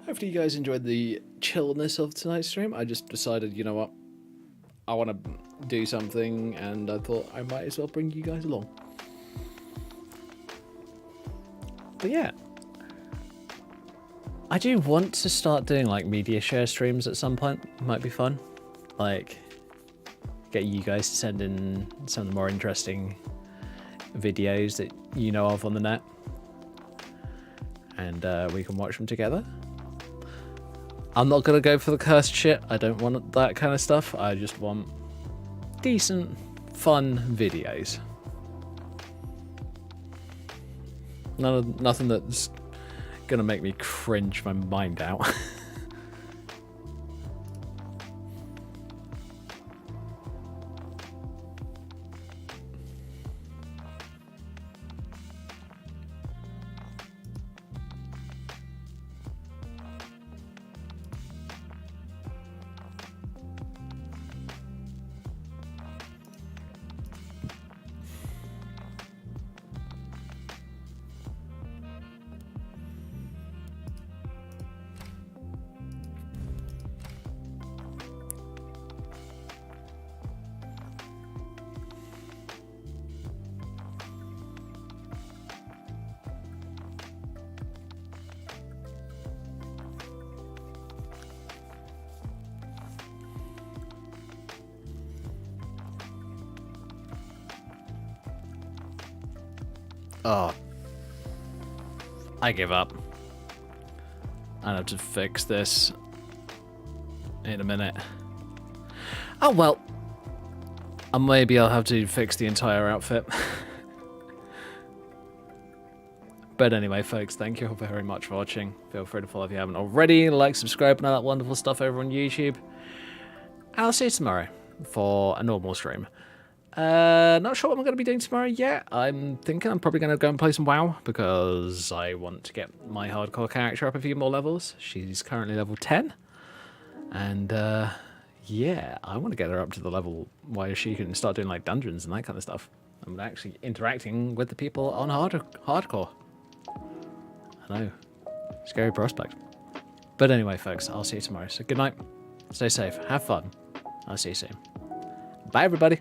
hopefully you guys enjoyed the chillness of tonight's stream. I just decided, you know what, I want to do something and I thought I might as well bring you guys along. But yeah. I do want to start doing like media share streams at some point. Might be fun. Like, get you guys to send in some of the more interesting videos that you know of on the net. And we can watch them together. I'm not going to go for the cursed shit. I don't want that kind of stuff. I just want decent, fun videos. Nothing that's going to make me cringe my mind out. Oh. I give up. I have to fix this in a minute. Oh well. And maybe I'll have to fix the entire outfit. But anyway, folks, thank you very much for watching. Feel free to follow if you haven't already. Like, subscribe, and all that wonderful stuff over on YouTube. I'll see you tomorrow for a normal stream. Not sure what I'm going to be doing tomorrow yet. I'm thinking I'm probably going to go and play some WoW because I want to get my hardcore character up a few more levels. She's currently level 10. And, yeah, I want to get her up to the level where she can start doing, like, dungeons and that kind of stuff. I'm actually interacting with the people on hardcore. I know. Scary prospect. But anyway, folks, I'll see you tomorrow. So good night. Stay safe. Have fun. I'll see you soon. Bye, everybody.